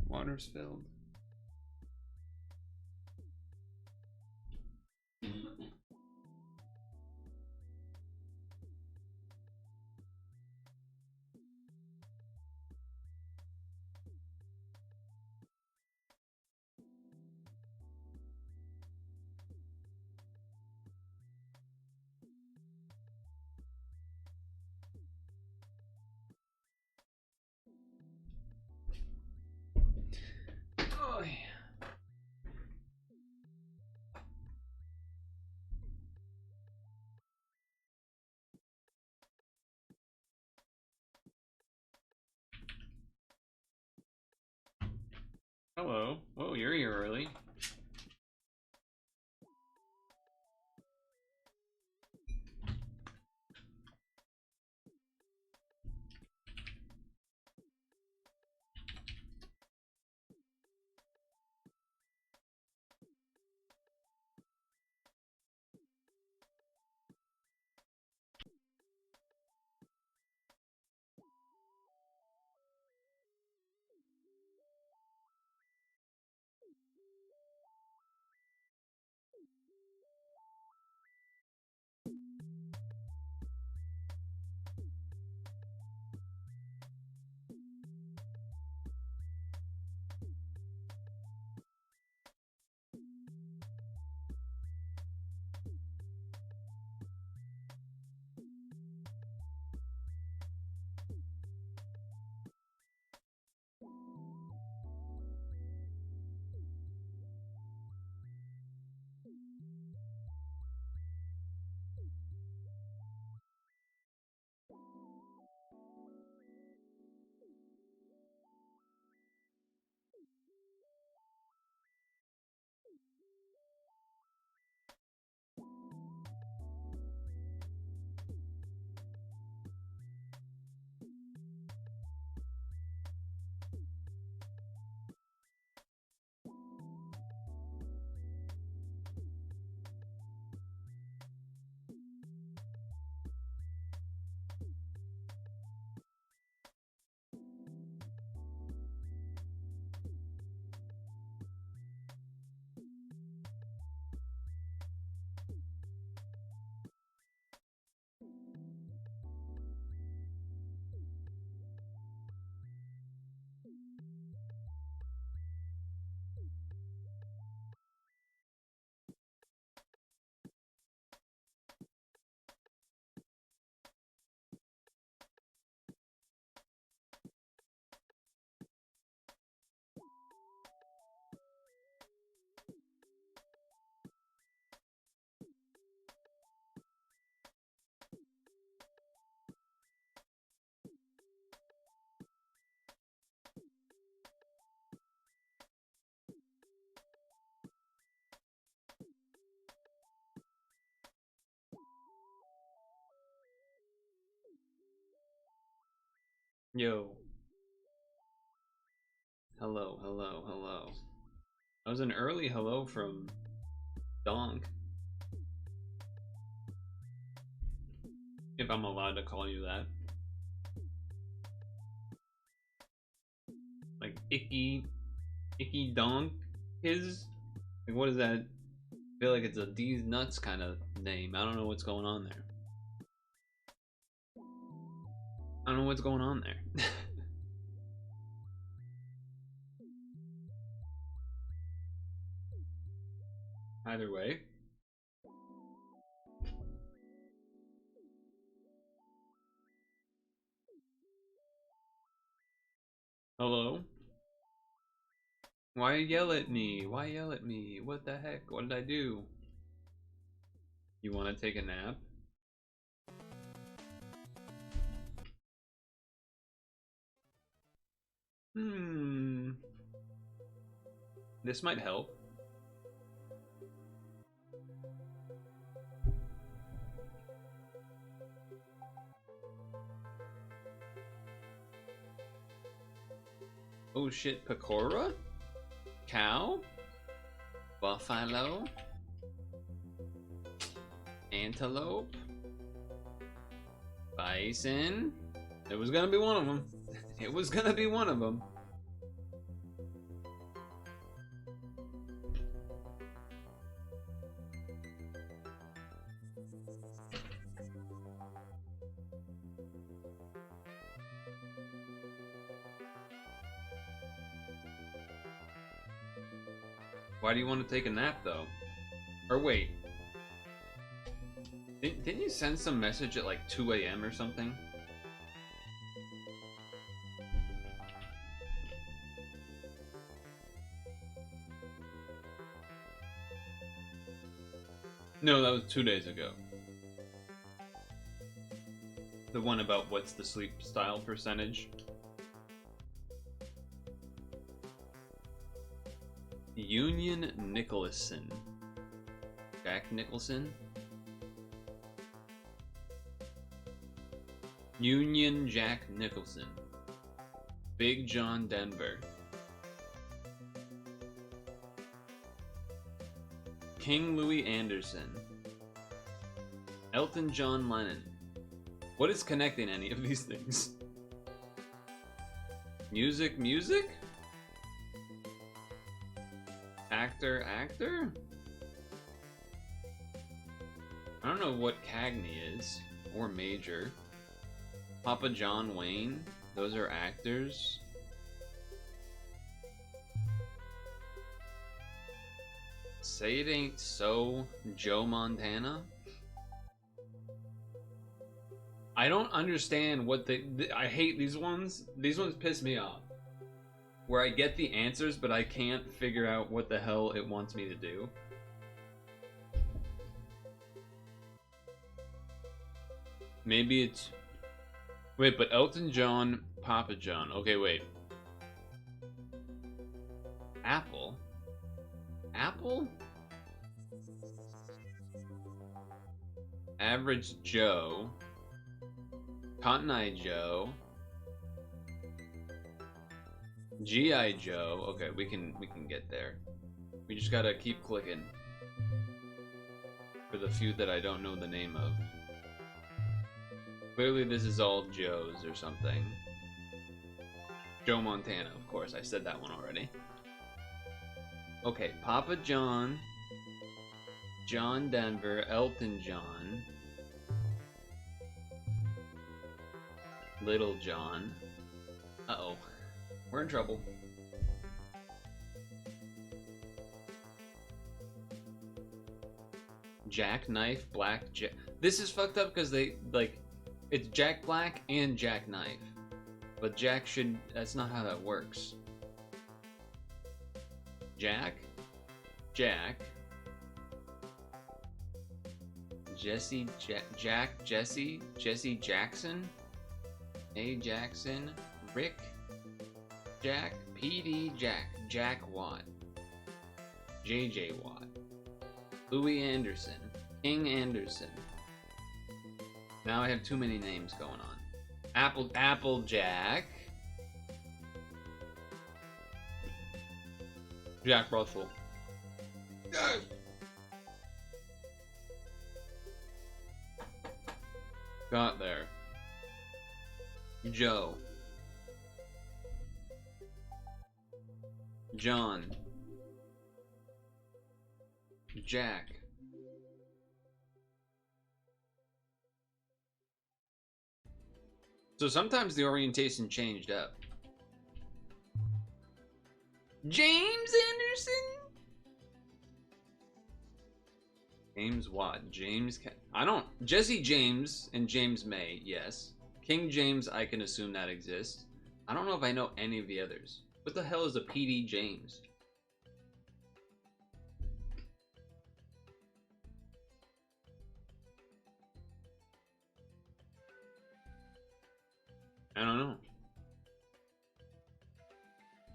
Water's filled. Oh, yeah. Hello. Whoa, you're here early. Yo. Hello, hello, hello. That was an early hello from Donk. If I'm allowed to call you that. Like Icky Donk is? Like what is that? I feel like it's a D's nuts kind of name. I don't know what's going on there. I don't know what's going on there. Either way. Hello? Why yell at me? Why yell at me? What the heck? What did I do? You want to take a nap? This might help. Oh shit, Pecora? Cow? Buffalo? Antelope? Bison? It was gonna be one of them. It was gonna be one of them. Why do you want to take a nap, though? Or wait. Didn't you send some message at like 2 a.m. or something? No, that was 2 days ago. The one about what's the sleep style percentage. Union Nicholson. Jack Nicholson? Union Jack Nicholson. Big John Denver. King Louis Anderson. Elton John Lennon. What is connecting any of these things? Music? Actor? I don't know what Cagney is, or Major. Papa John Wayne, those are actors. Say It Ain't So, Joe Montana. I don't understand what I hate these ones. These ones piss me off. Where I get the answers, but I can't figure out what the hell it wants me to do. Maybe it's... Wait, but Elton John, Papa John. Okay, wait. Apple? Apple? Average Joe. Cotton Eye Joe. G.I. Joe. Okay, we can get there. We just gotta keep clicking. For the few that I don't know the name of. Clearly this is all Joe's or something. Joe Montana, of course. I said that one already. Okay, Papa John. John Denver. Elton John. Little John. Uh-oh. We're in trouble. Jackknife, Black Jack. This is fucked up because they, like, it's Jack Black and Jackknife. But Jack should, that's not how that works. Jack? Jack. Jesse, Jack, Jesse Jackson? A. Jackson, Rick, Jack, PD Jack Watt, JJ Watt, Louis Anderson, King Anderson. Now I have too many names going on. Applejack, Jack Russell. Yes! Got there. Joe. John. Jack. So sometimes the orientation changed up. James Anderson? James Watt. Jesse James and James May, yes. King James, I can assume that exists. I don't know if I know any of the others. What the hell is a PD James? I don't know.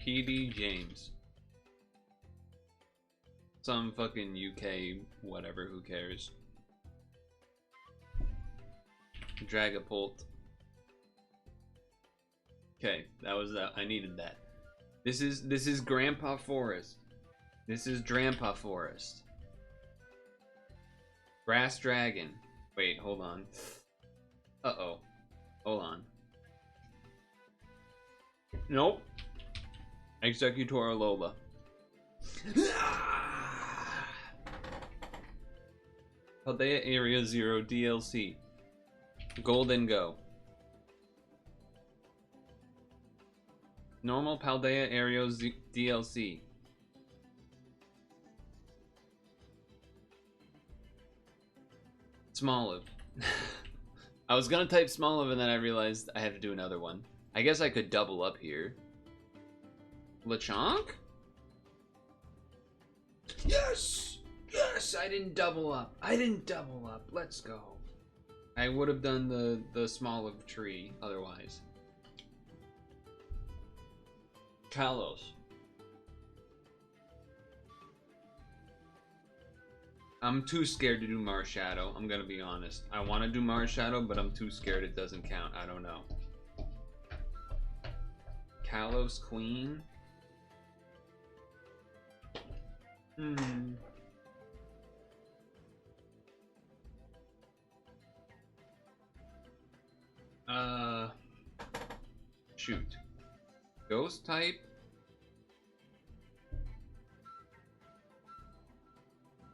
PD James. Some fucking UK whatever, who cares. Dragapult. Okay, that was that. I needed that. This is Grandpa Forest. This is Drampa Forest. Brass Dragon. Wait, hold on. Uh-oh. Hold on. Nope. Executor Lola. Paldea Area Zero DLC. Golden Go. Normal Paldea Area DLC. Smoliv. I was gonna type Smoliv and then I realized I had to do another one. I guess I could double up here. Lechonk? Yes! Yes! I didn't double up. I didn't double up. Let's go. I would have done the Smoliv tree otherwise. Kalos. I'm too scared to do Marshadow, I'm gonna be honest. I want to do Marshadow, but I'm too scared it doesn't count. I don't know. Kalos Queen? Shoot. Ghost type?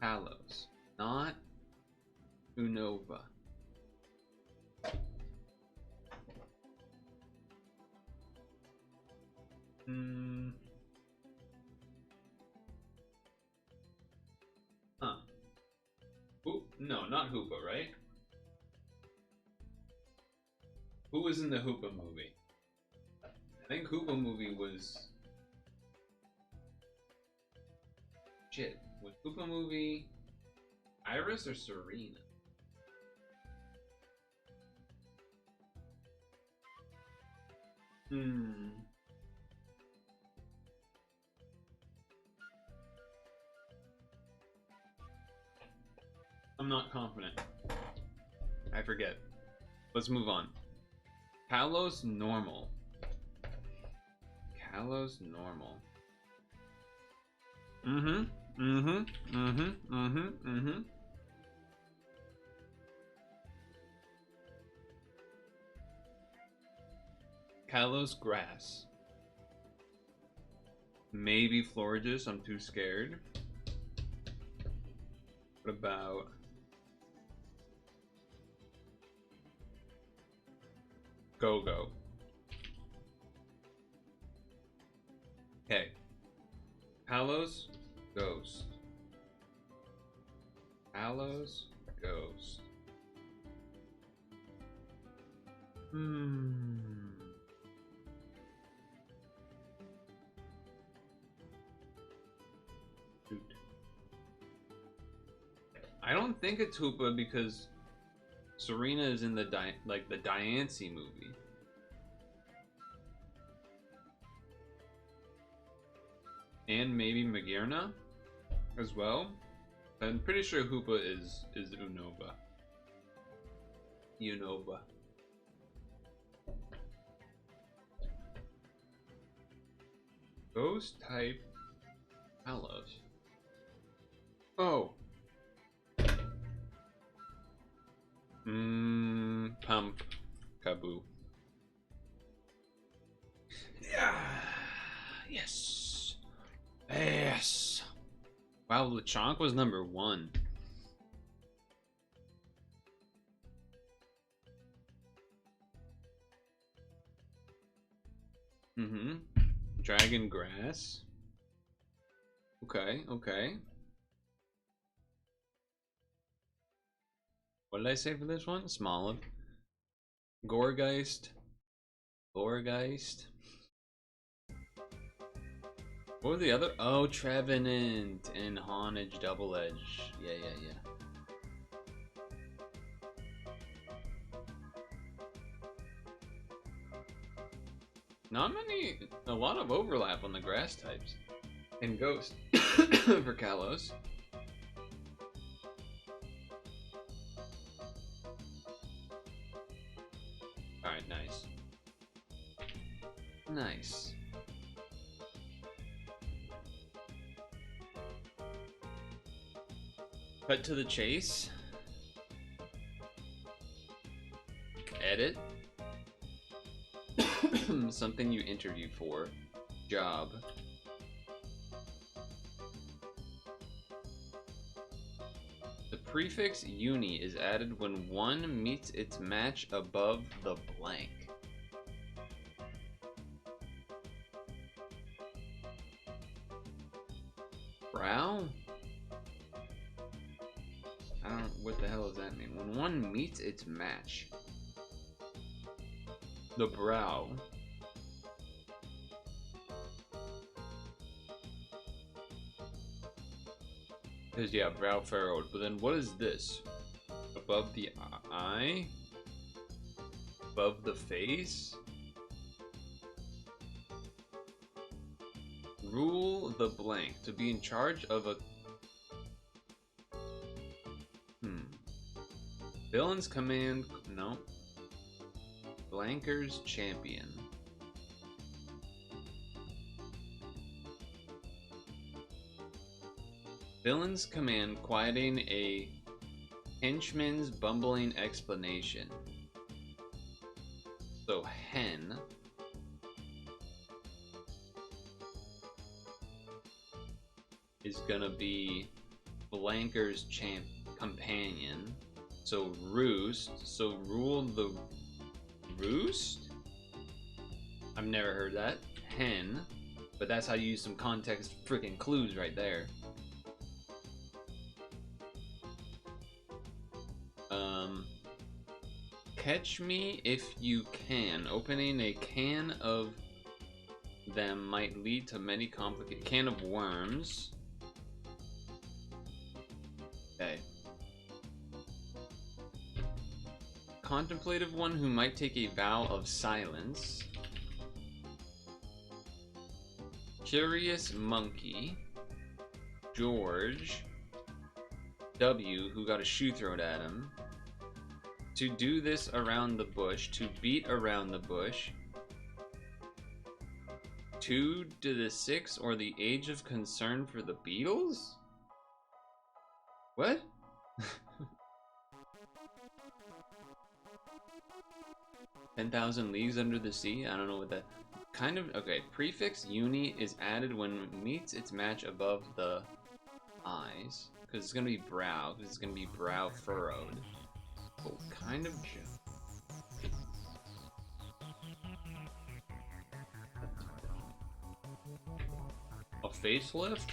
Kalos. Not Unova. Huh. No, not Hoopa, right? Who was in the Hoopa movie? I think Hoopa movie was... Shit. Was Hoopa movie Iris or Serena? I'm not confident. I forget. Let's move on. Kalos normal. Kalos normal. Kalos grass. Maybe Florges, I'm too scared. What about Go-Go? Okay. Kalos Ghost. Kalos Ghost. Shoot. I don't think it's Hoopa because Serena is in the Diancie movie. And maybe Magearna as well. I'm pretty sure Hoopa is Unova. Unova. Ghost type Kalos. Oh. Pump. Kaboo. Yeah. Yes. Yes. Wow, Lechonk was number 1. Dragon Grass. Okay, okay. What did I say for this one? Smoliv. Gourgeist. Gourgeist. What were the other? Oh, Trevenant and Haunage Double Edge. Yeah. Not many, a lot of overlap on the grass types. And Ghost for Kalos. Alright, nice. Nice. Cut to the chase. Edit. Something you interviewed for. Job. prefix uni is added when one meets its match above the blank. Brow? I don't. What the hell does that mean? When one meets its match. The brow. Because, yeah, brow furrowed. But then what is this? Above the eye? Above the face? Rule the blank. To be in charge of a... Villain's command... No. Blanker's champion. Villain's command quieting a henchman's bumbling explanation. So hen is gonna be Blanker's companion. So roost. So rule the roost? I've never heard that. Hen. But that's how you use some context freaking clues right there. Catch me if you can. Opening a can of them might lead to many complicated... Can of worms. Okay. Contemplative one who might take a vow of silence. Curious monkey. George. W, who got a shoe thrown at him. To do this around the bush. To beat around the bush. 2 to the 6 or the age of concern for the Beatles? What? 10,000 Leagues Under the Sea? I don't know what that... Kind of... Okay, prefix uni is added when it meets its match above the eyes. Because it's going to be brow. Because it's going to be brow furrowed. Oh, kind of... A facelift?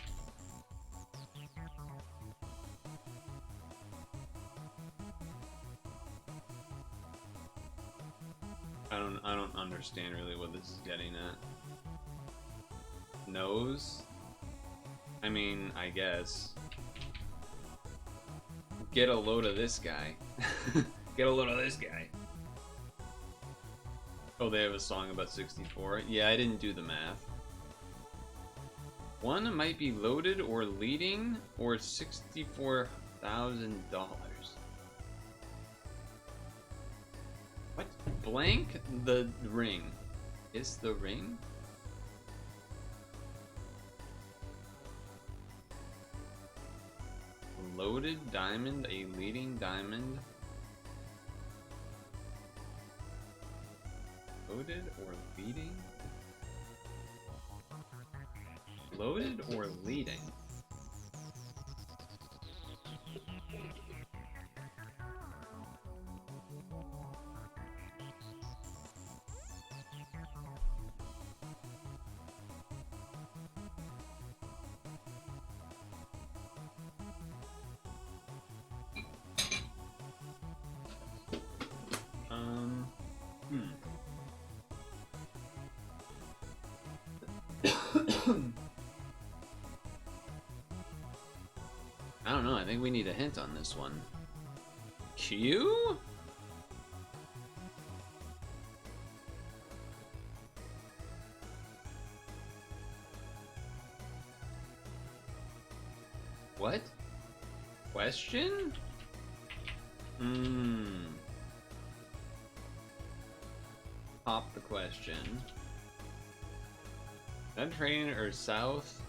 I don't understand really what this is getting at. Nose? I mean, I guess. Get a load of this guy. Get a load of this guy. Oh, they have a song about 64? Yeah, I didn't do the math. One might be loaded or leading or $64,000. What? Blank the ring. Is the ring? Loaded diamond, a leading diamond. Loaded or leading? Loaded or leading? I don't know, I think we need a hint on this one. Q? What? Question? Pop the question. Mediterranean or south?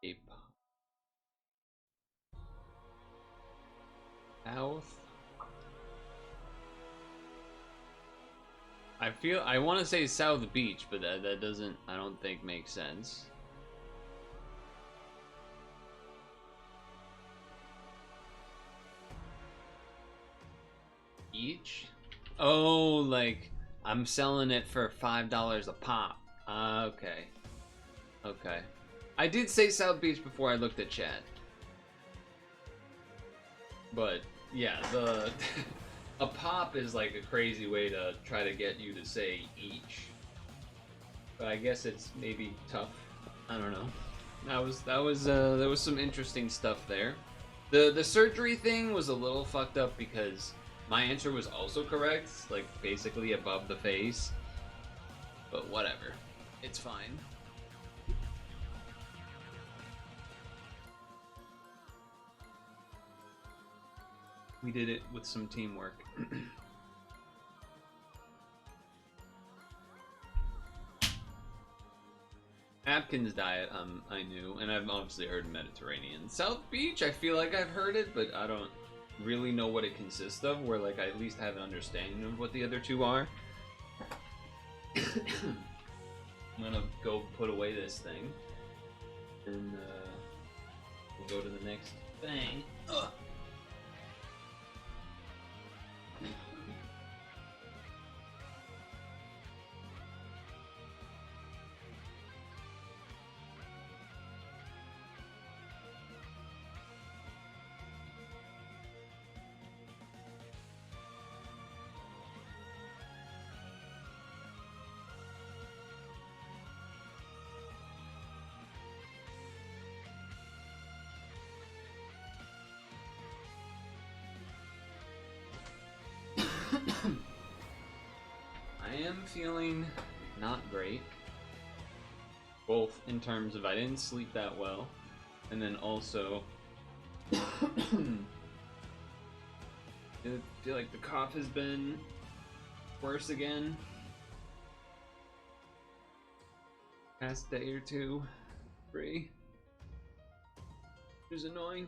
A south. I want to say South Beach, but that doesn't, I don't think makes sense. Each? Oh, like I'm selling it for $5 a pop. Okay. Okay. I did say South Beach before I looked at chat. But yeah, the a pop is like a crazy way to try to get you to say each. But I guess it's maybe tough. I don't know. There was some interesting stuff there. The surgery thing was a little fucked up because my answer was also correct, like basically above the face. But whatever. It's fine. We did it with some teamwork. Atkins diet, I knew, and I've obviously heard Mediterranean. South Beach, I feel like I've heard it, but I don't really know what it consists of, where like I at least have an understanding of what the other two are. I'm gonna go put away this thing, and we'll go to the next thing. Ugh. I am feeling not great, both in terms of I didn't sleep that well, and then also I feel like the cough has been worse again past day or two, 3, which is annoying.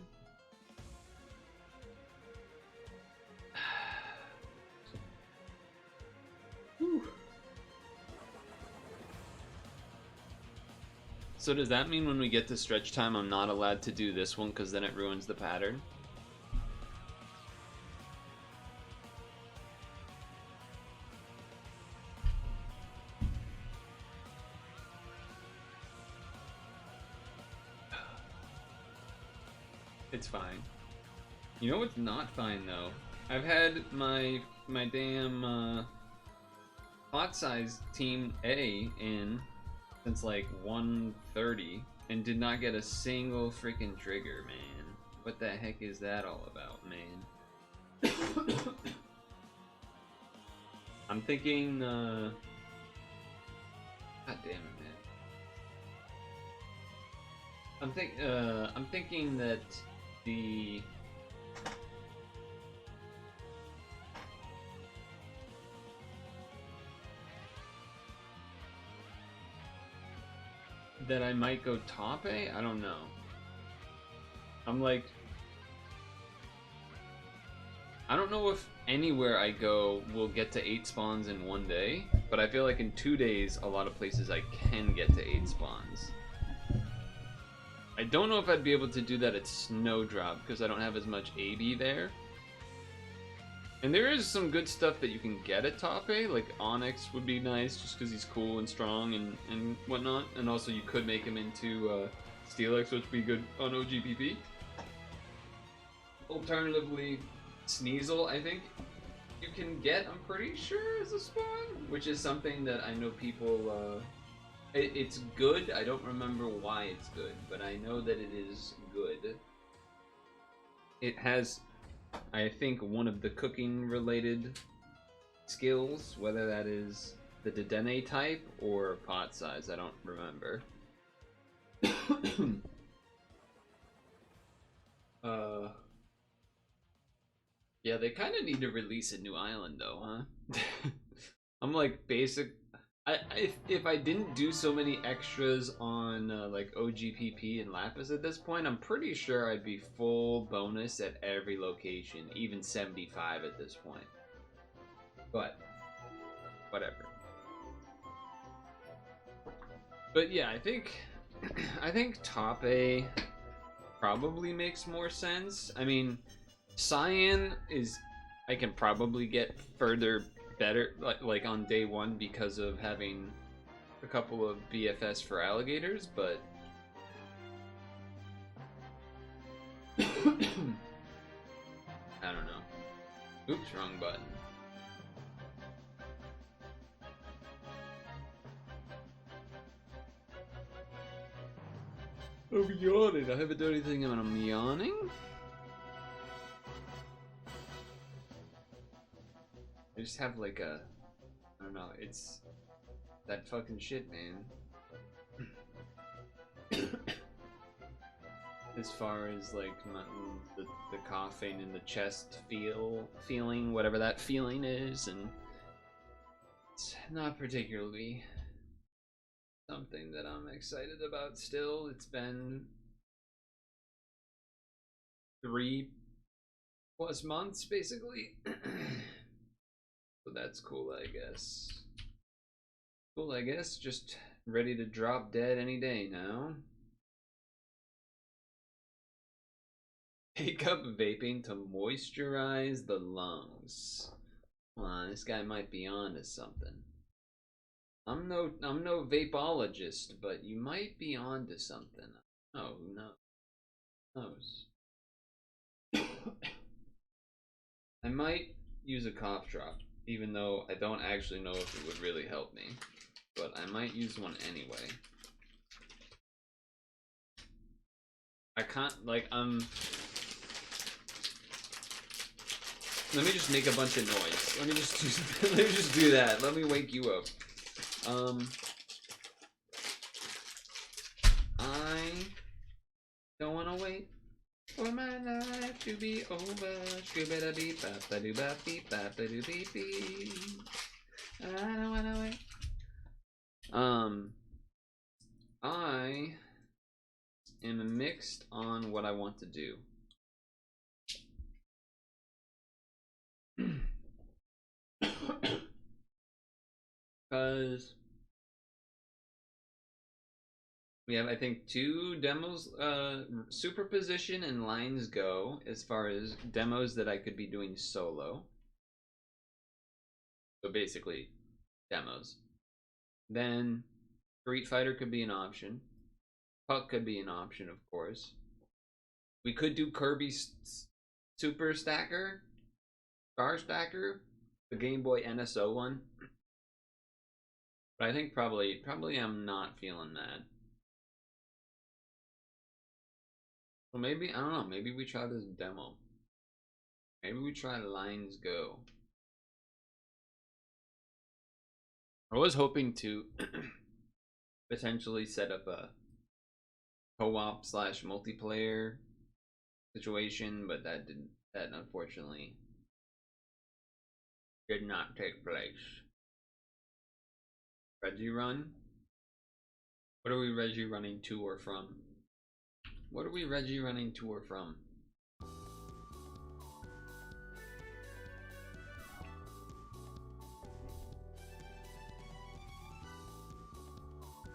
So does that mean when we get to stretch time I'm not allowed to do this one because then it ruins the pattern? It's fine. You know what's not fine though? I've had my damn pot size team A in since like 1:30 and did not get a single freaking trigger, man. What the heck is that all about, man? I'm thinking God damn it, man. I'm thinking that that I might go top A? I don't know. I'm like, I don't know if anywhere I go will get to 8 spawns in 1 day, but I feel like in 2 days, a lot of places I can get to 8 spawns. I don't know if I'd be able to do that at Snowdrop because I don't have as much AB there. And there is some good stuff that you can get at top A, like Onyx would be nice just because he's cool and strong and whatnot. And also you could make him into Steelix, which would be good on OGPP. Alternatively, Sneasel, I think you can get, I'm pretty sure, as a spawn, which is something that I know people, it's good. I don't remember why it's good, but I know that it is good. It has, I think, one of the cooking related skills, whether that is the Dedenne type or pot size, I don't remember. Yeah, they kind of need to release a new island though, huh? I'm like basic. If I didn't do so many extras on like OGPP and Lapis at this point, I'm pretty sure I'd be full bonus at every location, even 75 at this point. But whatever. But yeah, I think I think top A probably makes more sense. I mean, Cyan is, I can probably get further better like on day one because of having a couple of BFS for alligators, but I don't know. Oops, wrong button. I'm yawning. I haven't done anything and I'm yawning? I just have like a, I don't know, it's that fucking shit, man. As far as like the coughing and the chest feeling, whatever that feeling is, and it's not particularly something that I'm excited about still. It's been 3+ months basically. So that's cool, I guess. Cool, I guess. Just ready to drop dead any day now. Take up vaping to moisturize the lungs. This guy might be onto something. I'm no vapeologist, but you might be onto something. Oh, who knows? I might use a cough drop, even though I don't actually know if it would really help me. But I might use one anyway. I can't, like, let me just make a bunch of noise. Let me just do that. Let me wake you up. I don't wanna wait for my life to be over. Scooby beep bap ba doo bap beep bap ba doo beep beep. I don't wanna wait. I am mixed on what I want to do. Because we have, I think, 2 demos, Superposition and Linesgo, as far as demos that I could be doing solo. So basically, demos. Then, Street Fighter could be an option. Puck could be an option, of course. We could do Kirby Super Stacker, Star Stacker, the Game Boy NSO one. But I think probably I'm not feeling that. Well, maybe, I don't know, maybe we try this demo. Maybe we try Linesgo. I was hoping to potentially set up a co-op / multiplayer situation, but that unfortunately did not take place. Reggie Run? What are we Reggie running to or from? What are we Reggie running to or from?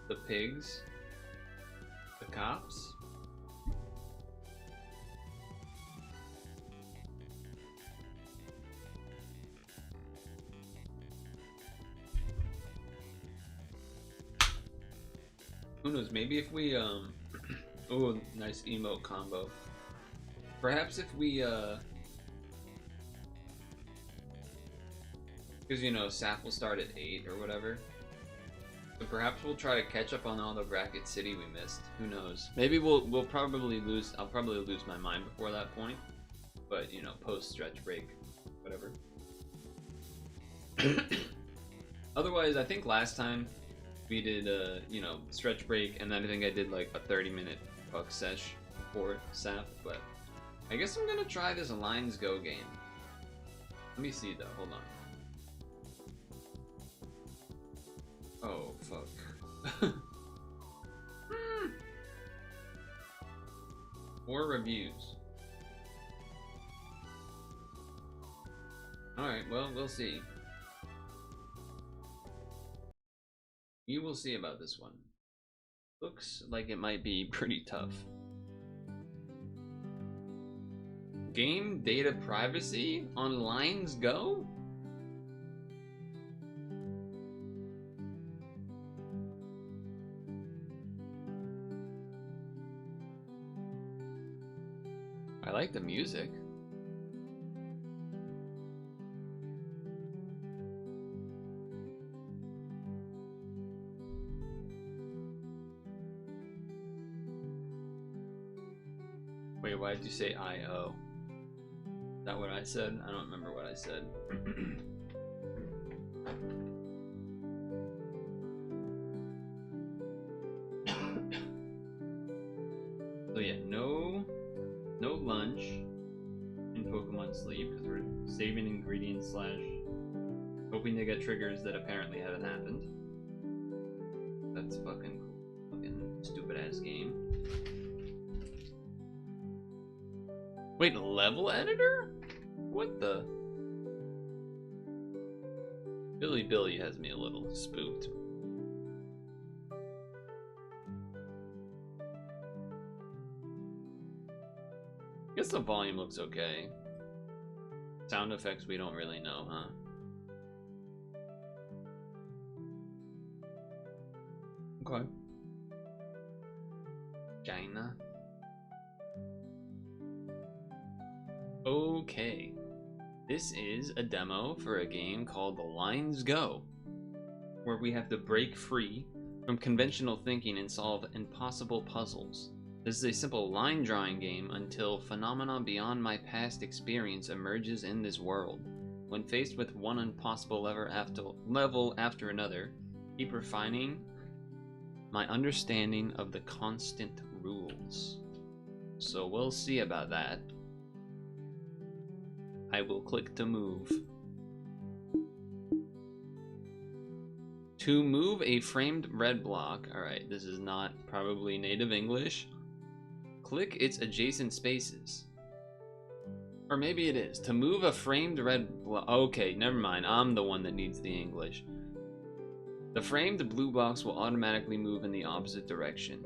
The pigs? The cops? Who knows, maybe if we, oh, nice emote combo. Perhaps if we, because, you know, SAP will start at 8 or whatever. So perhaps we'll try to catch up on all the Bracket City we missed. Who knows? Maybe we'll probably lose, I'll probably lose my mind before that point. But, you know, post stretch break, whatever. Otherwise, I think last time we did, you know, stretch break, and then I think I did like a 30-minute puck sesh before SAP, but I guess I'm gonna try this Linesgo game. Let me see though, hold on. Oh, fuck. More reviews. Alright, well, we'll see. We will see about this one. Looks like it might be pretty tough. Game data privacy on Linesgo? I like the music. Wait, why did you say I-O? Is that what I said? I don't remember what I said. So yeah, no lunch in Pokemon Sleep because we're saving ingredients / hoping to get triggers that apparently haven't happened. That's fucking stupid ass game. Wait, level editor? What the? Billy has me a little spooked. I guess the volume looks okay. Sound effects we don't really know, huh? Okay. China. Okay. This is a demo for a game called Linesgo, where we have to break free from conventional thinking and solve impossible puzzles. This is a simple line drawing game until phenomena beyond my past experience emerges in this world. When faced with one impossible level after another, keep refining my understanding of the constant rules. So we'll see about that. I will click to move. To move a framed red block, alright, this is not probably native English. Click its adjacent spaces. Or maybe it is. To move a framed red block. Okay, never mind. I'm the one that needs the English. The framed blue blocks will automatically move in the opposite direction.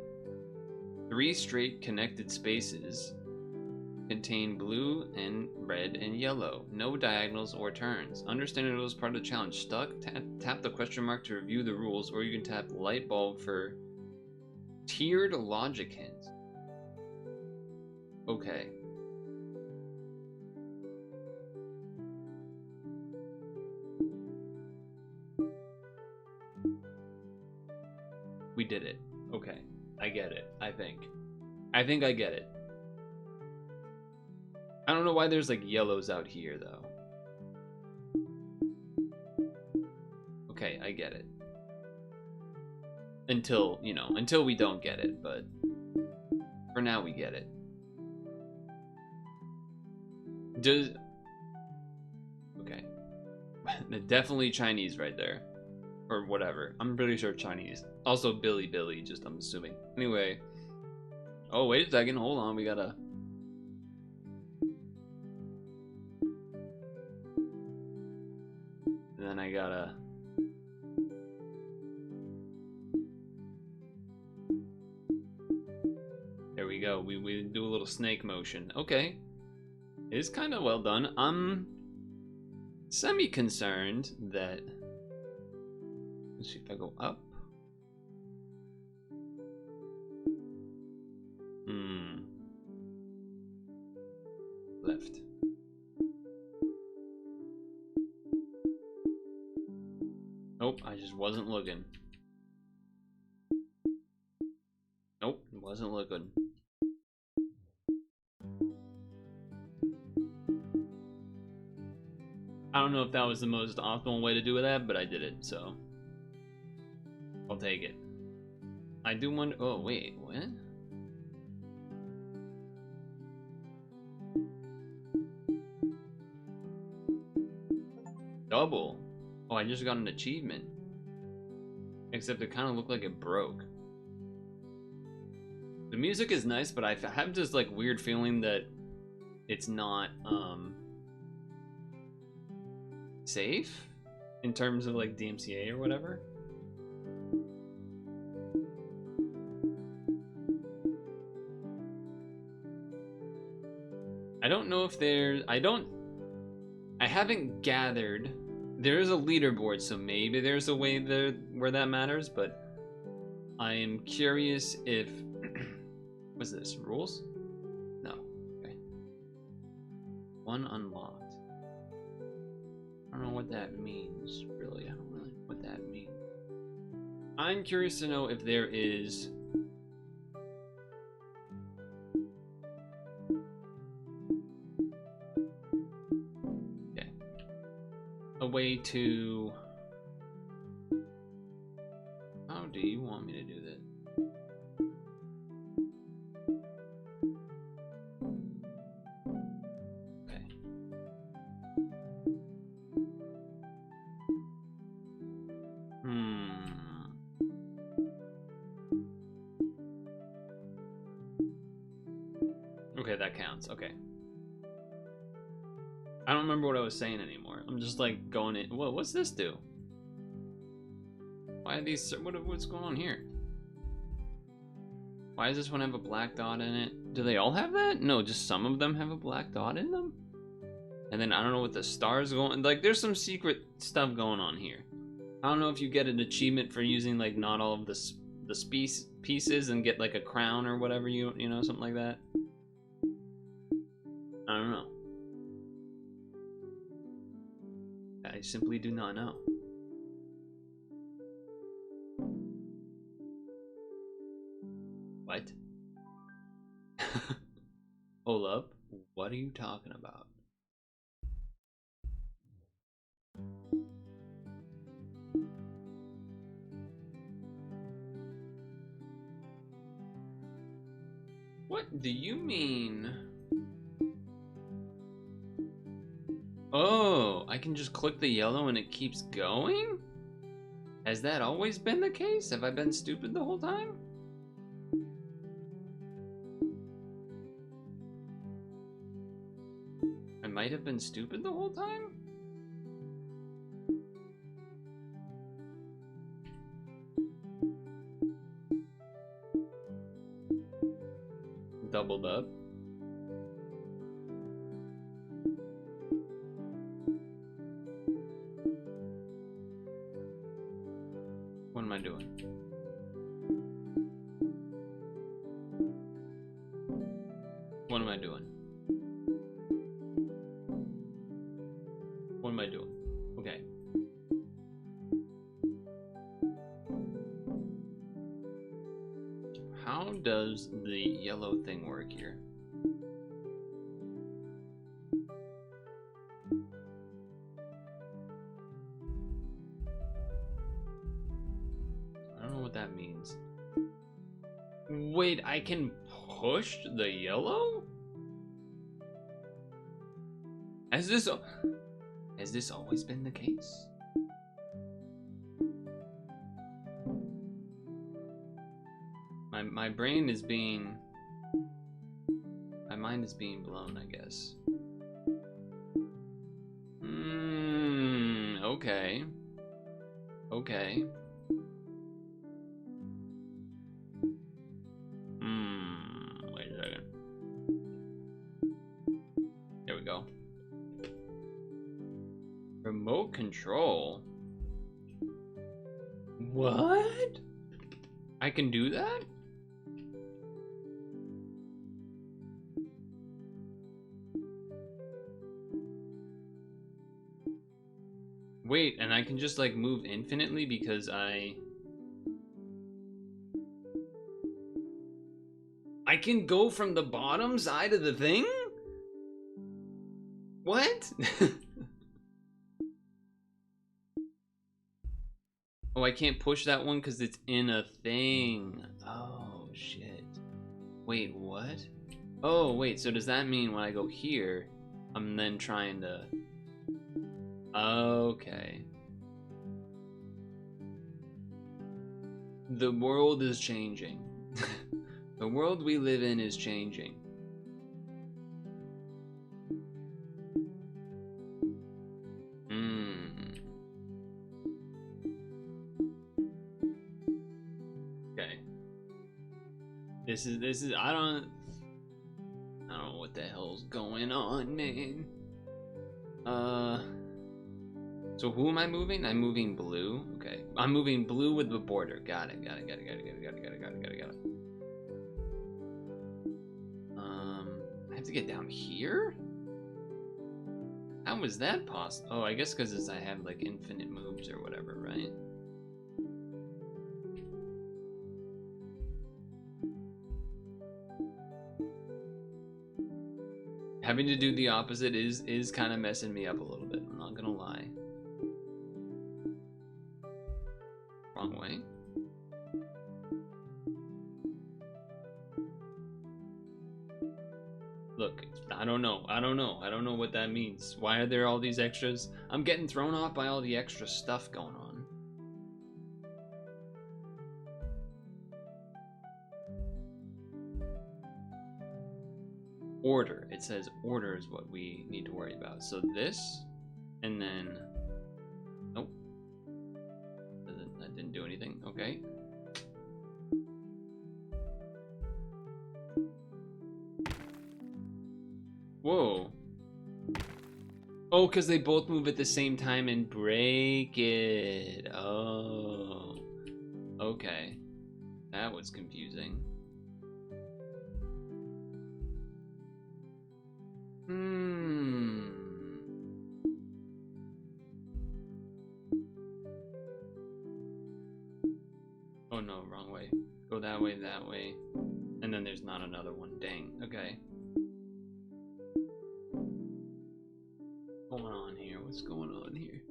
3 straight connected spaces contain blue and red and yellow. No diagonals or turns. Understanding the rules is part of the challenge. Stuck? Tap the question mark to review the rules, or you can tap light bulb for tiered logic hints. Okay. We did it. Okay. I get it, I think. I think I get it. I don't know why there's like yellows out here though. Okay, I get it. Until, you know, until we don't get it, but for now we get it. Okay. Definitely Chinese right there. Or whatever. I'm pretty sure Chinese. Also Billy, just I'm assuming. Anyway. Oh, wait a second. Hold on. We gotta... And then I gotta... There we go. We do a little snake motion. Okay. It is kind of well done. I'm semi-concerned that... Let's see if I go up. Left. Nope, I just wasn't looking. Nope, wasn't looking. I don't know if that was the most optimal way to do that, but I did it, so I'll take it. I do wonder. Oh, wait, what? Double. Oh, I just got an achievement. Except it kind of looked like it broke. The music is nice, but I have this like weird feeling that it's not safe in terms of like DMCA or whatever. I don't know if there's... I haven't gathered. There is a leaderboard, so maybe there's a way there where that matters, but I am curious if... What's this? Rules? No. Okay. One unlocked. I don't know what that means, really. I don't really know what that means. I'm curious to know if there is... Okay. A way to... How do you want me to do this? Okay. Okay, that counts. Okay. I don't remember what I was saying anymore. I'm just like going in. Whoa, what's this do? Why are these? What's going on here? Why does this one have a black dot in it? Do they all have that? No, just some of them have a black dot in them. And then I don't know what the stars going. Like, there's some secret stuff going on here. I don't know if you get an achievement for using like not all of the pieces and get like a crown or whatever, you know, something like that. I don't know. I simply do not know. What? Hold up. What are you talking about? What do you mean? Oh, I can just click the yellow and it keeps going? Has that always been the case? Have I been stupid the whole time? I might have been stupid the whole time? Doubled up. What am I doing? What am I doing? What am I doing? Okay. How does the yellow thing work here? I don't know what that means. Wait, I can push the yellow? Has this always been the case? My brain is being... My mind is being blown, I guess. Okay. Okay. Wait a second. There we go. Remote control? What? I can do that? Wait, and I can just like move infinitely because I can go from the bottom side of the thing? What? Oh, I can't push that one because it's in a thing. Oh, shit. Wait, what? Oh, wait, so does that mean when I go here, I'm then trying to... Okay. The world is changing. The world we live in is changing. Okay. This is I don't know know what the hell's going on, man. So who am I moving? I'm moving blue. Okay, I'm moving blue with the border. Got it. I have to get down here? How is that possible? Oh, I guess because I have like infinite moves or whatever, right? Having to do the opposite is kind of messing me up a little bit. I'm not gonna lie. Wrong way. Look, I don't know what that means. Why are there all these extras? I'm getting thrown off by all the extra stuff going on. Order. It says order is what we need to worry about. So this, and then... Nope. That didn't do anything. Okay. Whoa. Oh, because they both move at the same time and break it. Oh. Okay. That was confusing. Oh no, wrong way. Go that way, and then there's not another one. Dang. Okay. What's going on here? What's going on here?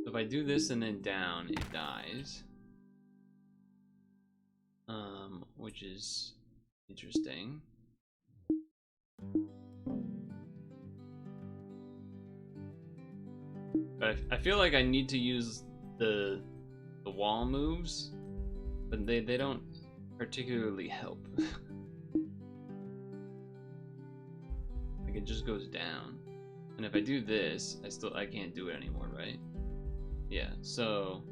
So if I do this and then down, it dies. Which is interesting. But I feel like I need to use the wall moves, but they don't particularly help. Like it just goes down. And if I do this, I can't do it anymore, right? Yeah, so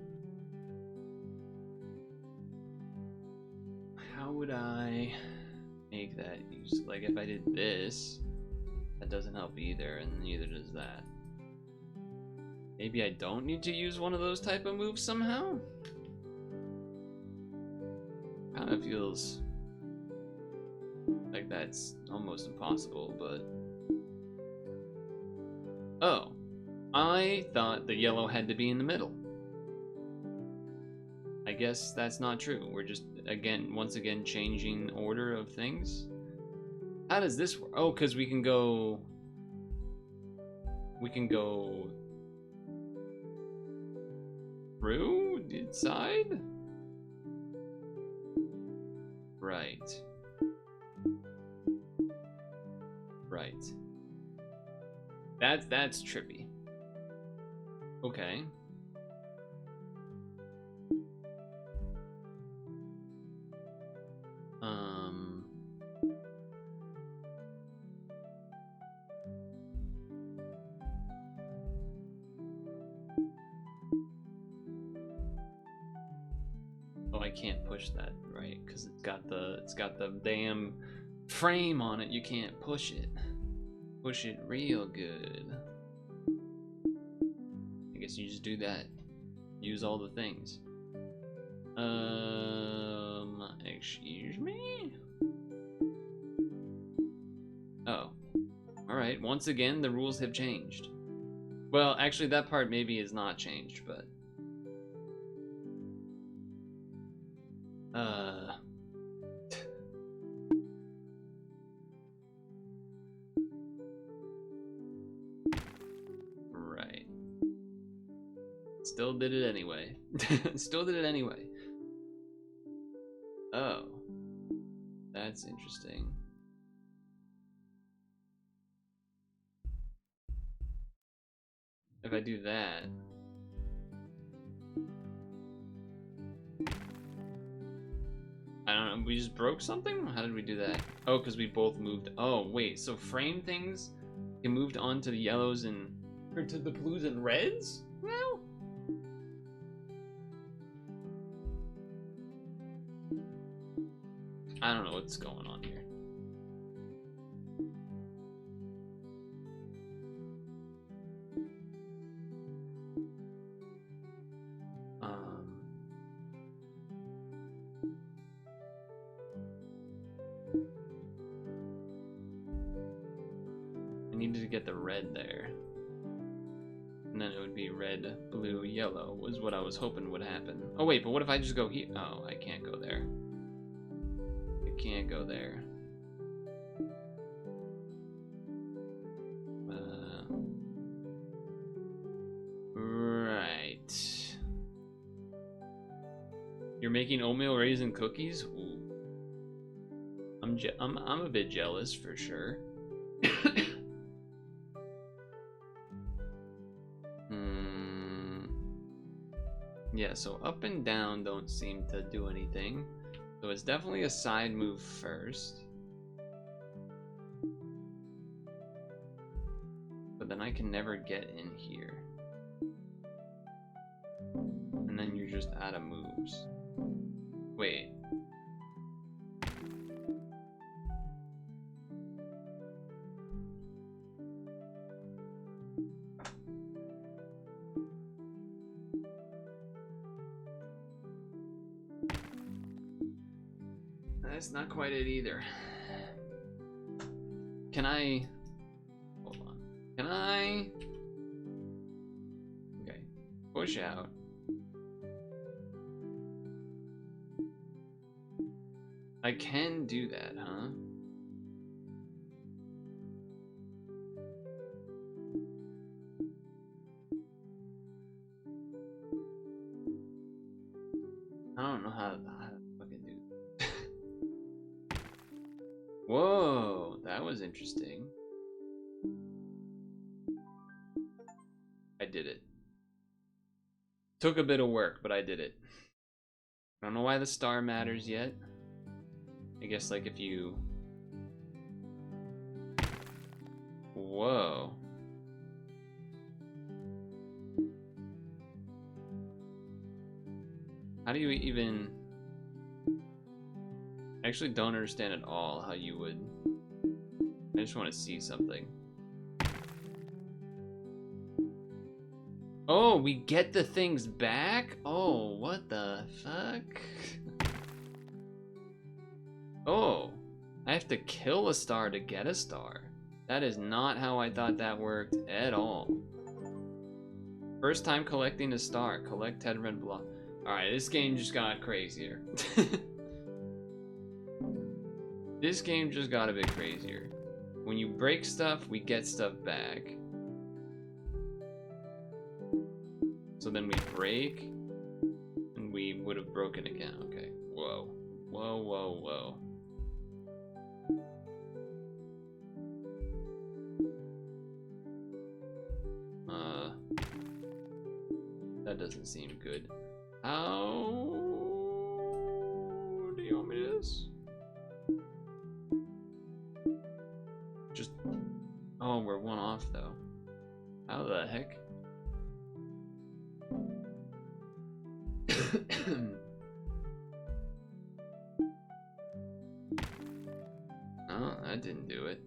how would I make that use? Like if I did this, that doesn't help either, and neither does that. Maybe I don't need to use one of those type of moves somehow? Kind of feels like that's almost impossible, but... Oh, I thought the yellow had to be in the middle. I guess that's not true. We're just, once again, changing order of things. How does this work? Oh, because we can go... through? Inside? Right. Right. That's trippy. Okay. Oh, I can't push that, right? Because it's got the damn frame on it. You can't push it. Push it real good. I guess you just do that. Use all the things. Excuse me? Oh. Alright, once again, the rules have changed. Well, actually, that part maybe is not changed, but... Right. Still did it anyway. Still did it anyway. Oh. That's interesting. If I do that... I don't know, we just broke something? How did we do that? Oh, because we both moved. Oh, wait, so frame things can moved on to the yellows and... or to the blues and reds? Well... I don't know what's going on here. needed to get the red there. And then it would be red, blue, yellow was what I was hoping would happen. Oh wait, but what if I just go here? Oh, I can't go there. I can't go there. Right. You're making oatmeal raisin cookies? Ooh. I'm a bit jealous for sure. Yeah, so up and down don't seem to do anything. So it's definitely a side move first. But then I can never get in here. And then you're just out of moves. Wait. That's not quite it either. Can I... Hold on. Can I... Okay. Push out. I can do that, huh? I don't know how to fucking do that. Whoa, that was interesting. I did it. Took a bit of work, but I did it. I don't know why the star matters yet. I guess like if you... Whoa. How do you even... I actually don't understand at all how you would... I just want to see something. Oh, we get the things back? Oh, what the fuck? Oh, I have to kill a star to get a star. That is not how I thought that worked at all. First time collecting a star. Collect 10 red block. Alright, this game just got crazier. This game just got a bit crazier. When you break stuff, we get stuff back. So then we break, and we would have broken again. Okay, whoa. Whoa, whoa, whoa. That doesn't seem good. How do you want me to do this? Just... Oh, we're one off though. How the heck? Oh, that didn't do it.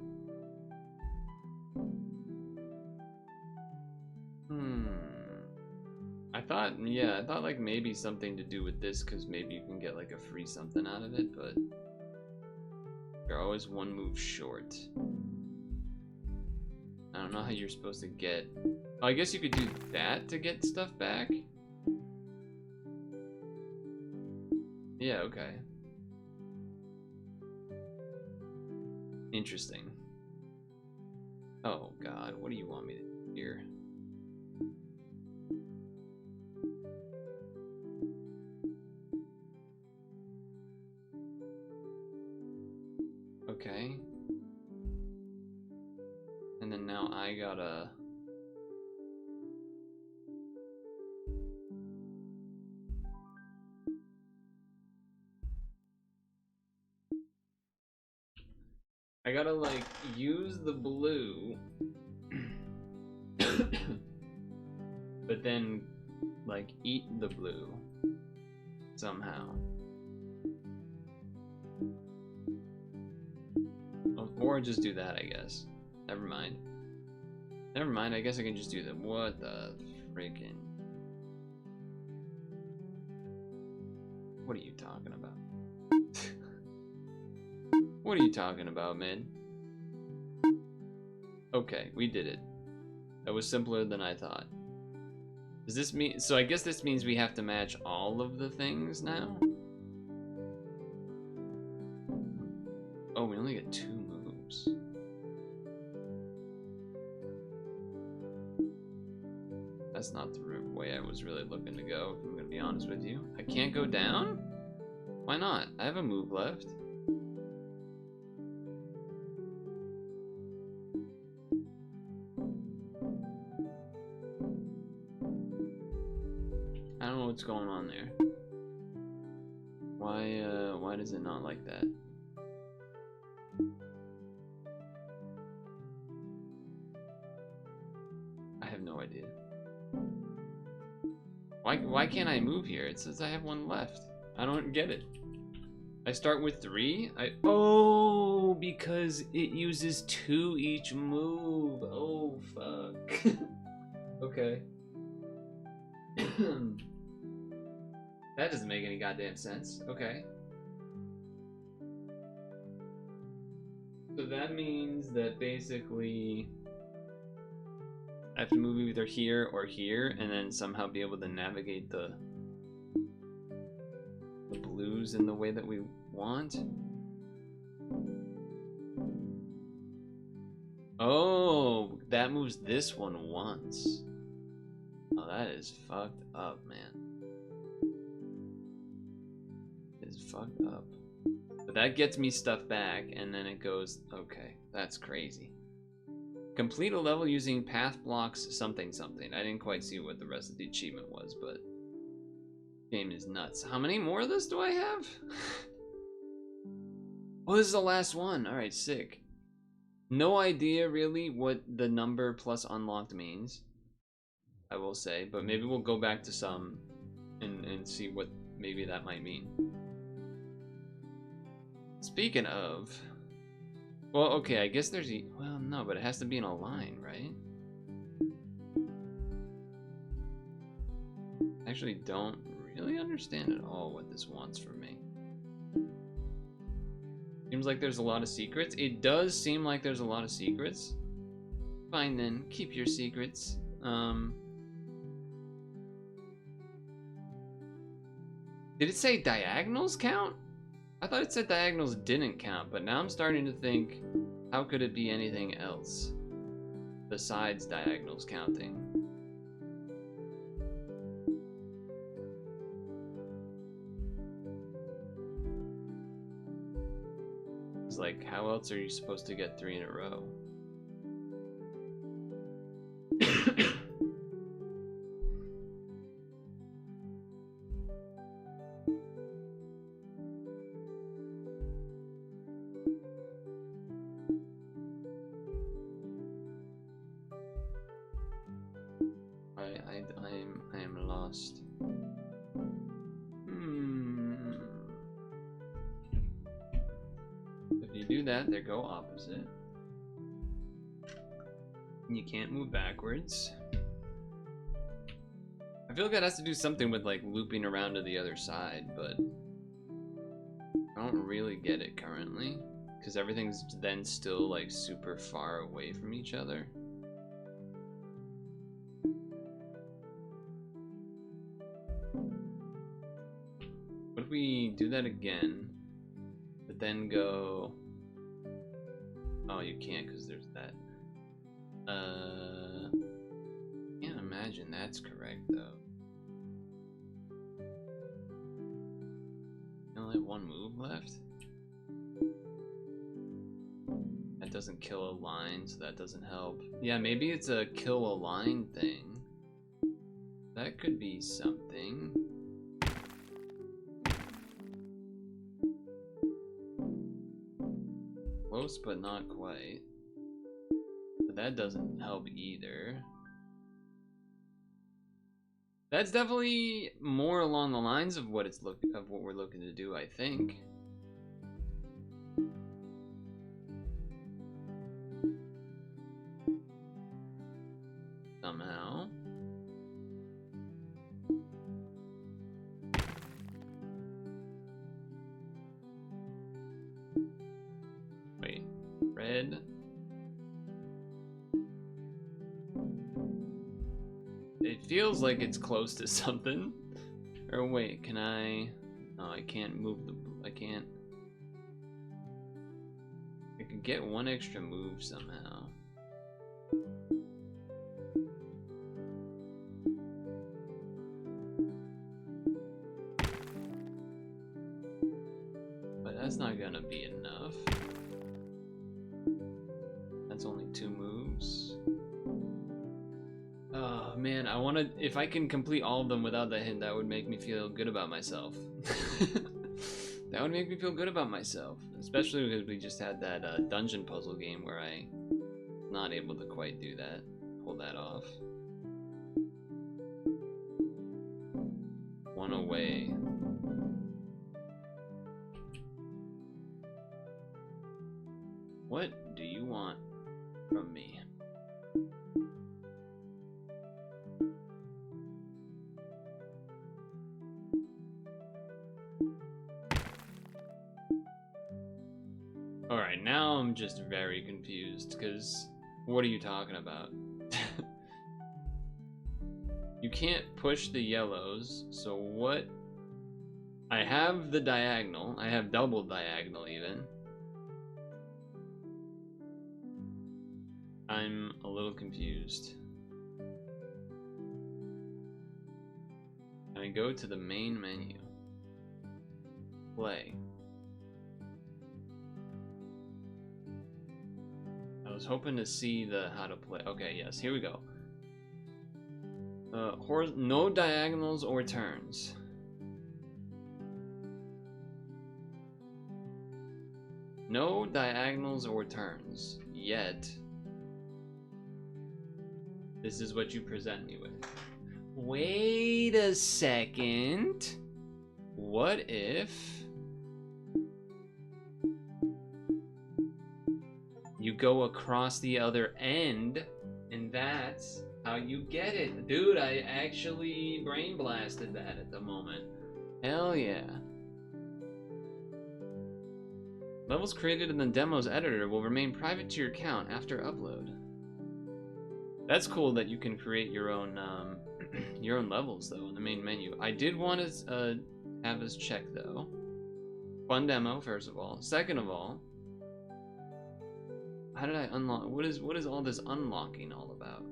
I thought like maybe something to do with this, because maybe you can get like a free something out of it, but you're always one move short. I don't know how you're supposed to get... Oh, I guess you could do that to get stuff back? Yeah, okay. Interesting. Oh god, what do you want me to do here? Okay. And then now I gotta... I gotta like use the blue but then like eat the blue somehow. Or just do that, I guess. Never mind. Never mind, I guess I can just do that. What the freaking... What are you talking about? What are you talking about, man? Okay, we did it. That was simpler than I thought. Does this mean... So I guess this means we have to match all of the things now? Oh, we only get 2 moves. That's not the way I was really looking to go, if I'm gonna be honest with you. I can't go down? Why not? I have a move left. I don't know what's going on there. Why does it not like that? I have no idea. Why can't I move here? It says I have 1 left. I don't get it. I start with 3? Oh, because it uses 2 each move. Oh, fuck. Okay. That doesn't make any goddamn sense. Okay. So that means that basically I have to move either here or here and then somehow be able to navigate the blues in the way that we want. Oh, that moves this one once. Oh, that is fucked up, man. It's fucked up. But that gets me stuff back, and then it goes... Okay, that's crazy. Complete a level using path blocks something something. I didn't quite see what the rest of the achievement was, but... Game is nuts. How many more of this do I have? Oh, this is the last one. Alright, sick. No idea, really, what the number plus unlocked means. I will say, but maybe we'll go back to some and see what maybe that might mean. Speaking of... Well, okay, I guess there's... Well, no, but it has to be in a line, right? I actually don't really understand at all what this wants from me. Seems like there's a lot of secrets. It does seem like there's a lot of secrets. Fine then, keep your secrets. Did it say diagonals count? I thought it said diagonals didn't count, but now I'm starting to think, how could it be anything else besides diagonals counting? It's like, how else are you supposed to get 3 in a row? I am lost. If you do that, they go opposite. And you can't move backwards. I feel like that has to do something with like looping around to the other side, but I don't really get it currently, because everything's then still like super far away from each other. What if we do that again, but then go... Oh, you can't because there's that. Can't imagine that's correct though. You only have 1 move left? That doesn't kill a line, so that doesn't help. Yeah, maybe it's a kill a line thing. That could be something. Close, but not quite. But that doesn't help either. That's definitely more along the lines of what we're looking to do, I think. Somehow. Wait, red. it feels like it's close to something. Or wait, can I? No, I can't move the. I can't. I can get one extra move somehow. But that's not gonna be enough. That's only 2 moves. Oh man, I wanna. If I can complete all of them without the hint, that would make me feel good about myself. That would make me feel good about myself, especially because we just had that dungeon puzzle game where I not able to quite do that, pull that off. 1 away. What do you want from me? Alright, now I'm just very confused, because what are you talking about? You can't push the yellows, so what? I have the diagonal, I have double diagonal even. I'm a little confused. I go to the main menu. Play. I was hoping to see the how to play. Okay, yes, here we go. No diagonals or turns. No diagonals or turns. Yet. This is what you present me with. Wait a second. What if you go across the other end, and that's how you get it? Dude, I actually brain blasted that at the moment. Hell yeah. Levels created in the demo's editor will remain private to your account after upload. That's cool that you can create your own levels though in the main menu. I did want to have us check though. Fun demo, first of all. Second of all, how did I unlock? What is all this unlocking all about?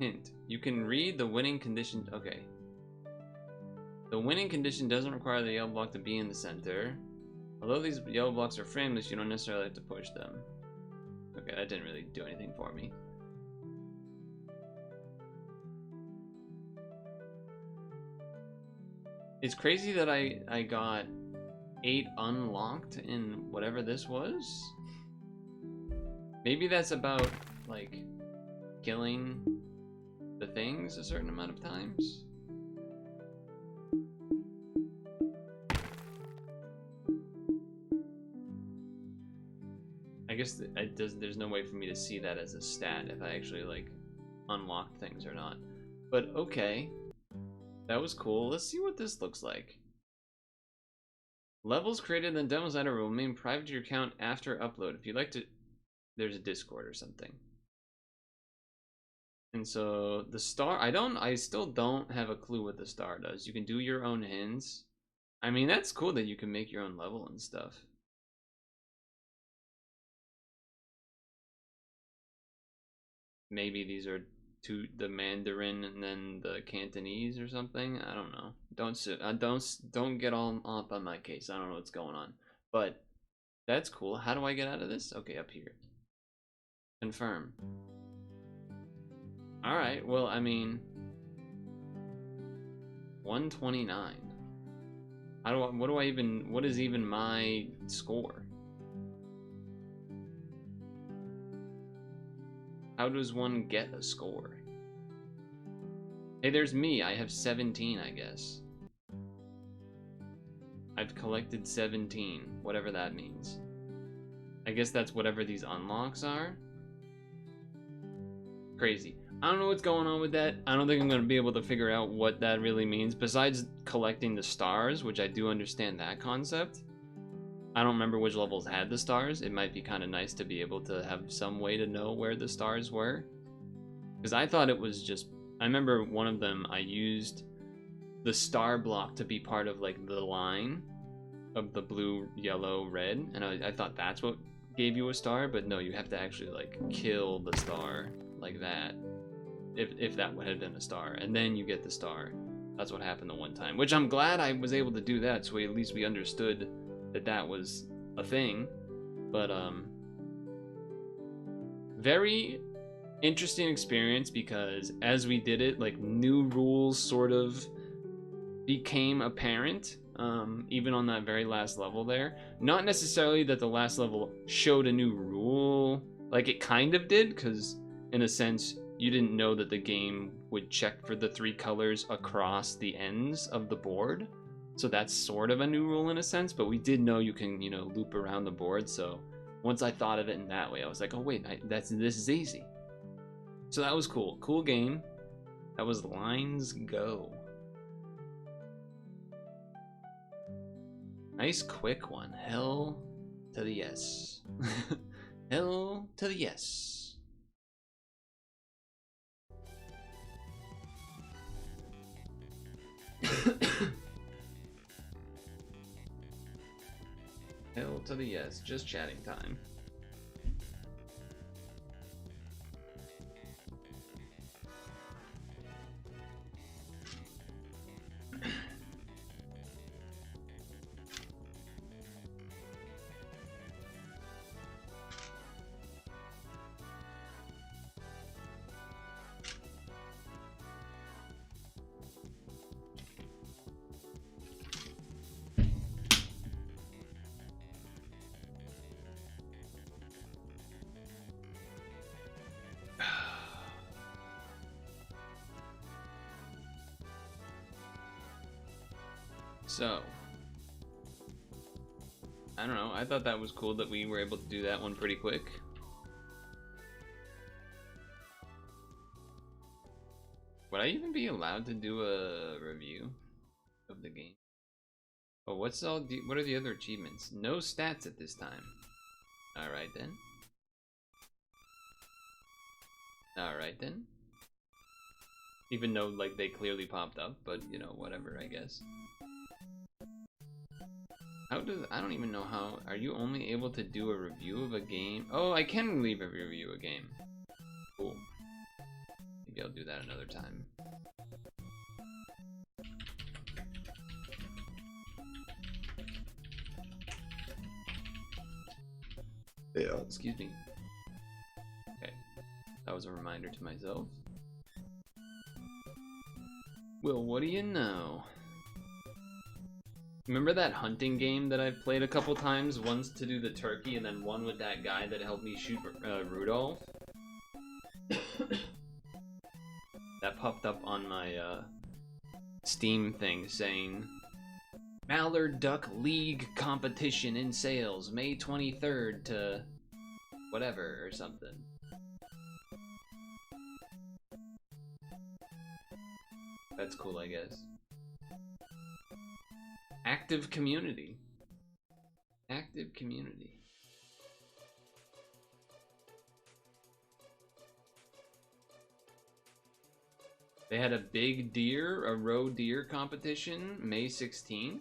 Hint: you can read the winning condition. Okay. The winning condition doesn't require the yellow block to be in the center. Although these yellow blocks are frameless, you don't necessarily have to push them. Okay, that didn't really do anything for me. It's crazy that I got 8 unlocked in whatever this was. Maybe that's about, like, killing the things a certain amount of times. I guess there's no way for me to see that as a stat if I actually, like, unlocked things or not. But okay. That was cool. Let's see what this looks like. Levels created in the demo's editor will remain private to your account after upload. If you'd like to, there's a Discord or something. And so the star, I still don't have a clue what the star does. You can do your own hints. I mean, that's cool that you can make your own level and stuff. Maybe these are the Mandarin and then the Cantonese or something. I don't know. Don't get all up on my case. I don't know what's going on. But that's cool. How do I get out of this? Okay, up here. Confirm. Alright, well, I mean 129. What is even my score? How does one get a score? Hey, there's me. I have 17, I guess. I've collected 17, whatever that means. I guess that's whatever these unlocks are. Crazy. I don't know what's going on with that. I don't think I'm going to be able to figure out what that really means. Besides collecting the stars, which I do understand that concept, I don't remember which levels had the stars. It might be kind of nice to be able to have some way to know where the stars were. Because I thought it was just... I remember one of them, I used the star block to be part of like the line of the blue, yellow, red. And I thought that's what gave you a star. But no, you have to actually like kill the star like that. If that had been a star. And then you get the star. That's what happened the one time. Which I'm glad I was able to do that. So at least we understood that that was a thing. But very interesting experience, because as we did it, like new rules sort of became apparent, even on that very last level there. Not necessarily that the last level showed a new rule, like it kind of did, because in a sense you didn't know that the game would check for the 3 colors across the ends of the board. So that's sort of a new rule in a sense, but we did know you can, you know, loop around the board. So once I thought of it in that way, I was like, oh wait, this is easy. So that was cool. Cool game. That was Linesgo. Nice quick one. Hell to the yes. Hell to the yes. Hell to the yes, just chatting time. So, I don't know, I thought that was cool that we were able to do that one pretty quick. Would I even be allowed to do a review of the game? Oh, what are the other achievements? No stats at this time. Alright then. Alright then. Even though, like, they clearly popped up, but, you know, whatever, I guess. I don't even know how, are you only able to do a review of a game? Oh, I can leave a review of a game. Cool. Maybe I'll do that another time. Yeah, excuse me. Okay, that was a reminder to myself. Well, what do you know? Remember that hunting game that I've played a couple times? Once to do the turkey, and then one with that guy that helped me shoot Rudolph? That popped up on my Steam thing saying, Mallard Duck League competition in sales, May 23rd to whatever or something. That's cool, I guess. Active community. Active community. They had a big deer, a roe deer competition, May 16th.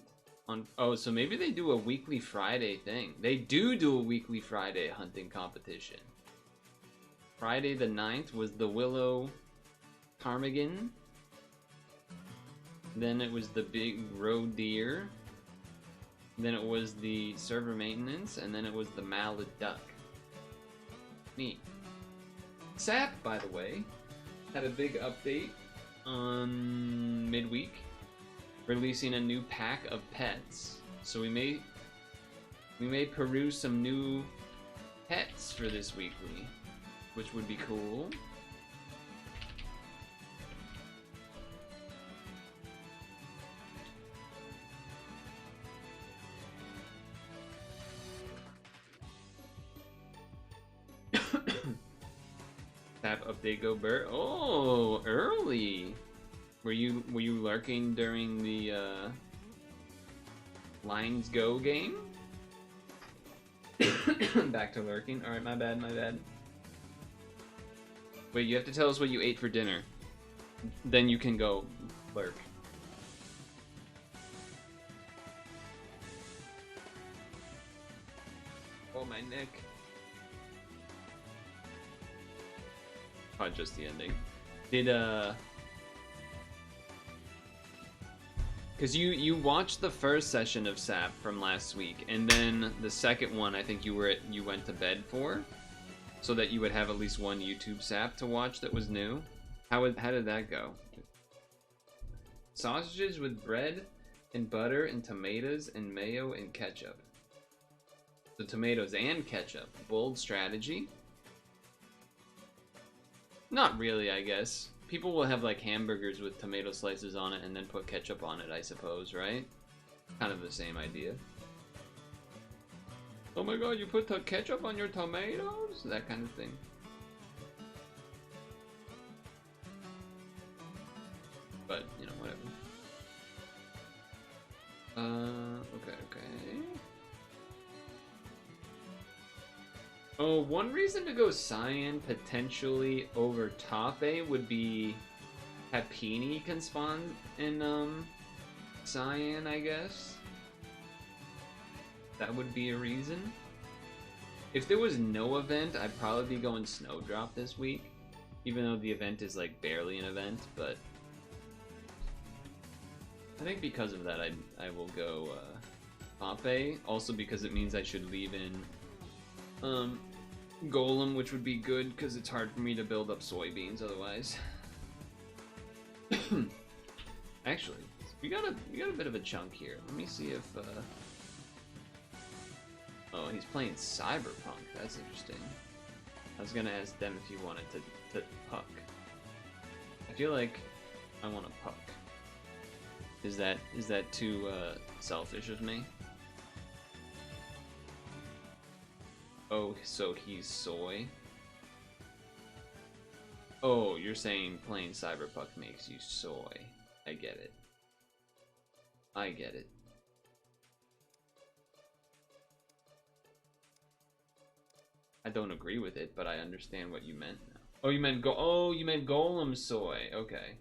Oh, so maybe they do a weekly Friday thing. They do a weekly Friday hunting competition. Friday the 9th was the Willow Ptarmigan. Then it was the big roe deer. Then it was the server maintenance, and then it was the mallard duck. Neat. Sap, by the way, had a big update on midweek, releasing a new pack of pets. So we may peruse some new pets for this weekly, which would be cool. Tap update go Bert. Oh, early. Were you lurking during the Linesgo game? Back to lurking. Alright, my bad, my bad. Wait, you have to tell us what you ate for dinner. Then you can go lurk. Oh, my neck. Oh, just the ending. Did, Because you watched the first session of SAP from last week, and then the second one I think you went to bed for, so that you would have at least one YouTube SAP to watch that was new. How did that go? Sausages with bread and butter and tomatoes and mayo and ketchup. The tomatoes and ketchup. Bold strategy. Not really, I guess. People will have like hamburgers with tomato slices on it and then put ketchup on it, I suppose, right? Kind of the same idea. Oh my god, you put the ketchup on your tomatoes? That kind of thing. But, you know, whatever. Okay. Oh, one reason to go Cyan potentially over Tape would be Happini can spawn in Cyan, I guess. That would be a reason. If there was no event, I'd probably be going Snowdrop this week. Even though the event is like barely an event, but I think because of that I will go Tape. Also because it means I should leave in Golem, which would be good because it's hard for me to build up soybeans otherwise. Actually, we got a bit of a chunk here. Let me see if oh, he's playing Cyberpunk. That's interesting. I was gonna ask them if you wanted to puck. I feel like I want to puck. Is that too selfish of me? Oh, so he's soy? Oh, you're saying playing Cyberpunk makes you soy. I get it. I get it. I don't agree with it, but I understand what you meant now. Oh, you meant Golem soy. Okay.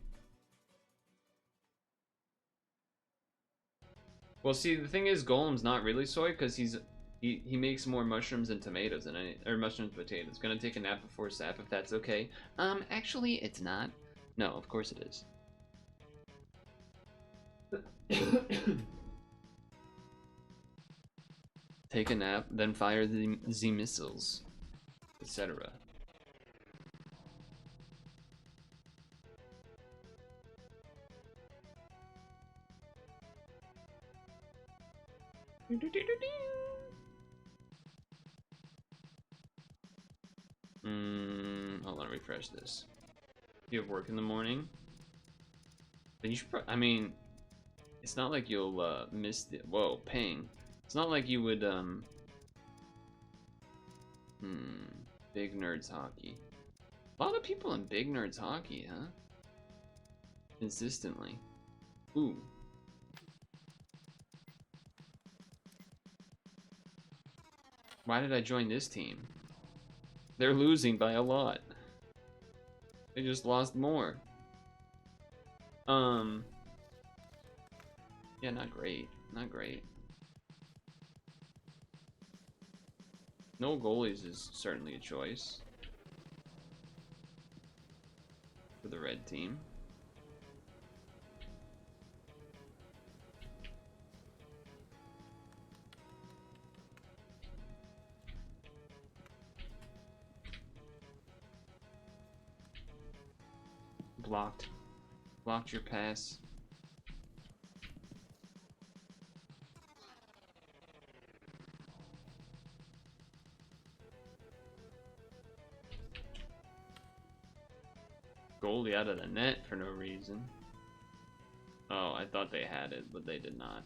Well, see, the thing is, Golem's not really soy because he makes more mushrooms and tomatoes than mushrooms and potatoes. Gonna take a nap before sap if that's okay. Actually, it's not. No, of course it is. Take a nap, then fire the missiles, etc. Hold on, refresh this. You have work in the morning? Then you should I mean, it's not like you'll miss the whoa, ping. It's not like you would Big Nerds Hockey. A lot of people in Big Nerds Hockey, huh? Consistently. Ooh. Why did I join this team? They're losing by a lot. They just lost more. Yeah, not great. Not great. No goalies is certainly a choice for the red team. Blocked. Blocked your pass. Goalie out of the net for no reason. Oh, I thought they had it, but they did not.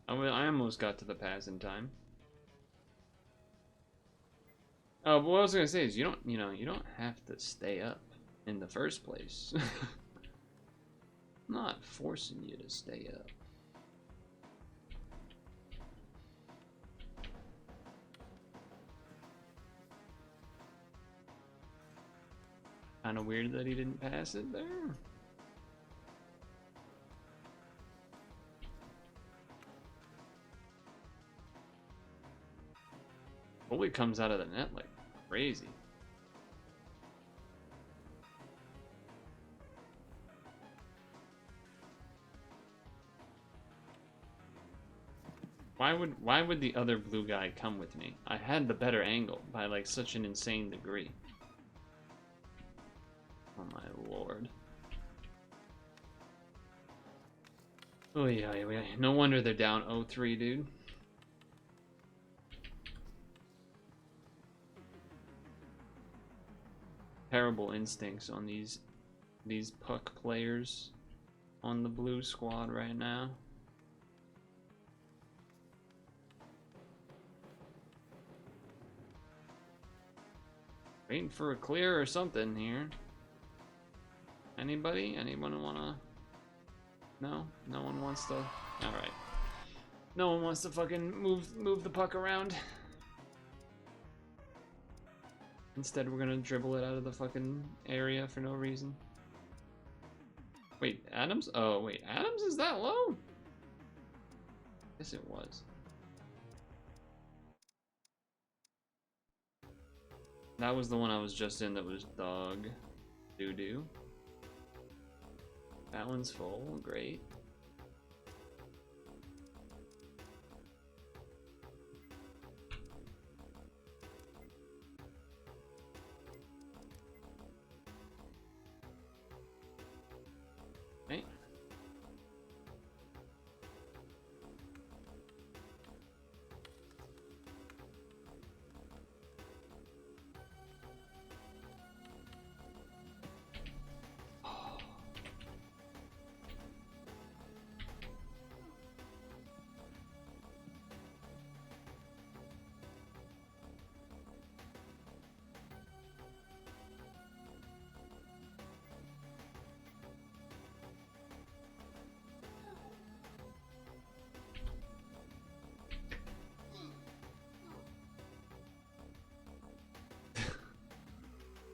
I almost got to the pass in time. Oh, but what I was gonna say is you don't have to stay up in the first place. I'm not forcing you to stay up. Kind of weird that he didn't pass it there. Bully comes out of the net like crazy. Why would the other blue guy come with me? I had the better angle by like such an insane degree. Oh my lord. Oh yeah, no wonder they're down 0-3, dude. Terrible instincts on these puck players on the blue squad right now. Waiting for a clear or something here. Anybody? Anyone wanna? No? No one wants to? Alright. No one wants to fucking move the puck around. Instead, we're gonna dribble it out of the fucking area for no reason. Wait, Adams? Oh, wait, Adams is that low? Yes, it was. That was the one I was just in that was dog doo-doo. That one's full, great. Okay.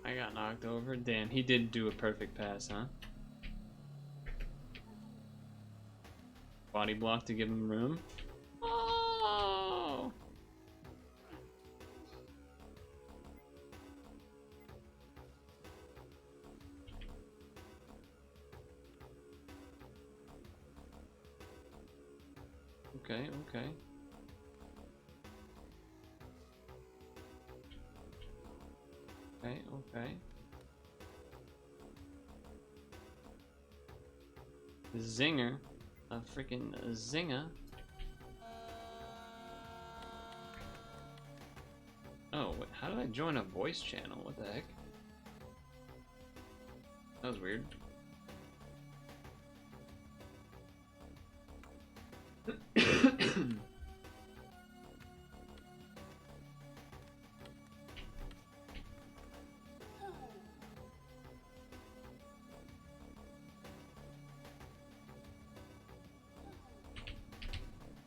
I got knocked over. Damn, he did do a perfect pass, huh? Body block to give him room. Oh! Okay, okay. Okay, okay. Zinger. A freaking zinger. Oh, wait, how did I join a voice channel? What the heck? That was weird.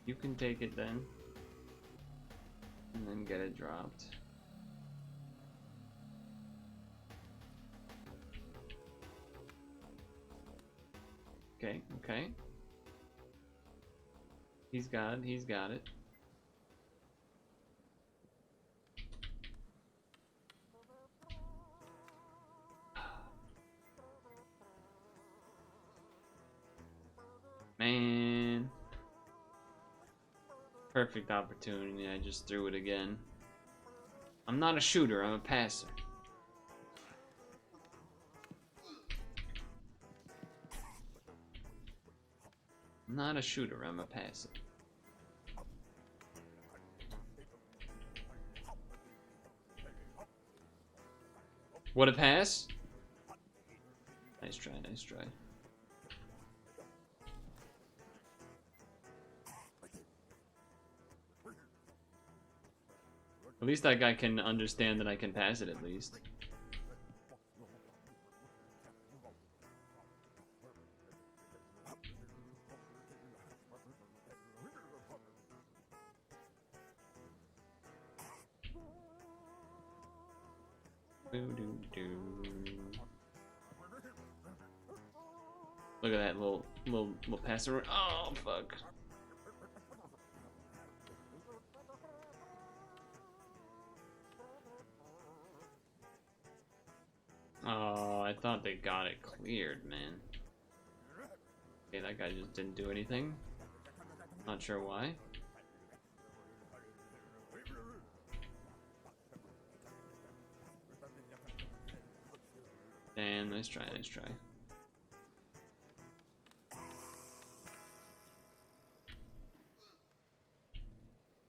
You can take it then. And then get it dropped. Okay, okay. He's got it. Man. Perfect opportunity, I just threw it again. I'm not a shooter, I'm a passer. I'm not a shooter, I'm a passer. What a pass? Nice try, nice try. At least that guy can understand that I can pass it at least. Look at that little passer. Oh fuck. Oh, I thought they got it cleared, man. Okay, that guy just didn't do anything. Not sure why. Damn, nice try, nice try.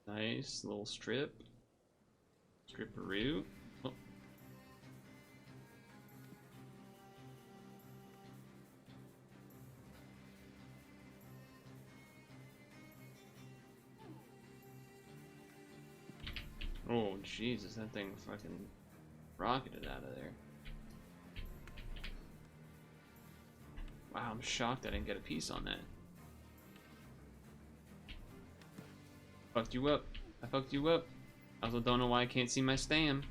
Nice little strip. Stripperoo. Oh. Oh, Jesus, that thing fucking rocketed out of there. Wow, I'm shocked I didn't get a piece on that. Fucked you up. I fucked you up. I also don't know why I can't see my stam.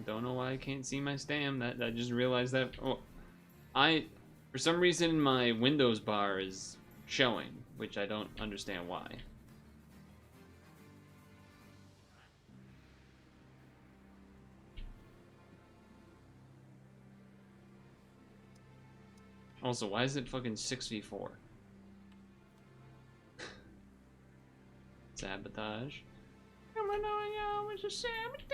Don't know why I can't see my stam. That I just realized that. Oh, for some reason my Windows bar is showing, which I don't understand why. Also, why is it fucking 6v4? Sabotage. It's a sabotage.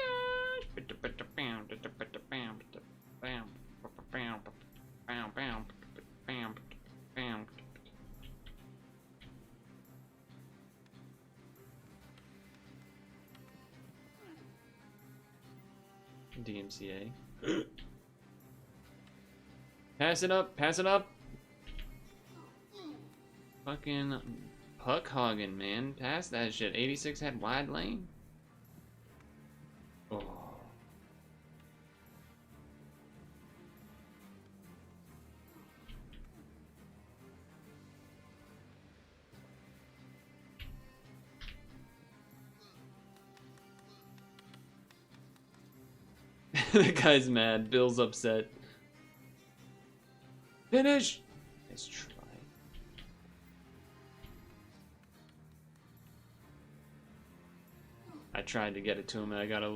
DMCA. Pass it up, pass it up. Fucking puck hogging, man. Pass that shit. 86 had wide lane. Oh. The guy's mad. Bill's upset. Finish. Let's try. I tried to get it to him, and I got a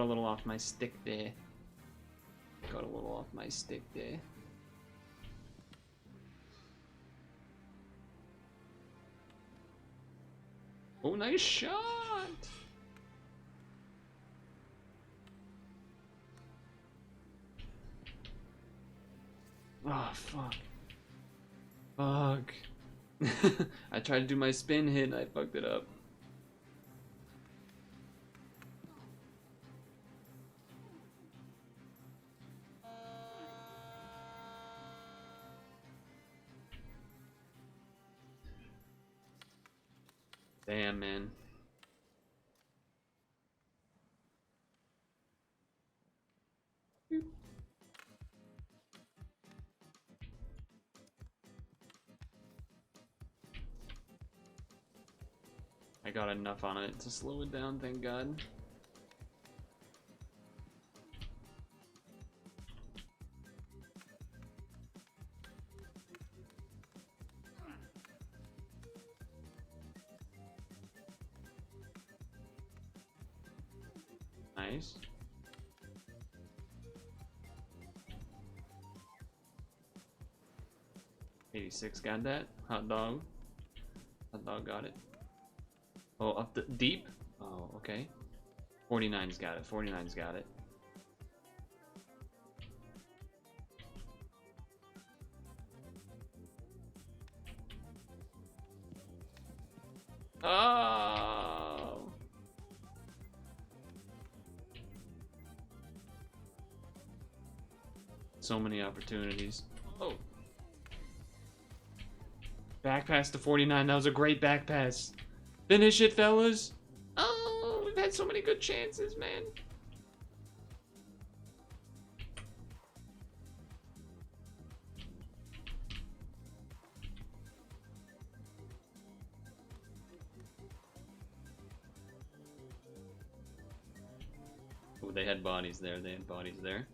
little off my stick there. Got a little off my stick there. Oh, nice shot! Oh, fuck. Fuck. I tried to do my spin hit and I fucked it up. Damn, man. I got enough on it to slow it down, thank God. Nice. $86 got that. Hot dog. Hot dog got it. Oh, up the deep? Oh, okay. 49's got it. 49's got it. Oh! So many opportunities. Oh. Back pass to 49. That was a great back pass. Finish it, fellas. Oh, we've had so many good chances, man. Oh, they had bodies there. They had bodies there.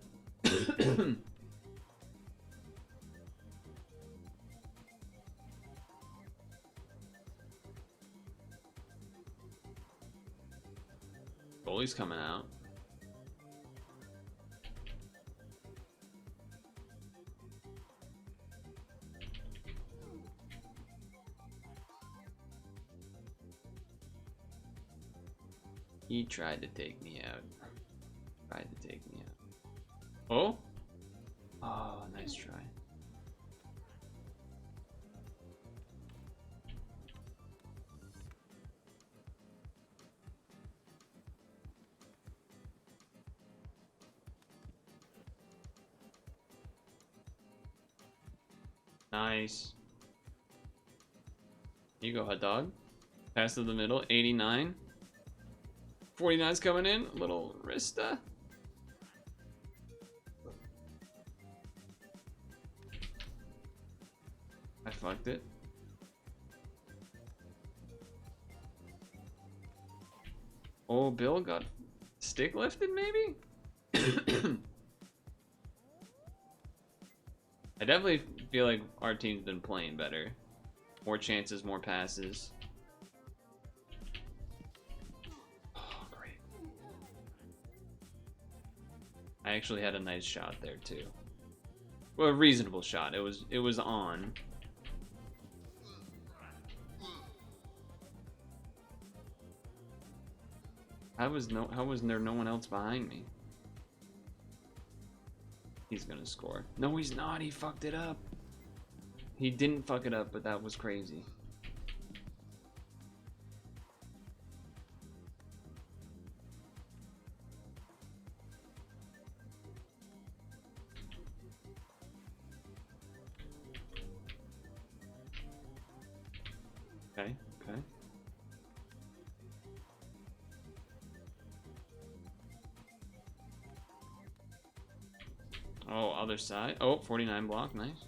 Goalie's coming out. He tried to take me out. Tried to take me out. Oh? Oh, nice try. Nice. Here you go, hot dog. Pass to the middle, 89. 49's coming in, little Rista. I fucked it. Oh, Bill got stick lifted, maybe? I definitely feel like our team's been playing better. More chances, more passes. Oh, great. I actually had a nice shot there too. Well, a reasonable shot. It was on. How was there no one else behind me? He's gonna score. No, he's not. He fucked it up. He didn't fuck it up, but that was crazy. Okay, okay. Oh, other side. Oh, 49 block, nice.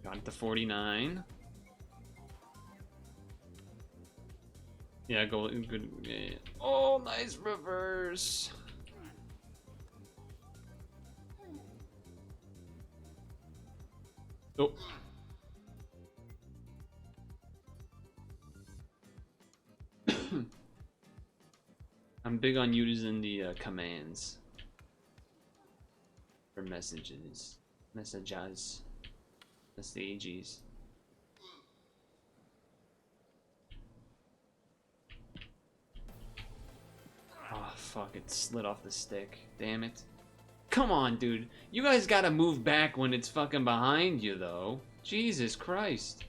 Got the 49. Yeah, goal, good. Yeah. Oh, nice reverse. Oh. I'm big on using the commands for messages. Messages. Oh, fuck, it slid off the stick. Damn it. Come on, dude. You guys gotta move back when it's fucking behind you, though. Jesus Christ.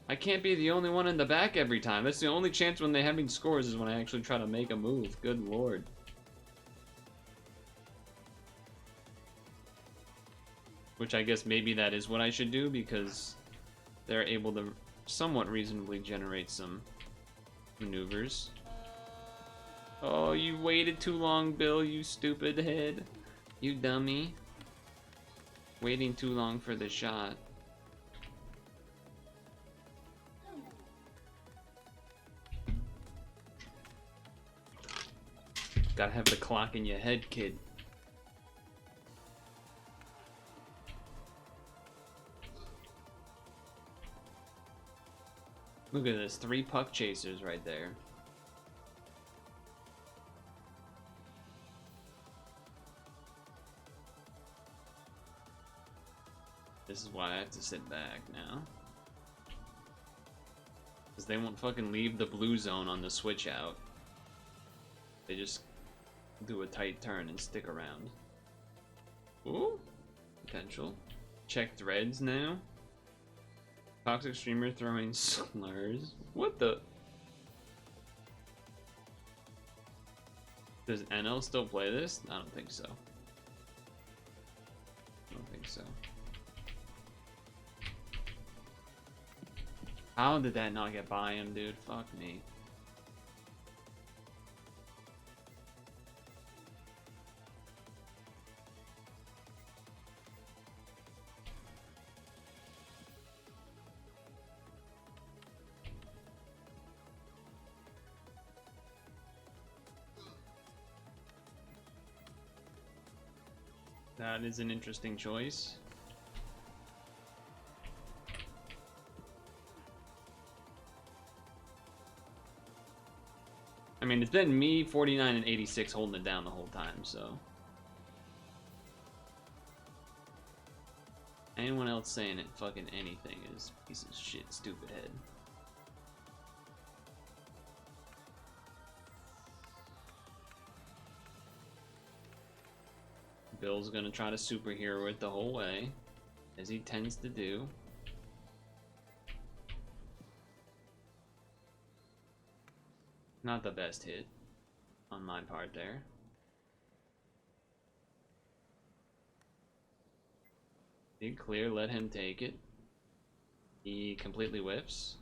I can't be the only one in the back every time. That's the only chance when they having scores is when I actually try to make a move. Good lord. Which I guess maybe that is what I should do because they're able to somewhat reasonably generate some maneuvers. Oh, you waited too long, Bill, you stupid head. You dummy. Waiting too long for the shot. Gotta have the clock in your head, kid. Look at this, 3 puck chasers right there. This is why I have to sit back now. Because they won't fucking leave the blue zone on the switch out. They just do a tight turn and stick around. Ooh, potential. Check threads now. Toxic streamer throwing slurs. What the? Does NL still play this? I don't think so. I don't think so. How did that not get by him, dude? Fuck me. That is an interesting choice. I mean, it's been me, 49, and 86 holding it down the whole time, so. Anyone else saying it fucking anything is a piece of shit, stupid head. Bill's gonna try to superhero it the whole way, as he tends to do. Not the best hit on my part there. Big clear, let him take it. He completely whiffs.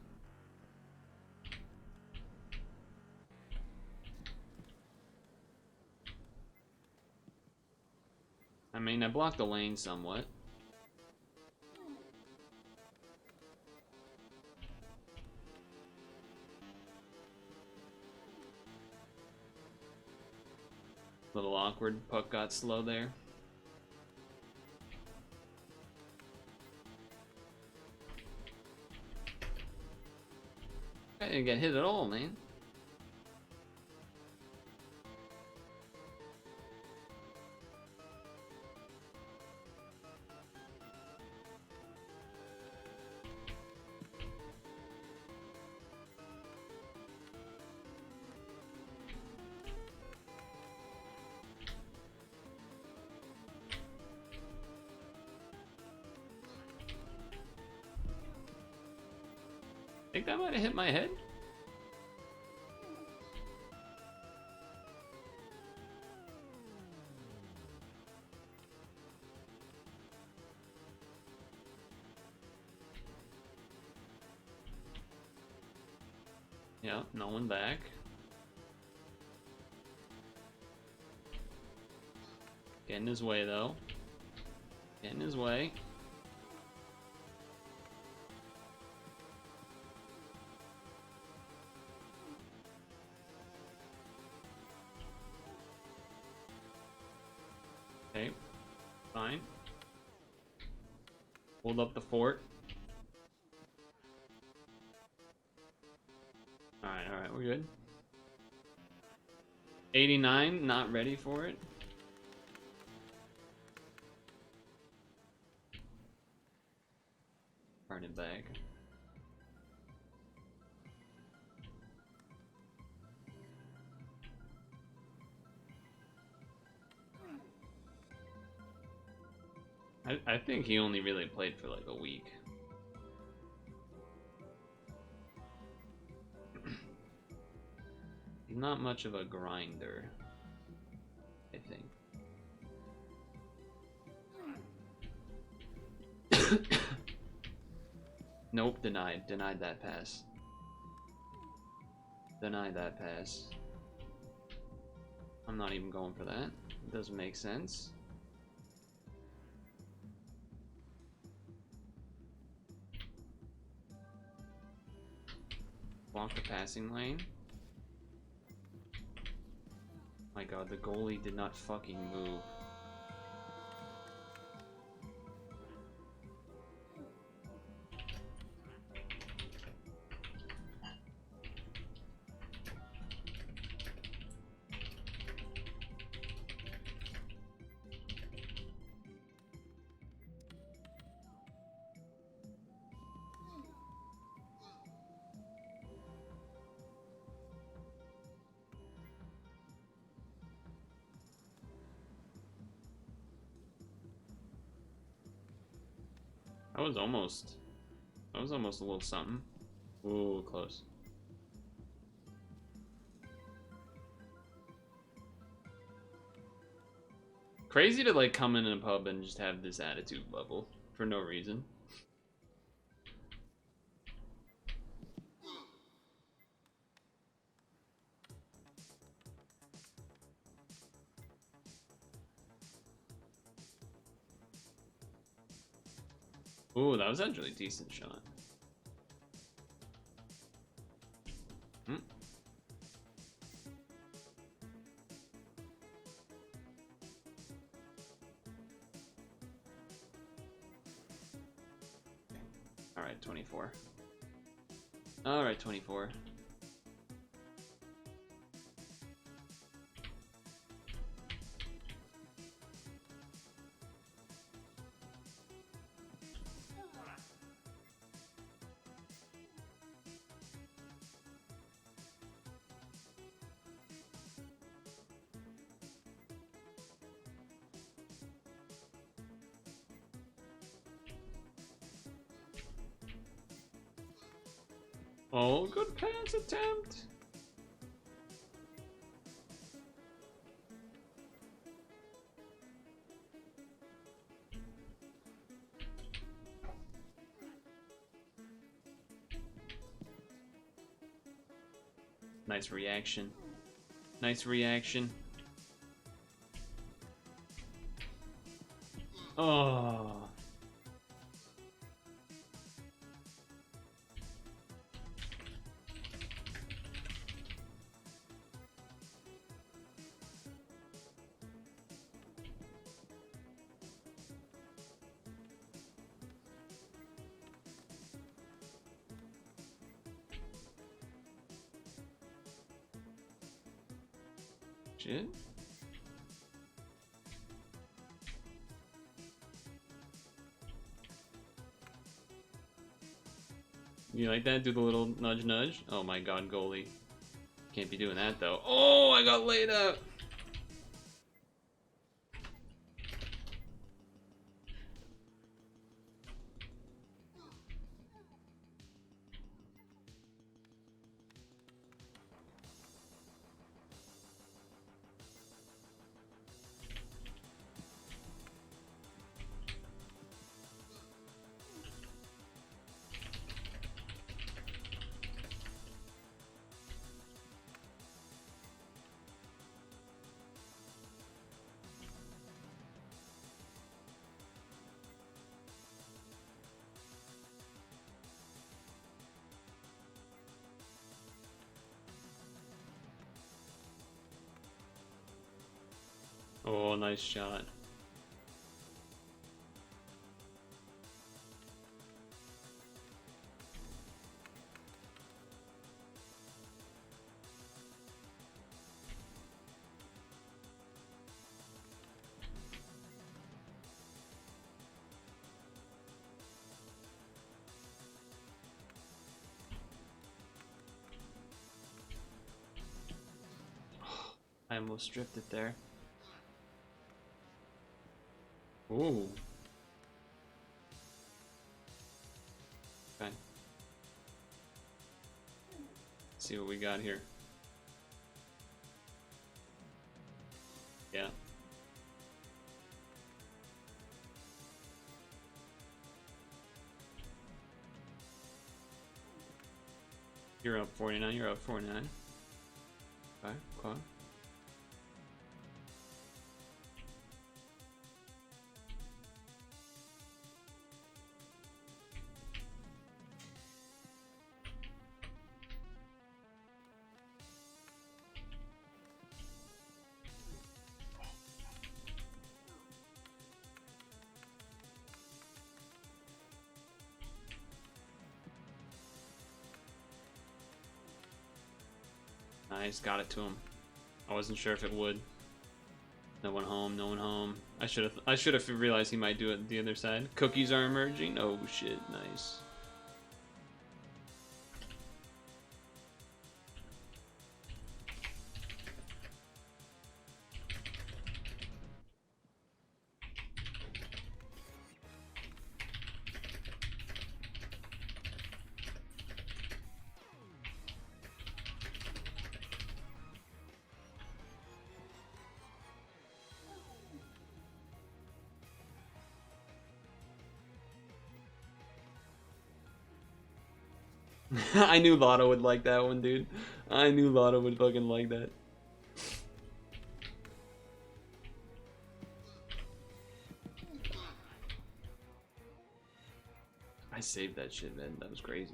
I mean, I blocked the lane somewhat. Little awkward, puck got slow there. I didn't get hit at all, man. I think that might have hit my head. Yeah, no one back. Get in his way, though. Get in his way. Okay, fine. Hold up the fort. Alright, we're good. 89, not ready for it. Turn it back. I think he only really played for like a week. He's not much of a grinder, I think. Nope, denied. Denied that pass. Denied that pass. I'm not even going for that. It doesn't make sense. Block the passing lane. My god, the goalie did not fucking move. That was almost a little something. Ooh, close. Crazy to like come in a pub and just have this attitude level for no reason. Ooh, that was actually a decent shot. Hmm. Alright, 24. Alright, 24. Oh, good pass attempt. Nice reaction. Nice reaction. Oh. Shit. You like that? Do the little nudge nudge? Oh my god, goalie. Can't be doing that though. Oh, I got laid out! Oh, nice shot. I almost stripped it there. Ooh. Okay. Let's see what we got here. Yeah. You're up 49, you're up 49. Okay, okay. Nice, got it to him. I wasn't sure if it would. No one home, no one home. I should have realized he might do it the other side. Cookies are emerging. Oh shit, nice. I knew Lotto would like that one, dude. I knew Lotto would fucking like that. I saved that shit, man. That was crazy.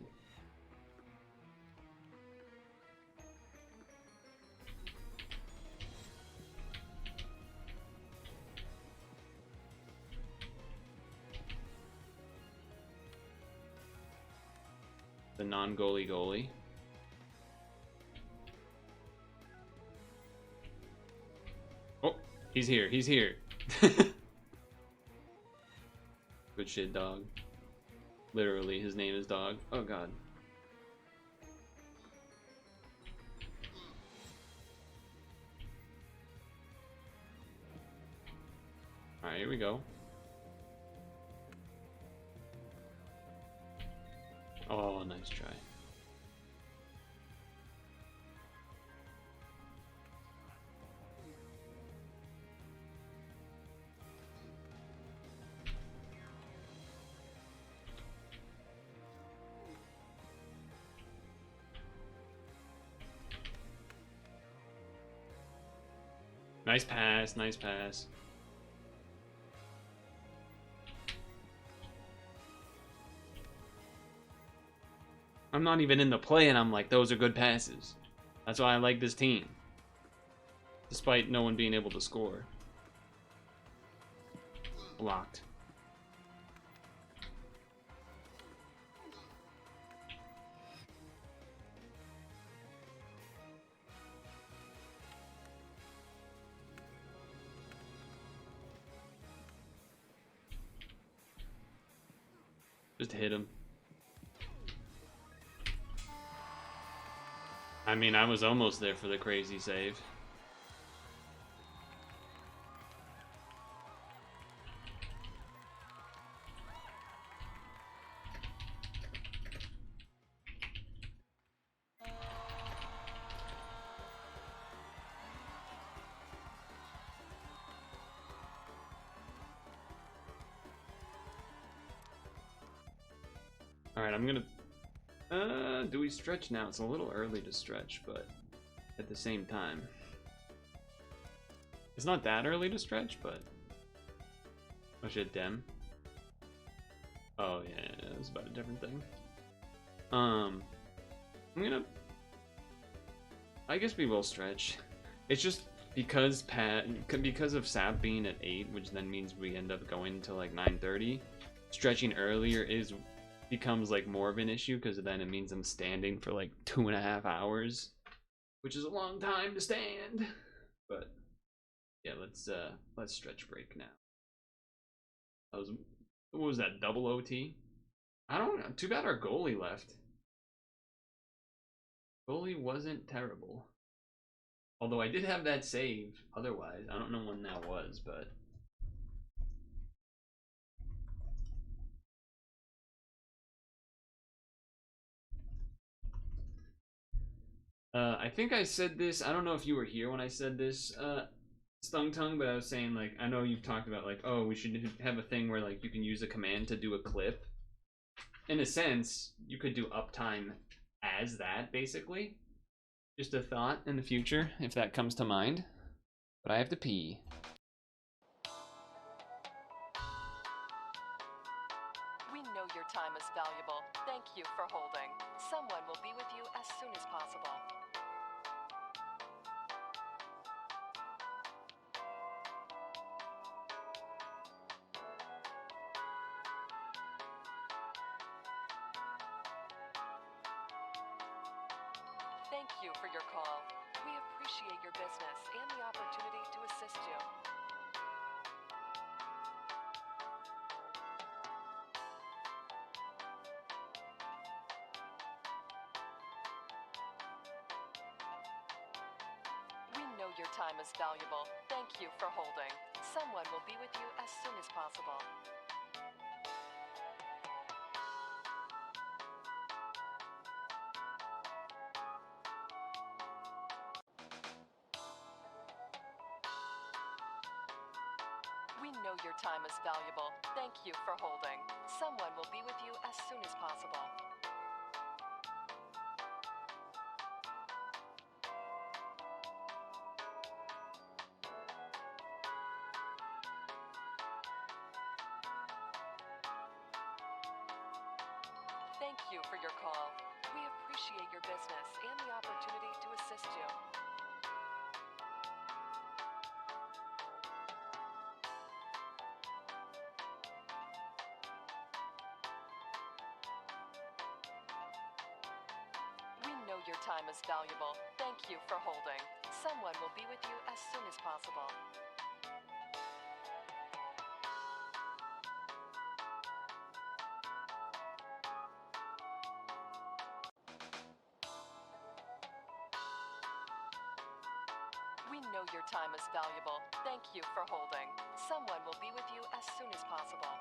The non-goalie goalie. Oh, he's here. He's here. Good shit, dog. Literally, his name is Dog. Oh, God. Alright, here we go. Oh, nice try. Nice pass, nice pass. I'm not even in the play and I'm like, those are good passes. That's why I like this team. Despite no one being able to score. Blocked. Just hit him. I mean, I was almost there for the crazy save. Alright, I'm gonna... do we stretch now? It's a little early to stretch, but at the same time. It's not that early to stretch, but... Oh shit, Dem. Oh yeah, it was about a different thing. I'm gonna... I guess we will stretch. It's just because because of SAP being at 8, which then means we end up going to like 9:30, stretching earlier becomes like more of an issue because then it means I'm standing for like 2.5 hours, which is a long time to stand. But yeah, let's stretch break now. What was that, double OT? I don't know. Too bad our goalie left. Goalie wasn't terrible. Although I did have that save otherwise. I don't know when that was, but I think I said this. I don't know if you were here when I said this, Stung Tongue, but I was saying, like, I know you've talked about, like, oh, we should have a thing where, like, you can use a command to do a clip. In a sense, you could do uptime as that, basically. Just a thought in the future, if that comes to mind. But I have to pee. We know your time is valuable. Thank you for holding. Someone will be with you as soon as possible. Thank you for your call. We appreciate your business and the opportunity to assist you. We know your time is valuable. Thank you for holding. Someone will be with you as soon as possible. We know your time is valuable. Thank you for holding. Someone will be with you as soon as possible. Thank you for your call. We appreciate your business and the opportunity to assist you. time is valuable. Thank you for holding. Someone will be with you as soon as possible. We know your time is valuable. Thank you for holding. Someone will be with you as soon as possible.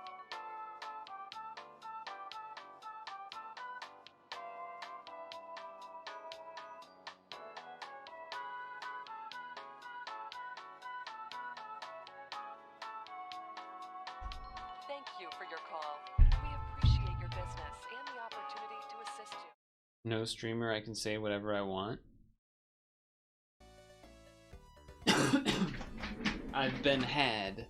Thank you for your call. We appreciate your business and the opportunity to assist you. No streamer, I can say whatever I want. I've been had.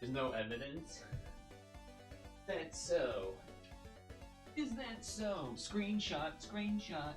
There's no evidence? That's so. Is that so? Screenshot, screenshot.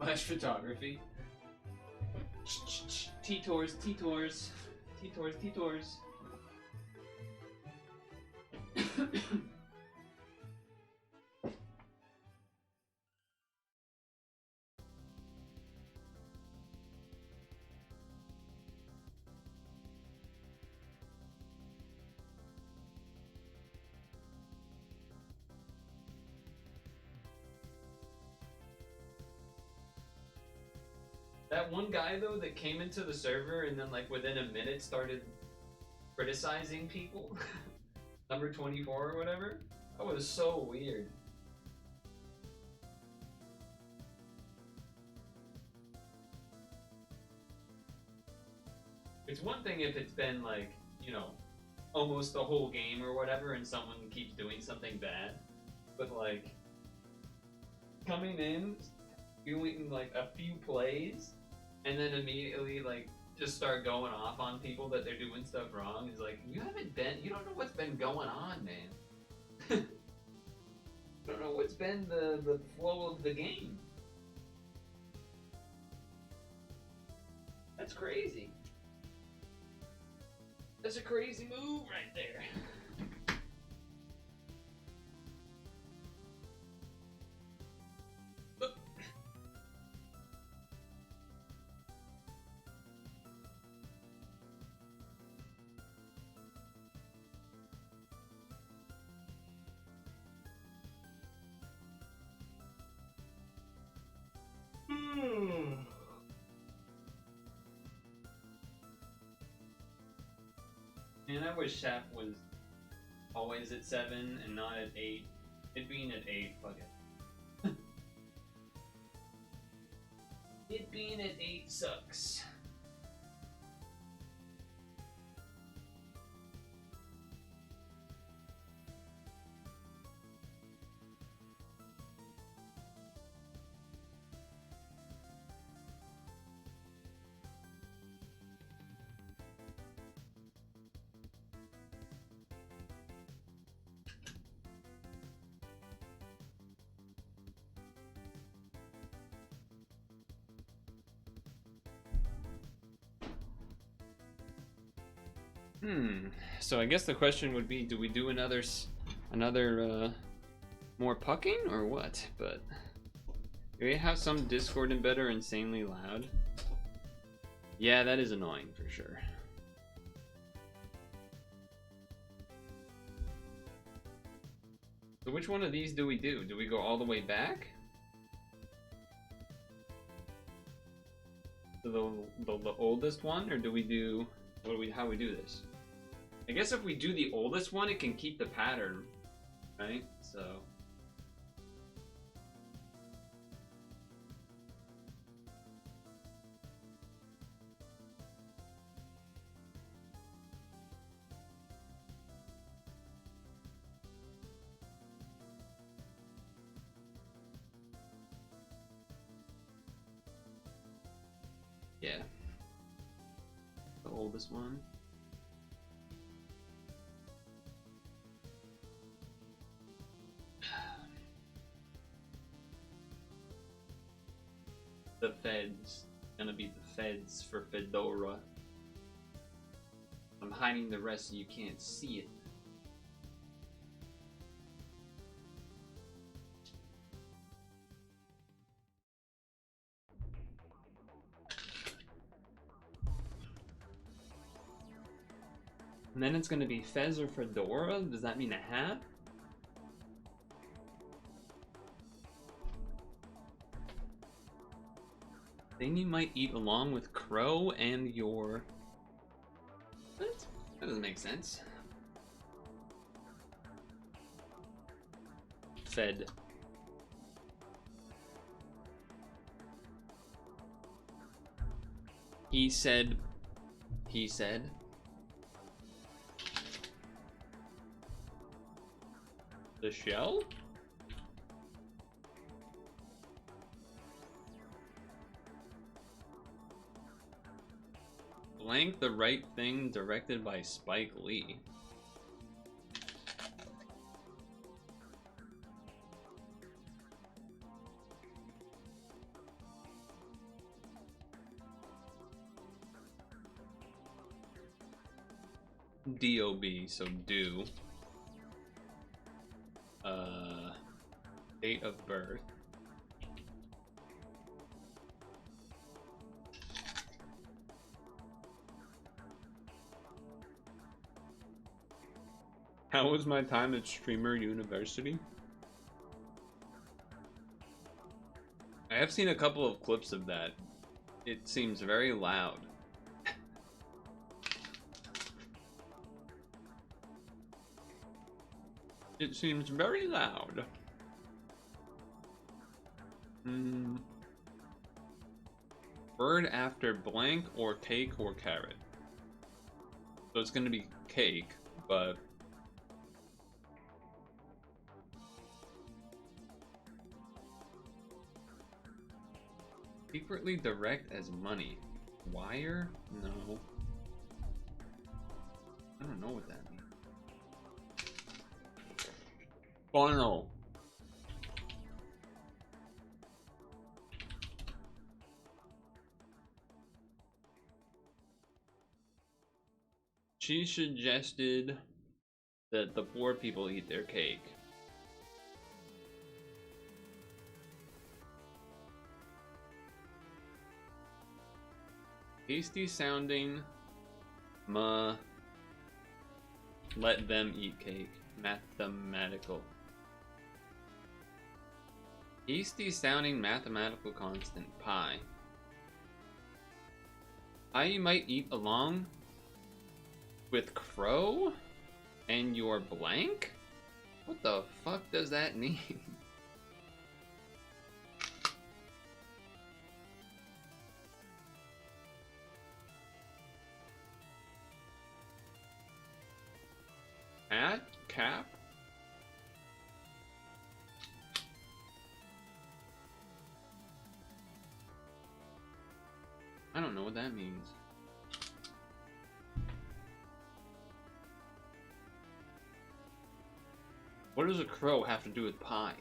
Flash photography. T-Tours, T-Tours. T-Tours, T-Tours. That one guy though that came into the server and then like within a minute started criticizing people, number 24 or whatever, that was so weird. It's one thing if it's been like, you know, almost the whole game or whatever and someone keeps doing something bad, but like coming in, doing like a few plays, and then immediately like just start going off on people that they're doing stuff wrong is like, you don't know what's been going on, man. You don't know what's been the flow of the game. That's crazy. That's a crazy move right there. Man, I wish Sap was always at 7 and not at 8. It being at 8, fuck it. It being at 8 sucks. So I guess the question would be, do we do another more pucking or what? But do we have some Discord embedder insanely loud? Yeah, that is annoying for sure. So which one of these do we do? Do we go all the way back to the oldest one, or do we do how we do this? I guess if we do the oldest one, it can keep the pattern, right? So yeah, the oldest one. The feds. Gonna be the feds for Fedora. I'm hiding the rest so you can't see it. And then it's gonna be Fez or Fedora? Does that mean a hat? Thing you might eat along with Crow and your... What? That doesn't make sense. Fed. He said... The shell? Blank the Right Thing, directed by Spike Lee. D-O-B, so do. Date of birth. How was my time at Streamer University? I have seen a couple of clips of that. It seems very loud. It seems very loud. Bird after blank or cake or carrot. So it's gonna be cake, but... Secretly direct as money. Wire? No. I don't know what that means. Funnel. She suggested that the poor people eat their cake. Tasty sounding, let them eat cake. Mathematical. Hasty sounding mathematical constant, pi. Pie you might eat along with crow and your blank? What the fuck does that mean? At cap? I don't know what that means. What does a crow have to do with pie?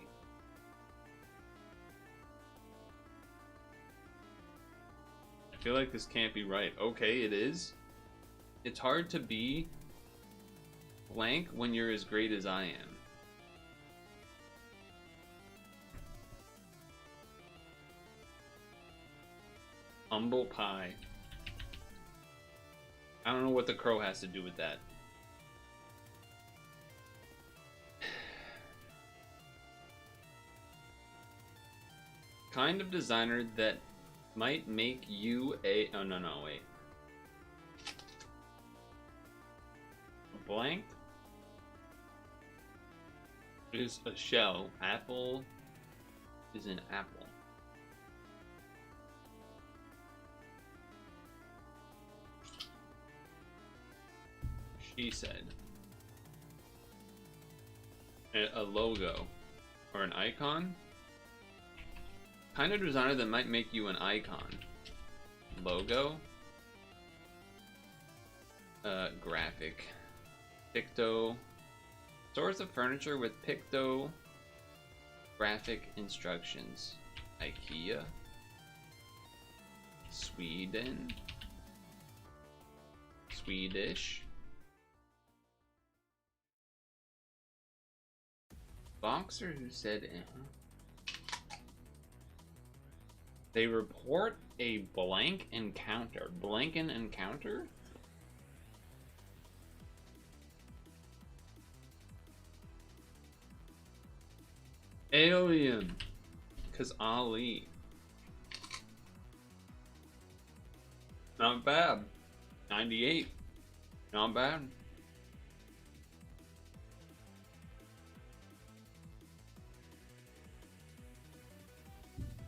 I feel like this can't be right. Okay, it is. It's hard to be blank when you're as great as I am. Humble pie. I don't know what the crow has to do with that. Kind of designer that might make you a... Oh, no, wait. A blank is a shell. Apple is an apple. She said. A logo or an icon? Kind of designer that might make you an icon. Logo. Graphic. Picto. Source of furniture with picto graphic instructions. IKEA. Sweden. Swedish. Boxer who said They report a blank encounter. Blanken encounter? Alien. Cause Ali. Not bad. 98. Not bad.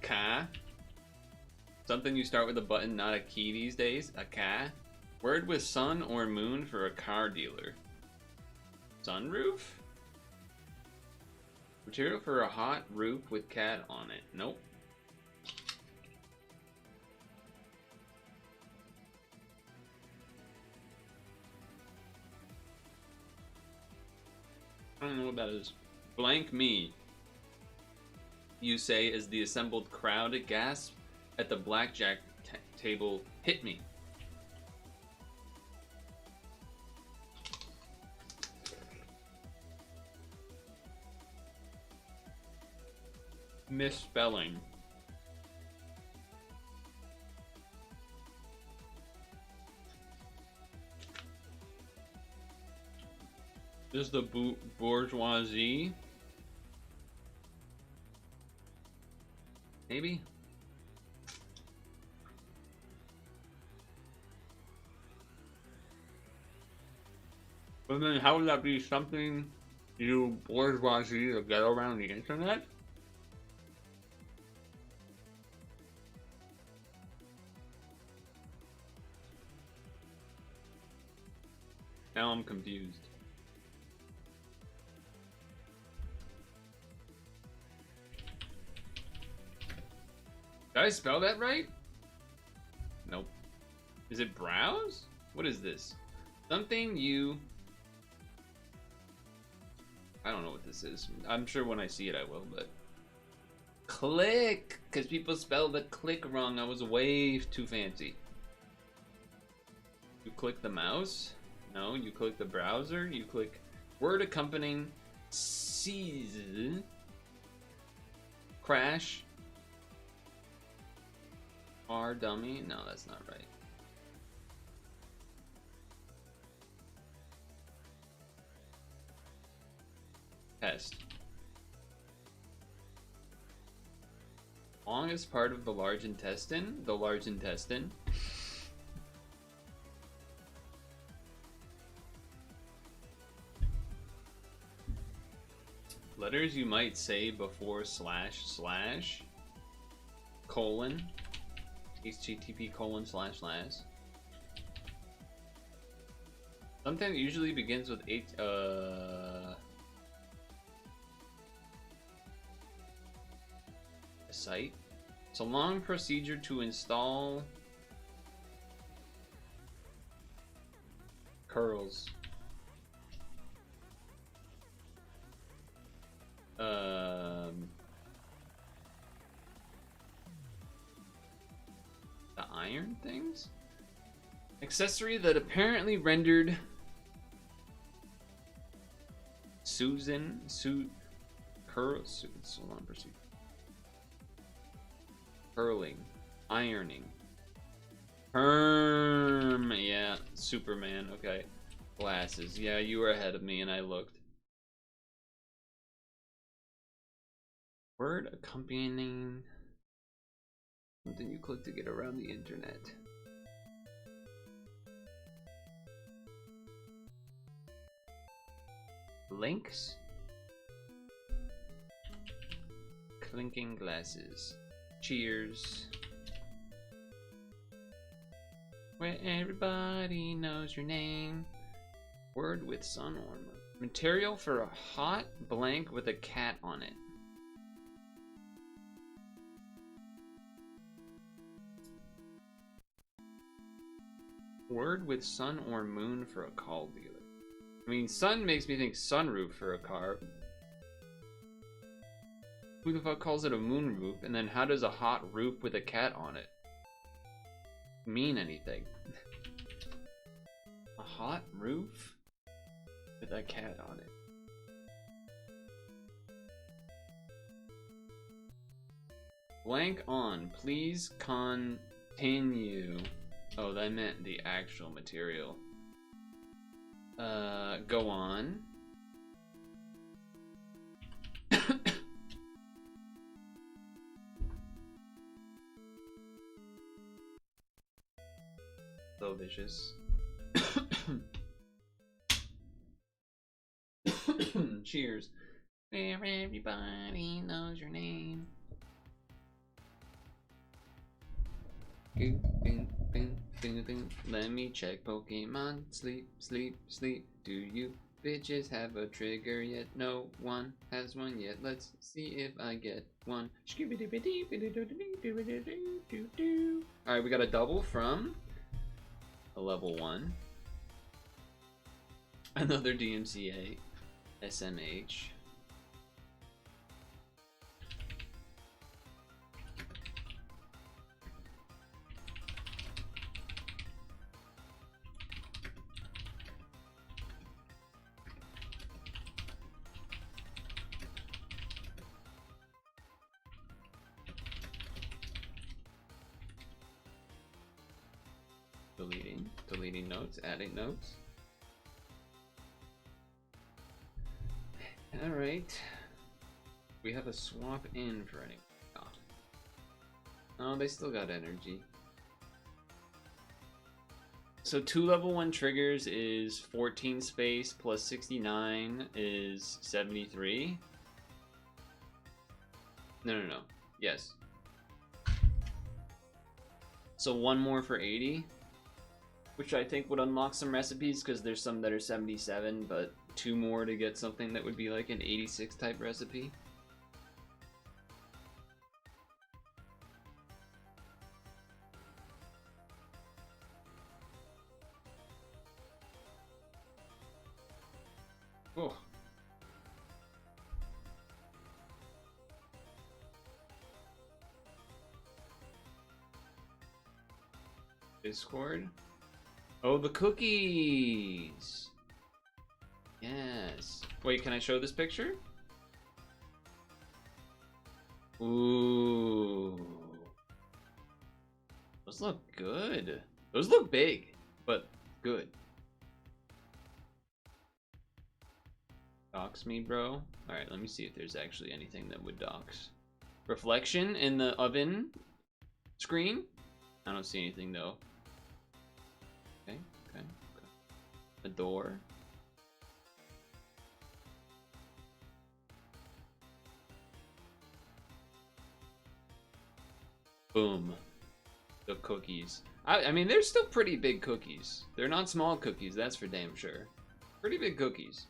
Ka. Something you start with a button, not a key these days. A ka. Word with sun or moon for a car dealer. Sunroof? Material for a hot roof with cat on it. Nope. I don't know what that is. Blank me. You say as the assembled crowd gasp at the blackjack table. Hit me. Misspelling. This is the bourgeoisie. Maybe? But then how would that be something you bourgeoisie to get around the internet? Now I'm confused. Did I spell that right? Nope. Is it browse? What is this? Something you... I don't know what this is. I'm sure when I see it I will, but... Click! Because people spell the click wrong. I was way too fancy. You click the mouse? No, you click the browser. You click word accompanying seize. Crash. R dummy? No, that's not right. Test. longest part of the large intestine? The large intestine. Letters you might say before / colon http:// something that usually begins with a site. It's a long procedure to install curls. The iron things? Accessory that apparently rendered curls. So long procedure. Curling, ironing, yeah, Superman. Okay, glasses. Yeah, you were ahead of me, and I looked. Word accompanying something you click to get around the internet. Links. Clinking glasses. Cheers. Where everybody knows your name. Word with sun ornament. Material for a hot blank with a cat on it. Word with sun or moon for a call dealer. I mean, sun makes me think sunroof for a car. Who the fuck calls it a moon roof? And then how does a hot roof with a cat on it mean anything? A hot roof with a cat on it. Blank on. Please continue. Oh, that meant the actual material. Go on. So vicious. Cheers. Where everybody knows your name. Let me check Pokemon. Sleep, sleep, sleep. Do you bitches have a trigger yet? No one has one yet. Let's see if I get one. Alright, we got a double from a level 1. Another DMCA. SMH. Deleting notes, adding notes. Alright. We have a swap in for any. Oh, they still got energy. So 2 level 1 triggers is 14 space plus 69 is 73. No. Yes. So 1 more for 80. Which I think would unlock some recipes, because there's some that are 77, but 2 more to get something that would be like an 86 type recipe. Oh. Discord? Oh, the cookies! Yes. Wait, can I show this picture? Ooh. Those look good. Those look big, but good. Dox me, bro? Alright, let me see if there's actually anything that would dox. reflection in the oven screen? I don't see anything though. Okay, okay. A door. Boom. The cookies. I mean, they're still pretty big cookies. They're not small cookies, that's for damn sure. Pretty big cookies.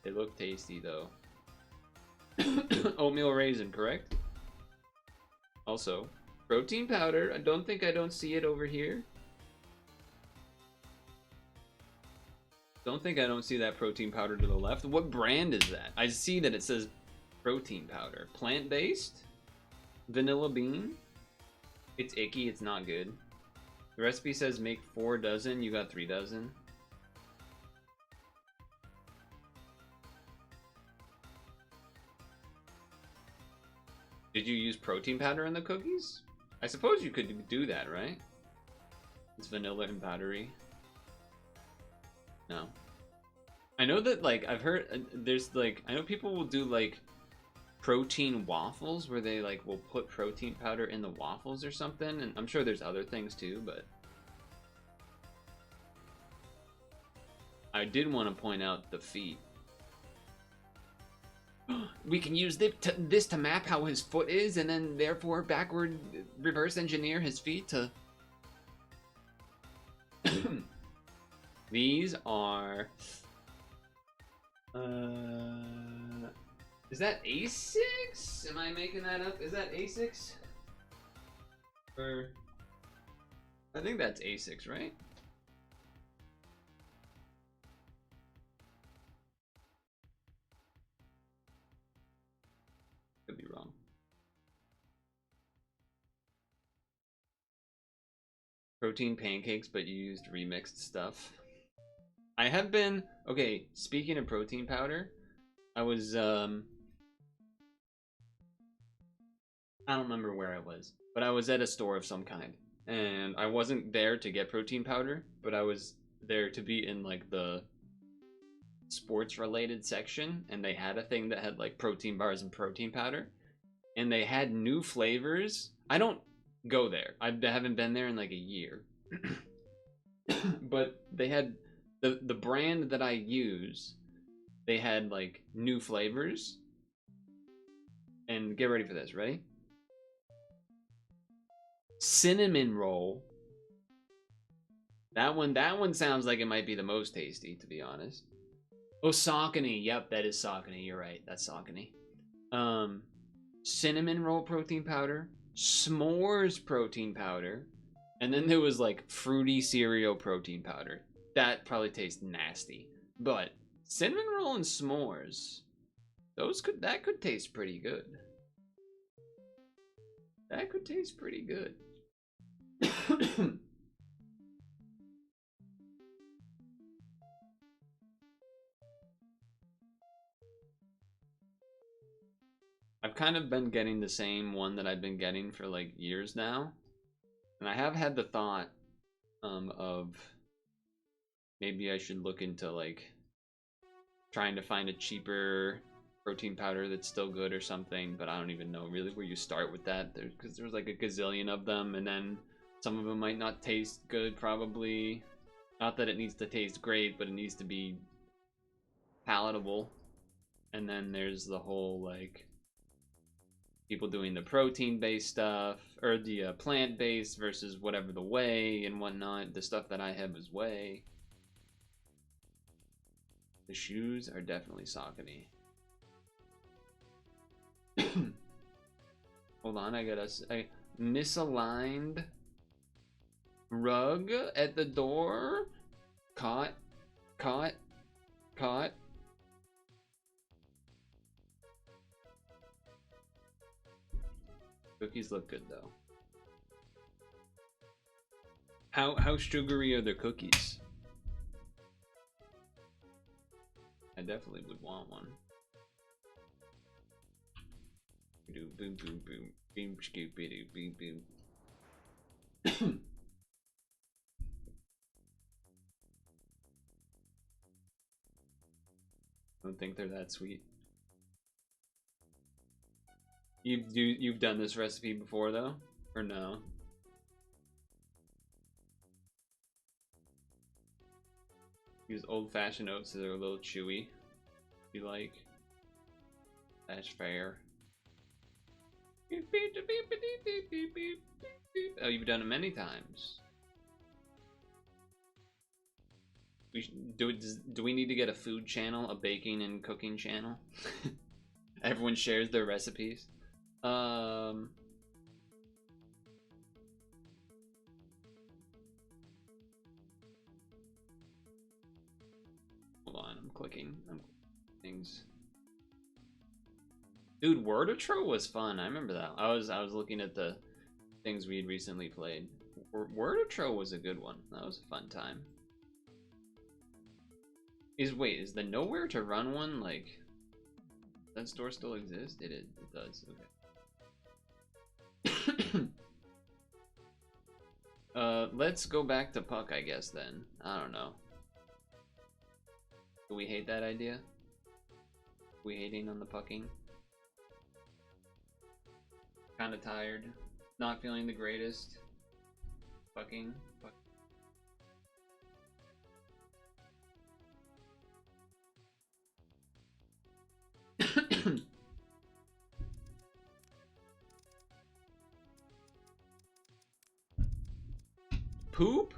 They look tasty though. Oatmeal raisin, correct? Also, protein powder. I don't see it over here. Don't think I don't see that protein powder to the left. What brand is that? I see that it says protein powder. Plant-based? Vanilla bean? It's icky, it's not good. The recipe says make 4 dozen, you got 3 dozen. Did you use protein powder in the cookies? I suppose you could do that, right? It's vanilla and powdery. No. I know that, like, I've heard, there's, like, I know people will do, like, protein waffles where they, like, will put protein powder in the waffles or something, and I'm sure there's other things too, but I did want to point out the feet. We can use this to map how his foot is, and then therefore backward reverse engineer his feet to... These are... Is that A6? Am I making that up? Is that A6? Or... I think that's A6, right? Could be wrong. Protein pancakes, but you used remixed stuff. I have been... Okay, speaking of protein powder, I was, I don't remember where I was, but I was at a store of some kind. And I wasn't there to get protein powder, but I was there to be in, like, the sports-related section, and they had a thing that had, like, protein bars and protein powder. And they had new flavors. I don't go there. I haven't been there in, like, a year. But they had... The brand that I use, they had, like, new flavors. And get ready for this. Ready? Cinnamon roll. That one sounds like it might be the most tasty, to be honest. Oh, Saucony. Yep, that is Saucony. You're right. That's Saucony. Cinnamon roll protein powder. S'mores protein powder. And then there was, like, fruity cereal protein powder. That probably tastes nasty. But cinnamon roll and s'mores, that could taste pretty good. That could taste pretty good. I've kind of been getting the same one that I've been getting for like years now. And I have had the thought of maybe I should look into like trying to find a cheaper protein powder that's still good or something, but I don't even know really where you start with that, because there's like a gazillion of them, and then some of them might not taste good probably. Not that it needs to taste great, but it needs to be palatable. And then there's the whole like people doing the protein-based stuff, or the plant-based versus whatever the whey and whatnot. The stuff that I had was whey. The shoes are definitely Saucony. Hold on, I got a misaligned rug at the door. Caught. Cookies look good though. How sugary are the cookies? I definitely would want one. Boom, boom, boom, boom, boom, scoopy, boom, boom. I don't think they're that sweet. You've done this recipe before though, or no? Use old-fashioned oats so they're a little chewy. If you like, that's fair. Oh, you've done it many times. We should, do we need to get a food channel, a baking and cooking channel? Everyone shares their recipes. Hold on, I'm clicking things. Dude, Wordotro was fun. I remember that. I was looking at the things we had recently played. Wordotro was a good one. That was a fun time. Is the Nowhere to Run one, like, that store still exist? It does. Okay. Let's go back to Puck, I guess, then. I don't know. Do we hate that idea? We hating on the pucking? Kinda tired. Not feeling the greatest. Pucking. Poop?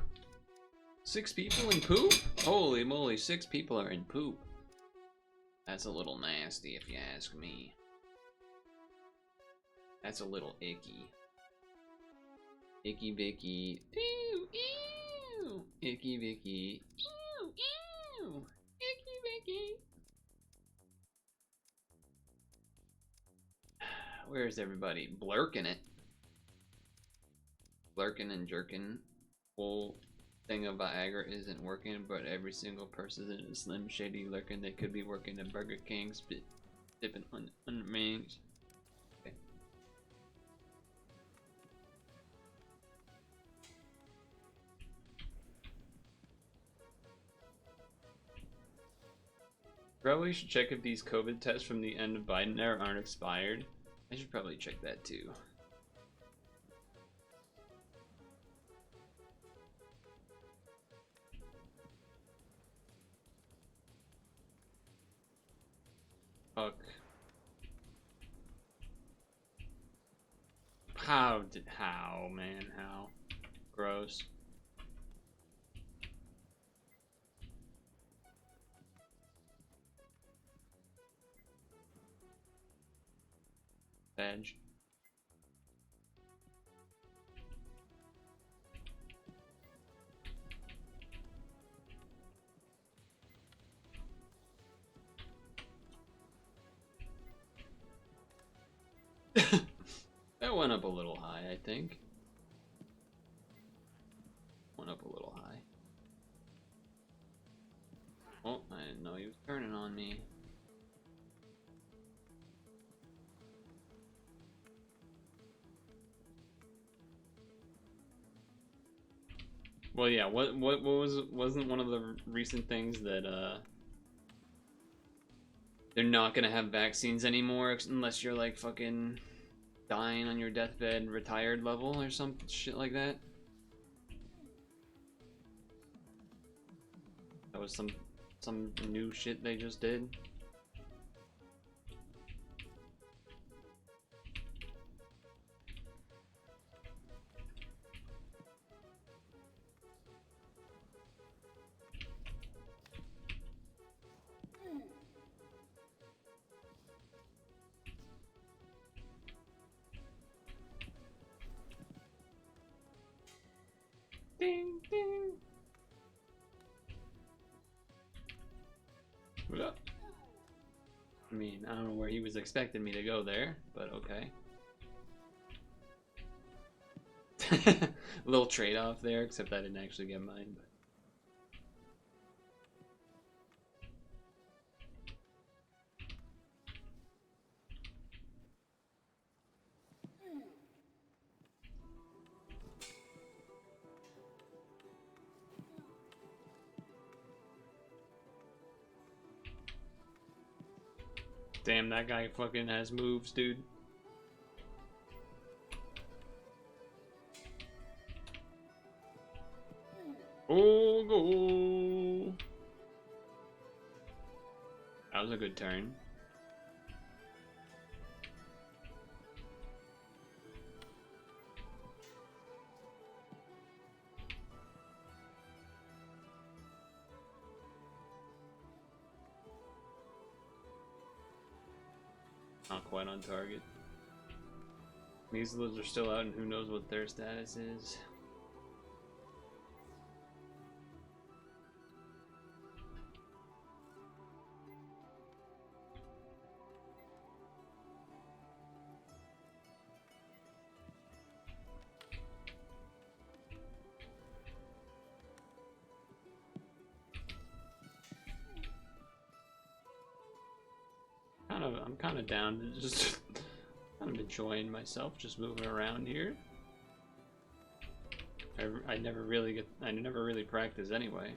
6 people in poop? Holy moly, 6 people are in poop. That's a little nasty if you ask me. That's a little icky. Icky Vicky. Ew, ew. Icky Vicky. Ew, ew. Icky Vicky. Where's everybody? Blurking it. Blurking and jerking. Whole thing of Viagra isn't working, but every single person in a Slim Shady lurking, they could be working at Burger King, dipping on rings. Okay. Probably should check if these COVID tests from the end of Biden era aren't expired. I should probably check that too. Fuck. How, man, how? Gross. Badge. That went up a little high, I think. Went up a little high. Oh, I didn't know he was turning on me. Well, yeah. What wasn't one of the recent things that they're not gonna have vaccines anymore unless you're like fucking dying on your deathbed, retired level or some shit like that. That was some new shit they just did. Ding ding. What up? I mean, I don't know where he was expecting me to go there, but okay. A little trade-off there, except I didn't actually get mine. But... Damn, that guy fucking has moves, dude. Oh, go! That was a good turn. Not quite on target. Measles are still out, and who knows what their status is. I'm kind of down to just kind of enjoying myself, just moving around here. I never really practice anyway.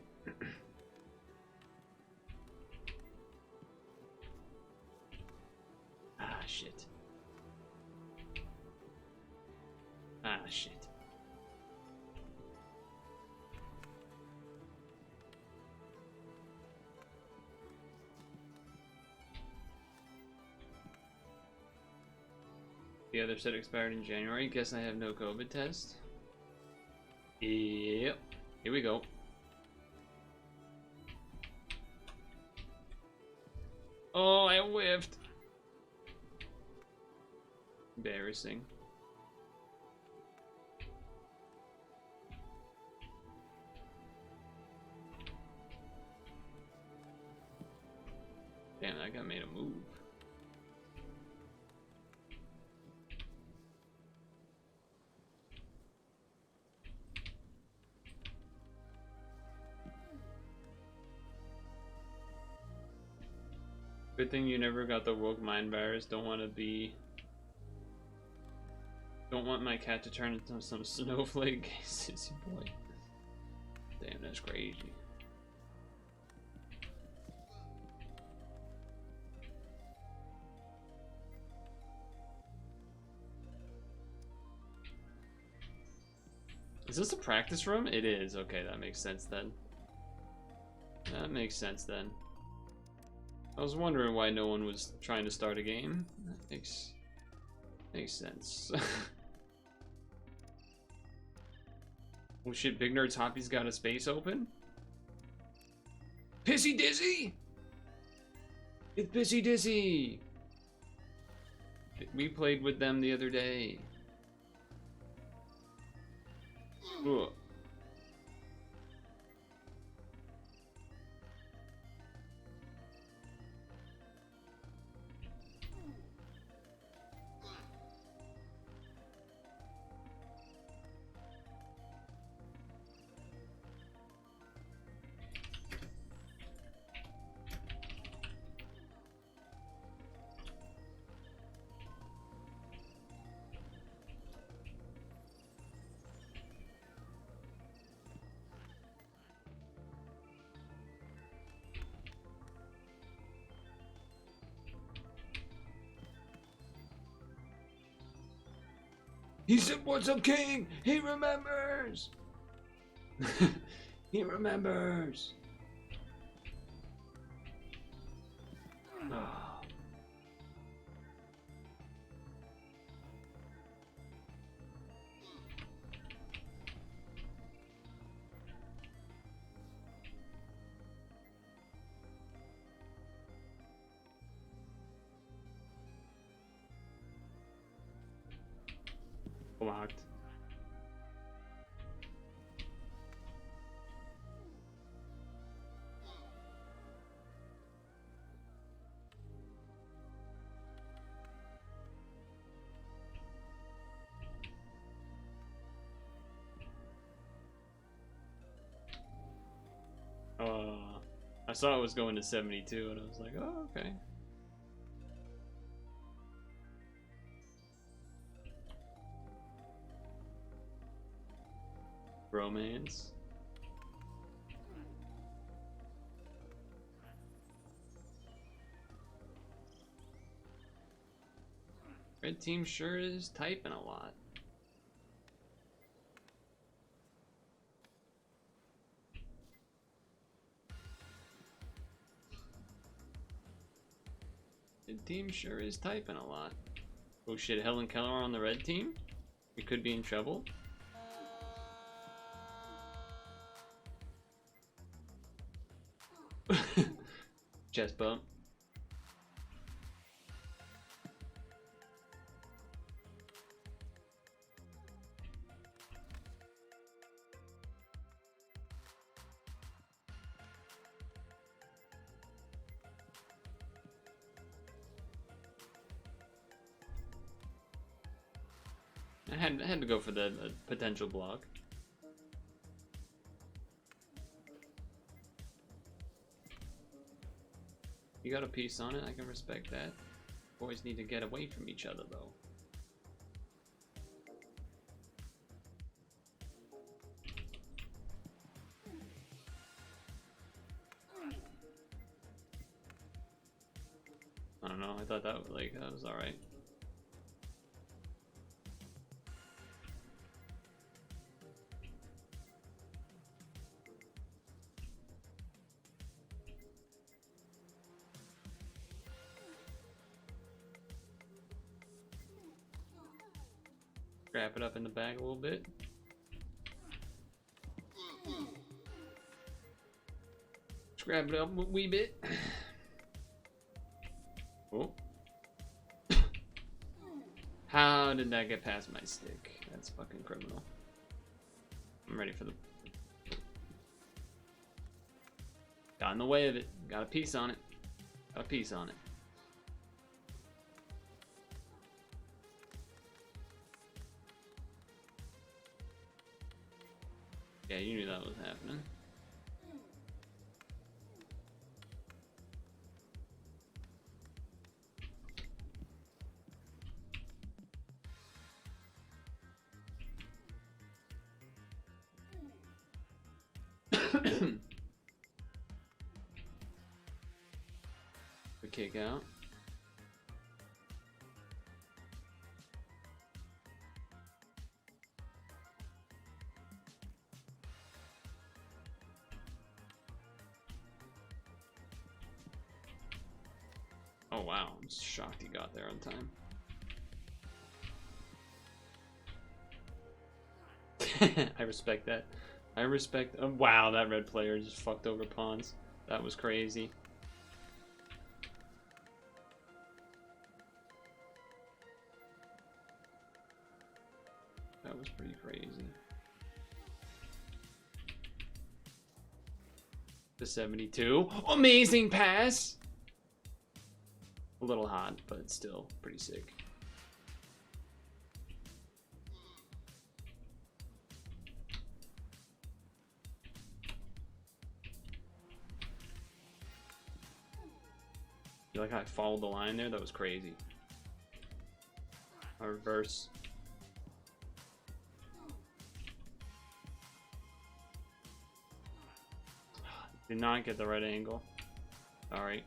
Ah, shit. Ah, shit. The other set expired in January. Guess I have no COVID test. Yep. Here we go. Oh, I whiffed. Embarrassing. Damn, that guy made a move. Good thing you never got the woke mind virus. Don't want my cat to turn into some snowflake sissy boy. Damn, that's crazy. Is this a practice room? It is. Okay, that makes sense then. That makes sense then. I was wondering why no one was trying to start a game. That makes sense. Oh shit, Big Nerd's Hoppy's got a space open? Pissy Dizzy! It's Pissy Dizzy! We played with them the other day. Ugh. He said, "What's up, King?" He remembers. He remembers. Oh. Blocked. I saw it was going to 72 and I was like, oh, okay. Romance. Red team sure is typing a lot. Red team sure is typing a lot. Oh shit, Helen Keller on the red team? We could be in trouble. Chest bump. I had to go for the potential block. You got a piece on it, I can respect that. Boys need to get away from each other though. I don't know, I thought that was alright. Wrap it up in the bag a little bit. Scrap it up a wee bit. Oh. How did that get past my stick? That's fucking criminal. I'm ready for the... Got in the way of it. Got a piece on it. Got a piece on it. Yeah, you knew that was happening. The kick out. Oh wow, I'm shocked he got there on time. I respect that. I respect... Oh, wow, that red player just fucked over pawns. That was crazy. That was pretty crazy. The 72. Amazing pass! A little hot, but still pretty sick. You like how I followed the line there? That was crazy. A reverse. Did not get the right angle. Alright.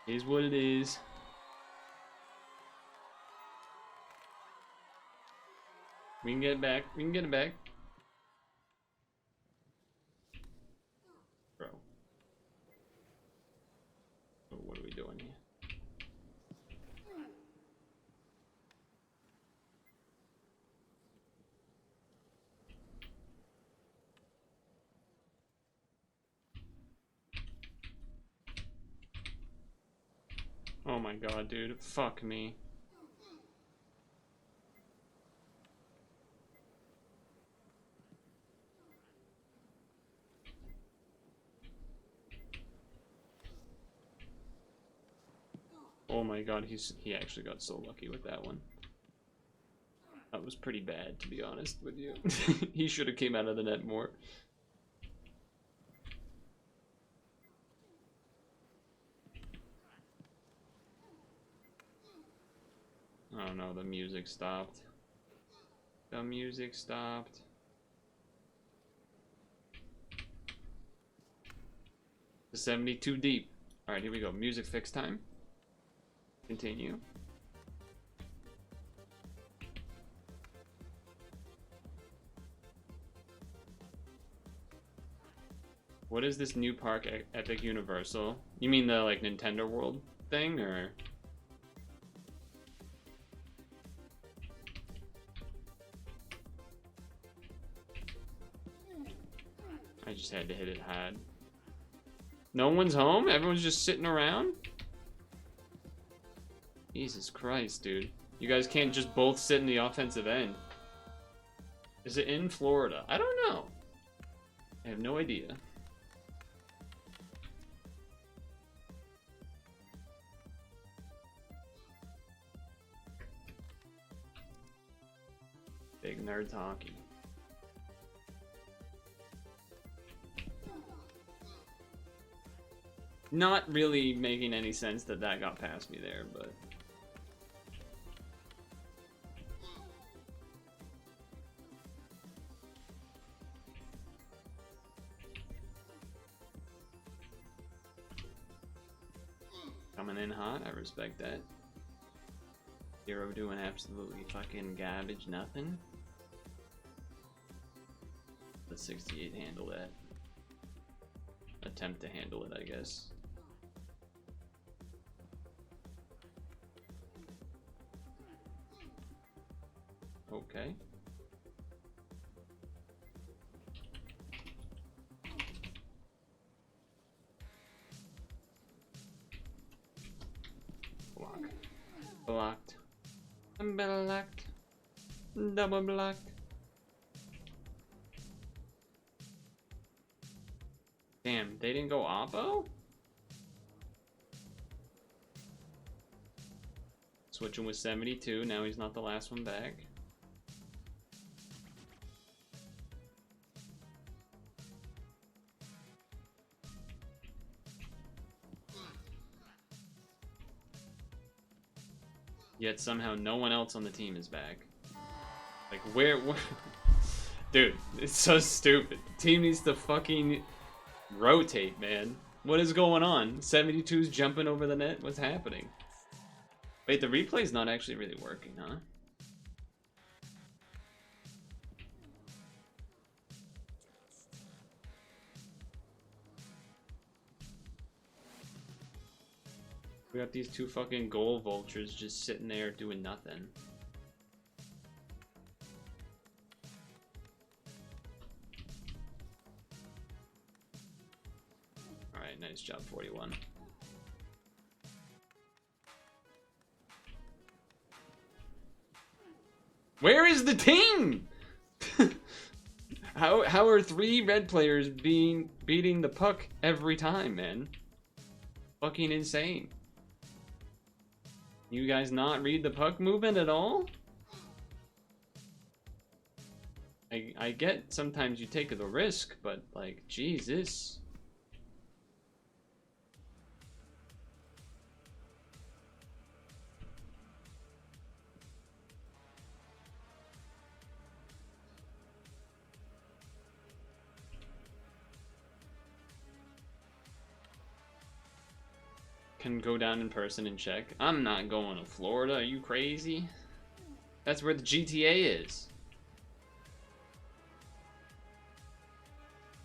Is what it is. We can get it back. We can get it back. Bro. Oh, what are we doing here? Oh my god, dude. Fuck me. Oh my god, he actually got so lucky with that one. That was pretty bad, to be honest with you. He should have came out of the net more. Oh no, the music stopped. The music stopped. 72 deep. Alright, here we go. Music fix time. Continue. What is this new park, Epic Universal? You mean the, like, Nintendo World thing, or? I just had to hit it hard. No one's home? Everyone's just sitting around? Jesus Christ, dude. You guys can't just both sit in the offensive end. Is it in Florida? I don't know. I have no idea. Big nerd talkie. Not really making any sense that that got past me there, but... Coming in hot, I respect that. Hero doing absolutely fucking garbage nothing. The 68 handle that. Attempt to handle it, I guess. Okay. Block. Blocked. Blocked. Double blocked. Damn, they didn't go oppo? Switching with 72, now he's not the last one back. Yet somehow no one else on the team is back. Like, where Dude, it's so stupid. The team needs to fucking rotate, man. What is going on? 72's jumping over the net? What's happening? Wait, the replay's not actually really working, huh? We got these two fucking goal vultures just sitting there doing nothing. Alright, nice job, 41. Where is the team? How are 3 red players beating the puck every time, man? Fucking insane. You guys not read the puck movement at all? I get sometimes you take the risk, but like, Jesus. Can go down in person and check. I'm not going to Florida. Are you crazy? That's where the GTA is.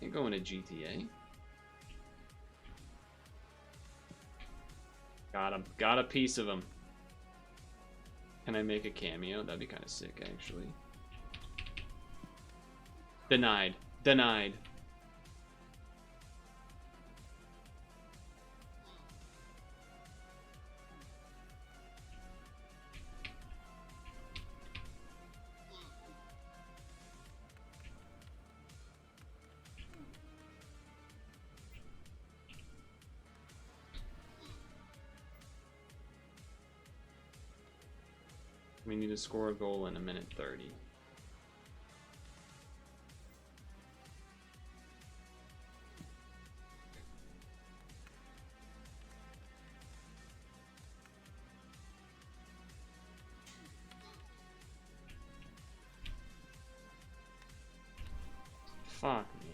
Ain't going to GTA. Got a piece of him. Can I make a cameo? That'd be kind of sick, actually. Denied. Denied. We need to score a goal in a minute 30. Fuck me.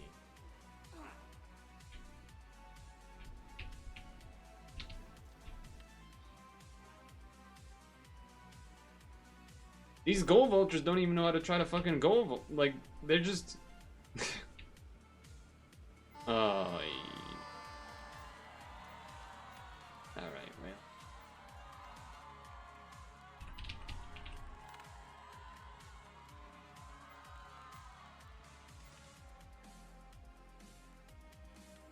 These gold vultures don't even know how to try to fucking like, they're just... Oh, alright, well.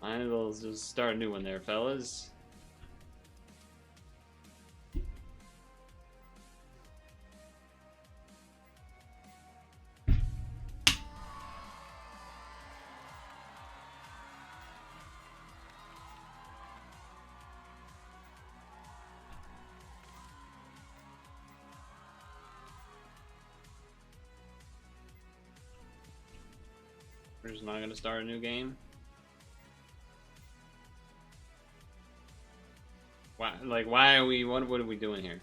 Might as well just start a new one there, fellas. We're just not gonna start a new game. Why? Like, why are we? What are we doing here?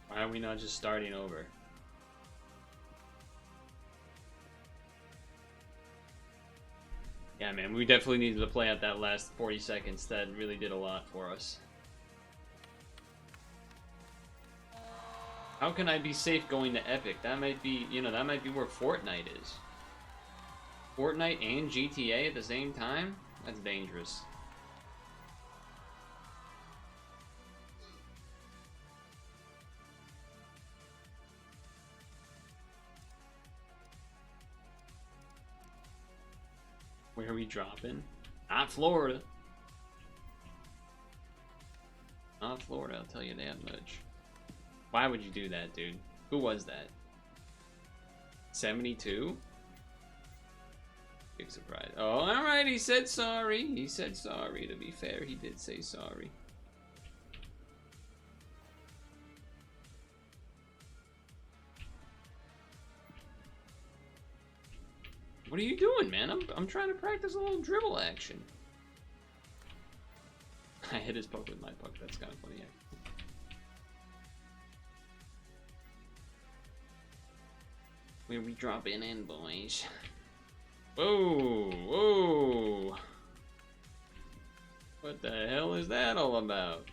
Why are we not just starting over? Yeah, man, we definitely needed to play out that last 40 seconds. That really did a lot for us. How can I be safe going to Epic? That might be, you know, that might be where Fortnite is. Fortnite and GTA at the same time? That's dangerous. Where are we dropping? Not Florida. Not Florida, I'll tell you that much. Why would you do that, dude? Who was that? 72? Big surprise. Oh, alright, he said sorry. He said sorry. To be fair, he did say sorry. What are you doing, man? I'm trying to practice a little dribble action. I hit his puck with my puck. That's kind of funny, yeah. Where we dropping in, boys? Whoa, whoa! What the hell is that all about?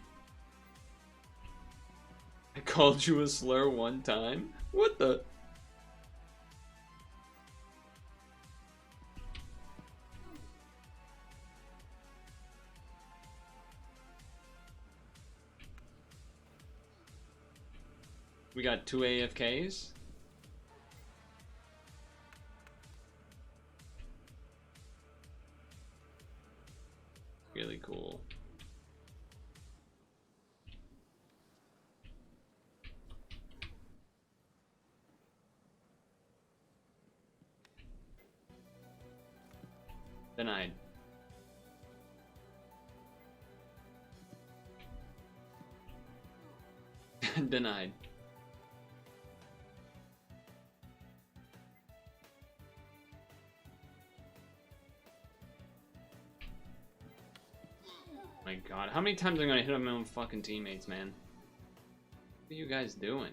I called you a slur one time? What the? We got 2 AFKs? Really cool. Denied. Denied. My god, how many times am I gonna hit on my own fucking teammates, man? What are you guys doing?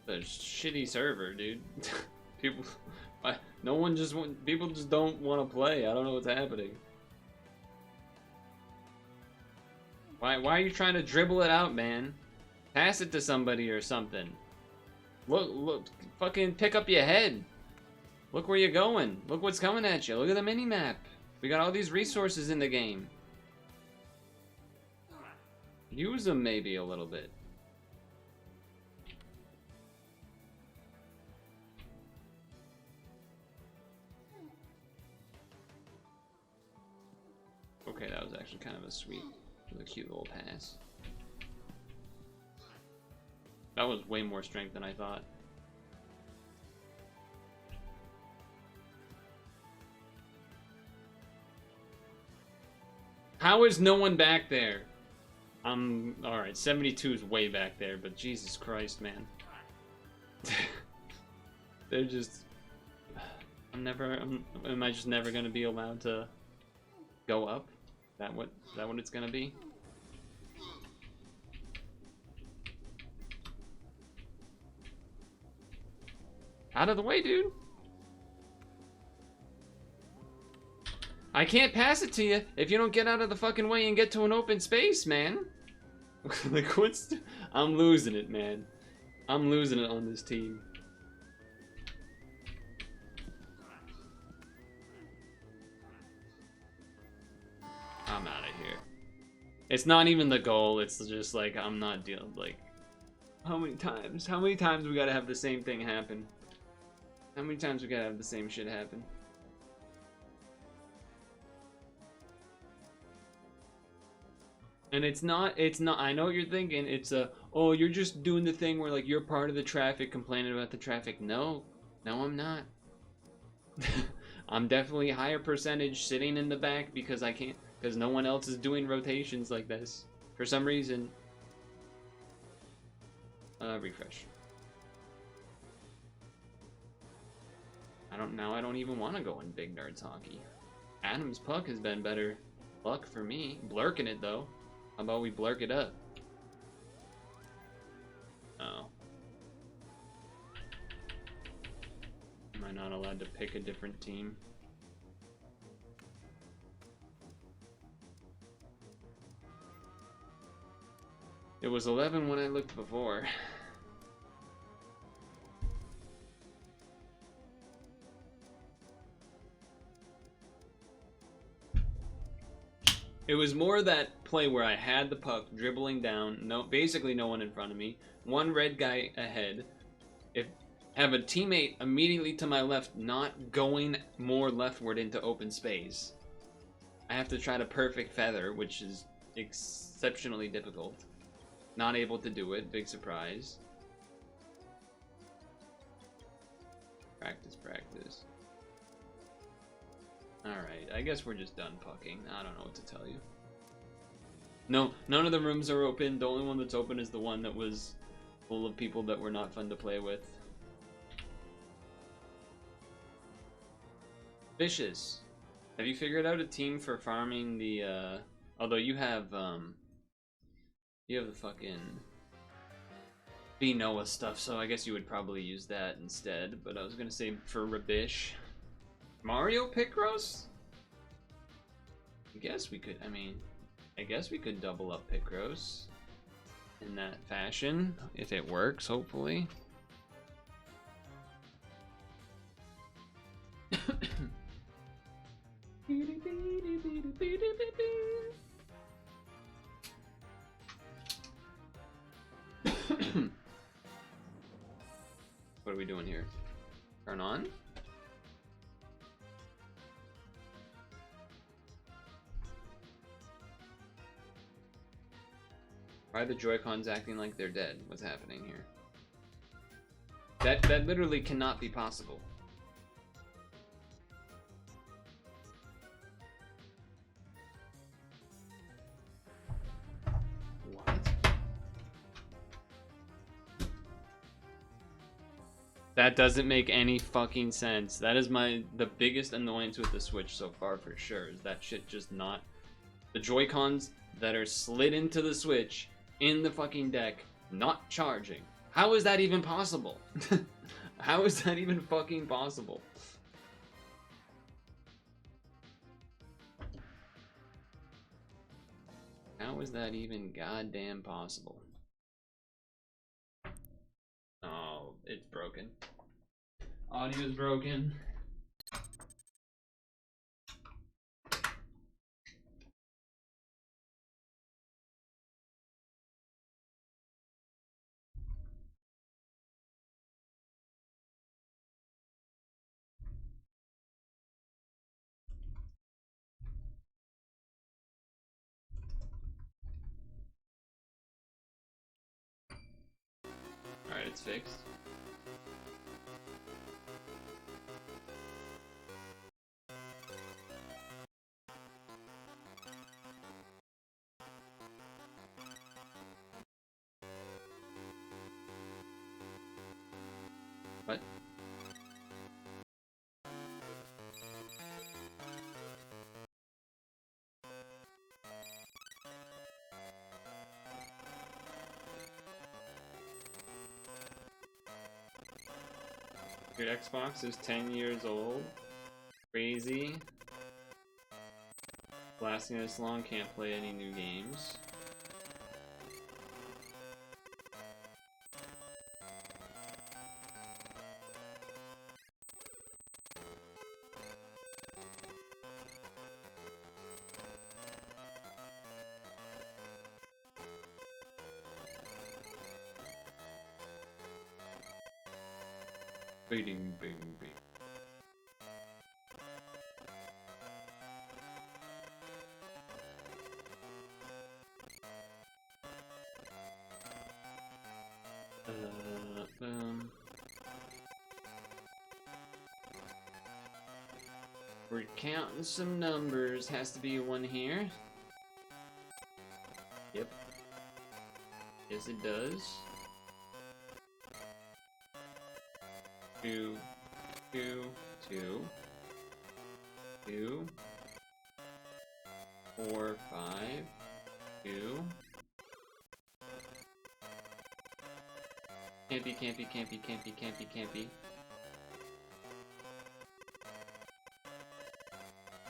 The shitty server, dude. People, no one just want. People just don't want to play. I don't know what's happening. Why are you trying to dribble it out, man? Pass it to somebody or something. Look, fucking pick up your head. Look where you're going. Look what's coming at you. Look at the mini-map. We got all these resources in the game. Use them maybe a little bit. Okay, that was actually kind of a cute little pass. That was way more strength than I thought. How is no one back there? Alright, 72 is way back there, but Jesus Christ, man. They're just... am I just never gonna be allowed to go up? Is that what it's gonna be? Out of the way, dude. I can't pass it to you if you don't get out of the fucking way and get to an open space, man. Like, what's... I'm losing it, man. I'm losing it on this team. I'm out of here. It's not even the goal, it's just like, I'm not dealing, like... How many times? How many times we gotta have the same thing happen? How many times we gotta have the same shit happen? And it's not, I know what you're thinking, it's oh, you're just doing the thing where, like, you're part of the traffic, complaining about the traffic. No, I'm not. I'm definitely a higher percentage sitting in the back because I can't, because no one else is doing rotations like this. For some reason. Refresh. I don't even want to go in Big Nerds Hockey. Adam's puck has been better luck for me. Blurking it, though. How about we blurk it up? Oh. Am I not allowed to pick a different team? It was 11 when I looked before. It was more that play where I had the puck dribbling down, basically no one in front of me, one red guy ahead. Have a teammate immediately to my left, not going more leftward into open space. I have to try to perfect feather, which is exceptionally difficult. Not able to do it, big surprise. Practice, practice. Alright, I guess we're just done pucking. I don't know what to tell you. No, none of the rooms are open. The only one that's open is the one that was full of people that were not fun to play with. Vicious. Have you figured out a team for farming the, although you have the fucking Noah stuff, so I guess you would probably use that instead, but I was gonna say for Rabish. Mario Picross? I guess we could double up Picross in that fashion, if it works, hopefully. What are we doing here? Turn on? Why are the Joy-Cons acting like they're dead? What's happening here? That literally cannot be possible. What? That doesn't make any fucking sense. That is the biggest annoyance with the Switch so far for sure, is that shit just not... The Joy-Cons that are slid into the Switch in the fucking deck, not charging. How is that even possible? How is that even fucking possible? How is that even goddamn possible? Oh, it's broken. Audio's broken. Alright, it's fixed. What? Your Xbox is 10 years old. Crazy. Lasting this long, can't play any new games. Bing, bing, bing. We're counting some numbers. Has to be one here. Yep. Yes, it does. 2, 2, 2, 2, 4, 5, 2. Can't be.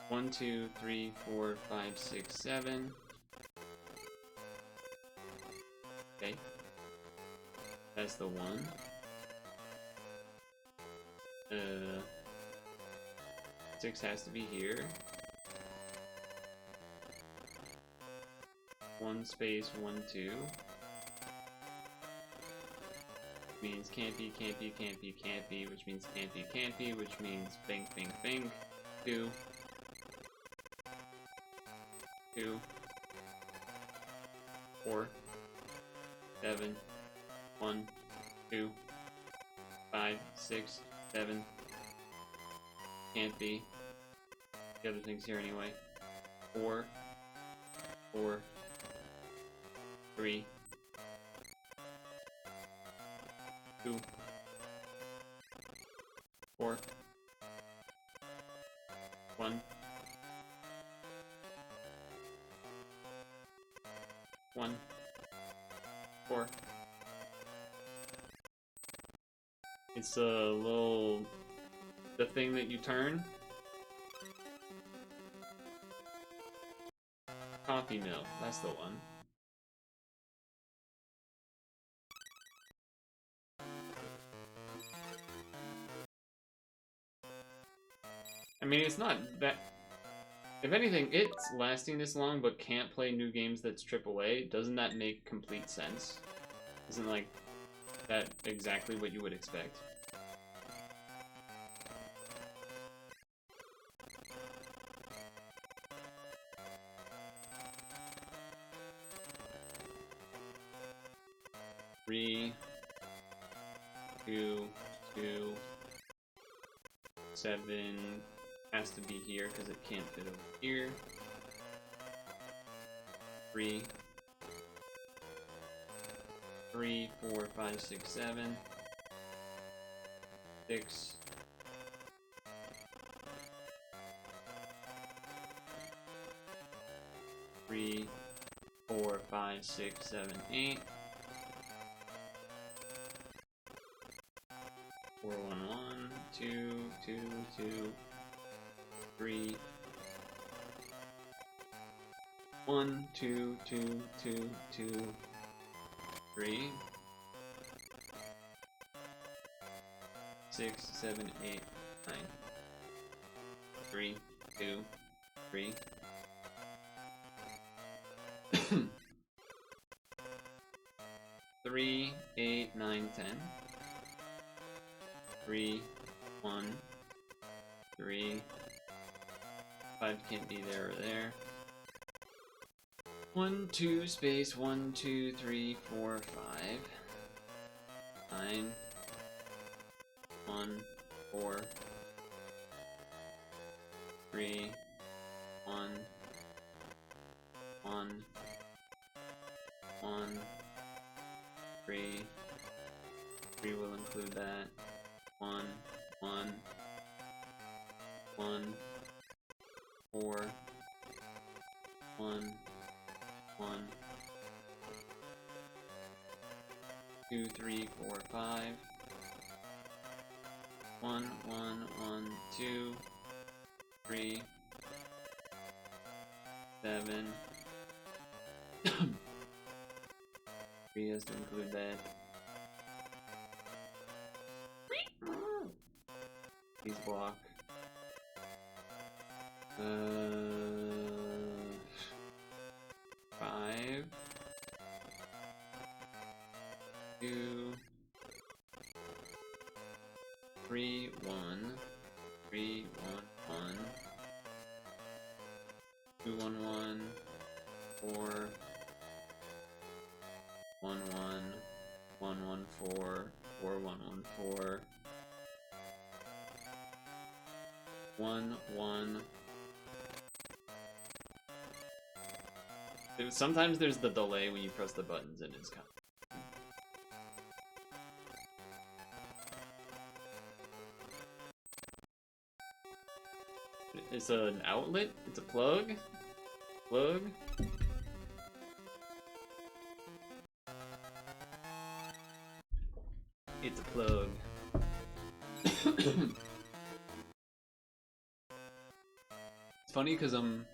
1, 2, 3, 4, 5, 6, 7. Okay. That's the 1. 6 has to be here. 1 space 1, 2. Means can't be, which means can't be, which means bing. 2. 2. 4. 7. 1. 2. 5. 6. 7. Can't be. The other thing's here anyway. 4. 4. 3. 2. 4. 1. 1. 4. It's a little... the thing that you turn. Coffee mill, that's the one. I mean, it's not that... if anything, it's lasting this long but can't play new games that's AAA. Doesn't that make complete sense? Isn't, like, that exactly what you would expect? Three, 2, 2, 7 has to be here because it can't fit over here. 3, 3, 4, 5, 6, 7, 6, 3, 4, 5, 6, 7, 8. 4, 1, 1, 2, 2, 2, 3, 1, 2, 2, 2, 2, 3, 6, 7, 8, 9, 3, 2, 3. 3, 8, 9, 10. 3, 1, 3, 5 can't be there or there. 1, 2, space 1, 2, 3, 4, 5. 9, 1, 4, 3, 1, 1, 1, 3. 3 will include that. 1, 1, 1, 4, 1, 1, 2, 3, 4, 5, 1, 1, 1, 2, 3, 7. 3 has to include that. Please block. 5, 2, 3, 1, 3, 1, 1, 2, 1, 1, 4, 1, 1, 1, 1, 4, 4, 1, 1, 4, 1, 1. Sometimes there's the delay when you press the buttons and it's kind of... It's an outlet? It's a plug? Plug? It's a plug. It's funny because I'm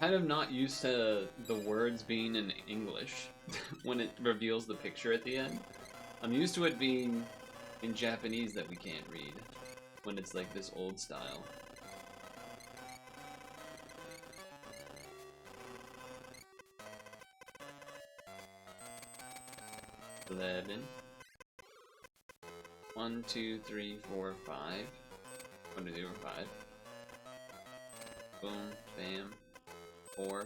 kind of not used to the words being in English when it reveals the picture at the end. I'm used to it being in Japanese that we can't read when it's like this old style. Eleven. 1, 2, 3, 4, 5. 1, 2, 3, 4, 5. Boom, bam. 4.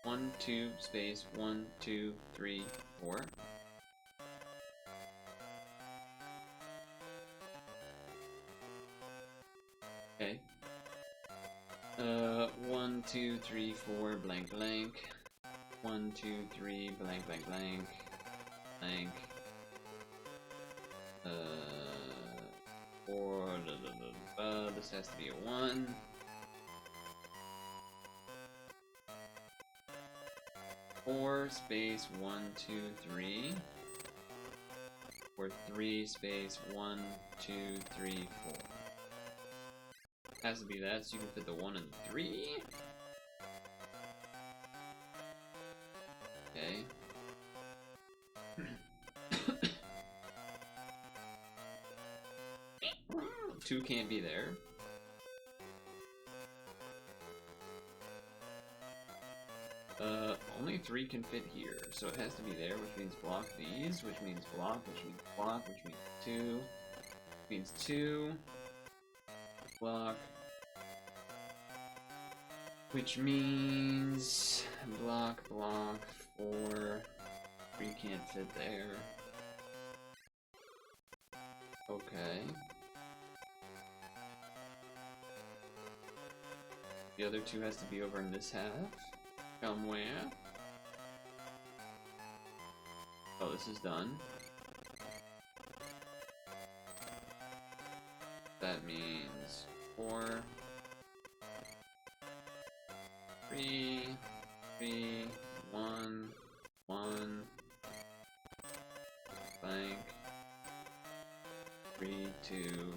1, 2, space, 1, 2, 3, 4. Okay. 1, 2, 3, 4, blank, blank. 1, 2, 3, blank, blank, blank. Blank. 4, this has to be a 1. 4 space 1, 2, 3. Or 3 space 1, 2, 3, 4. Has to be that so you can fit the 1 and 3. Okay. 2 can't be there. Only 3 can fit here, so it has to be there, which means block these, which means block, which means block, which means 2, which means 2, block, which means block, block, 4, 3 can't fit there. Okay. The other 2 has to be over in this half. Somewhere. Oh, this is done. That means 4, 3, 3, 1, 1, blank, 3, 2,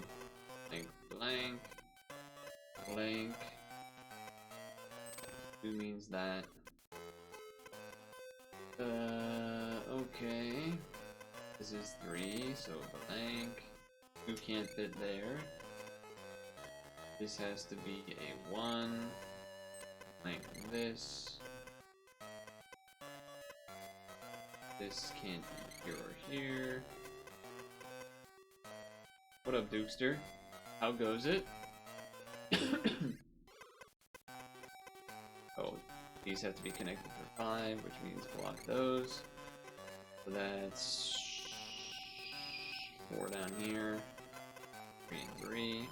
blank, blank, blank. 2 means that. Okay. This is 3, so blank. 2 can't fit there. This has to be a 1. Blank this. This can't be here or here. What up, Dukester? How goes it? Oh, these have to be connected for 5, which means block those. So that's 4 down here. 3 and 3.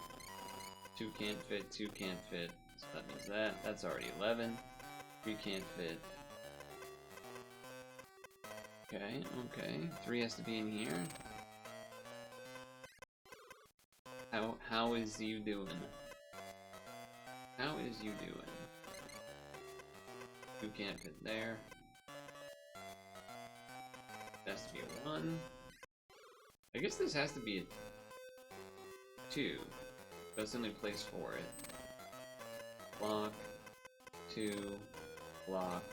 2 can't fit, 2 can't fit. So that means that. That's already 11. 3 can't fit. Okay, okay. 3 has to be in here. How is you doing? How is you doing? 2 can't fit there. It has to be a 1. I guess this has to be a 2. That's the only place for it. Block, 2, block,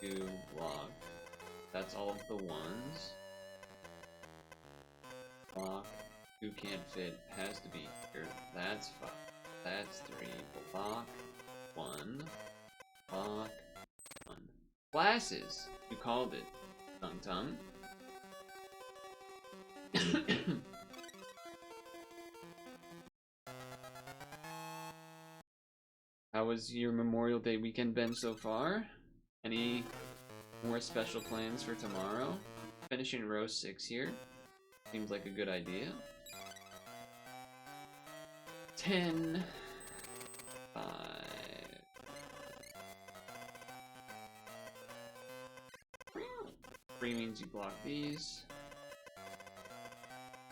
2, block. That's all of the 1s. Block, 2 can't fit, has to be here. That's 5. That's 3. Block, 1. Block, 1. Glasses! You called it. Tongue tongue. How was your Memorial Day weekend been so far? Any more special plans for tomorrow? Finishing row 6 here. Seems like a good idea. 10. 5. 3 means you block these.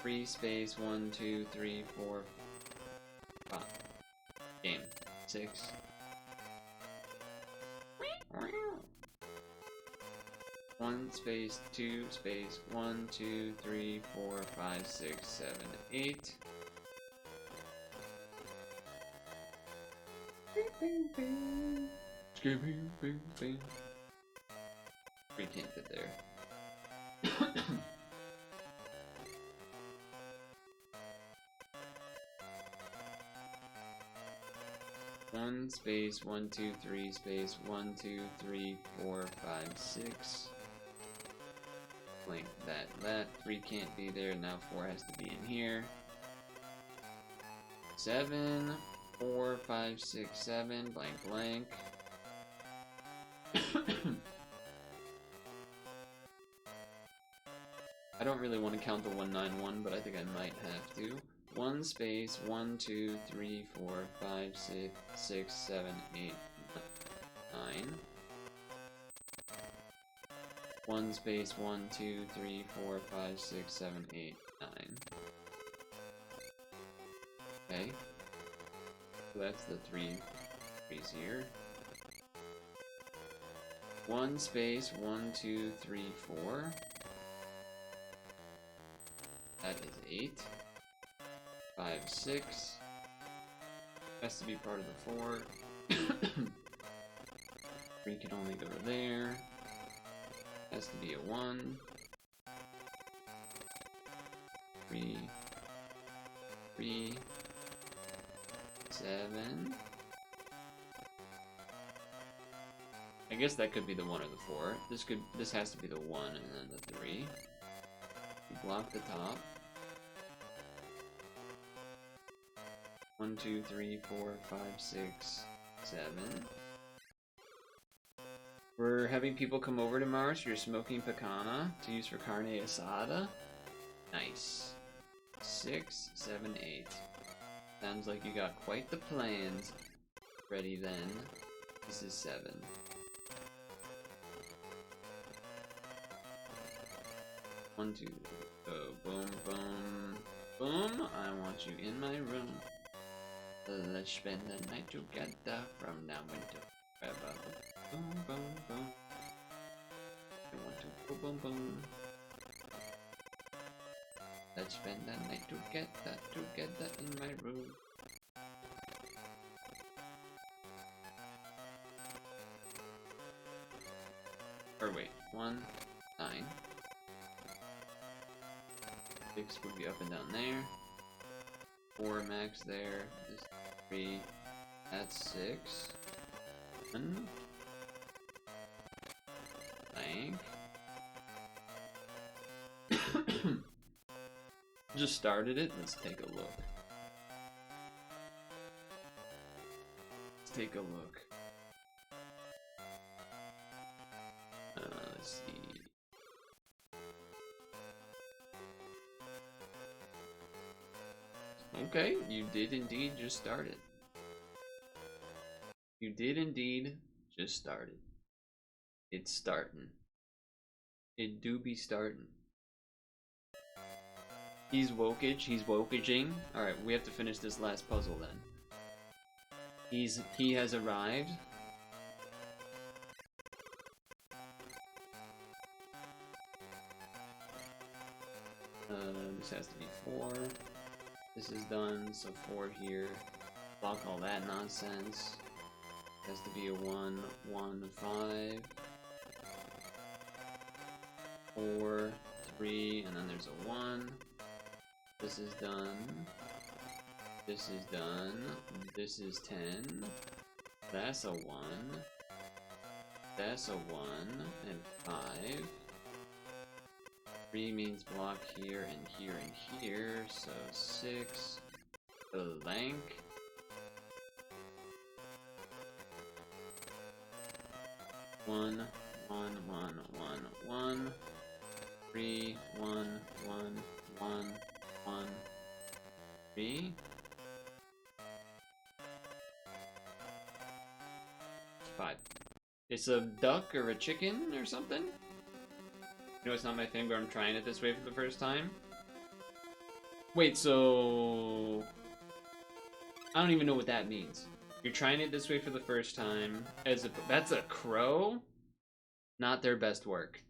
3 space 1, 2, 3, 4, 5. Game. 6. 1 space 2 space 1, 2, 3, 4, 5, 6, 7, 8. Bing, bing, bing. Bing, bing. 3 can't fit there. One space 1, 2, 3 space 1, 2, 3, 4, 5, 6. Blank that 3 can't be there. Now 4 has to be in here. 7, 4, 5, 6, 7. Blank blank. I don't really want to count the 191, but I think I might have to. 1 space 1, 2, 3, 4, 5, 6, 7, 8, 9. 1 space 1, 2, 3, 4, 5, 6, 7, 8, 9. Okay. So that's the 3 threes here. 1 space 1, 2, 3, 4. That is 8. 5, 6. Has to be part of the 4. 3 can only go there. Has to be a 1. 3. 3. 7. I guess that could be the 1 or the 4. This has to be the 1 and then the 3. Block the top. 1, 2, 3, 4, 5, 6, 7. We're having people come over tomorrow, so you're smoking picana to use for carne asada. Nice. 6, 7, 8. Sounds like you got quite the plans ready then. This is 7. One, two, go, boom, boom, boom. I want you in my room. Let's spend the night together from now until forever. Boom, boom, boom. I want to boom, boom, boom. Let's spend the night together in my room. Or wait, 1, 9. 6 would be up and down there. 4 max there. This 3. That's 6. 1. Blank. Just started it. Let's take a look. Let's take a look. Let's see. Okay, you did indeed just start it. You did indeed just start it. It's starting. It do be starting. He's wokage, he's wokaging. Alright, we have to finish this last puzzle then. He has arrived. This has to be 4. This is done, so 4 here. Block all that nonsense. Has to be a 1, 1, 5. 4, 3, and then there's a 1. This is done. This is done. This is 10. That's a 1. That's a 1 and 5. 3 means block here and here and here, so 6 blank. 1, 1, 1, 1, 1. 3, 1, 1, 1, 1, 3. 5. It's a duck or a chicken or something? You know, it's not my thing, but I'm trying it this way for the first time. Wait, so... I don't even know what that means. You're trying it this way for the first time. That's a crow? Not their best work.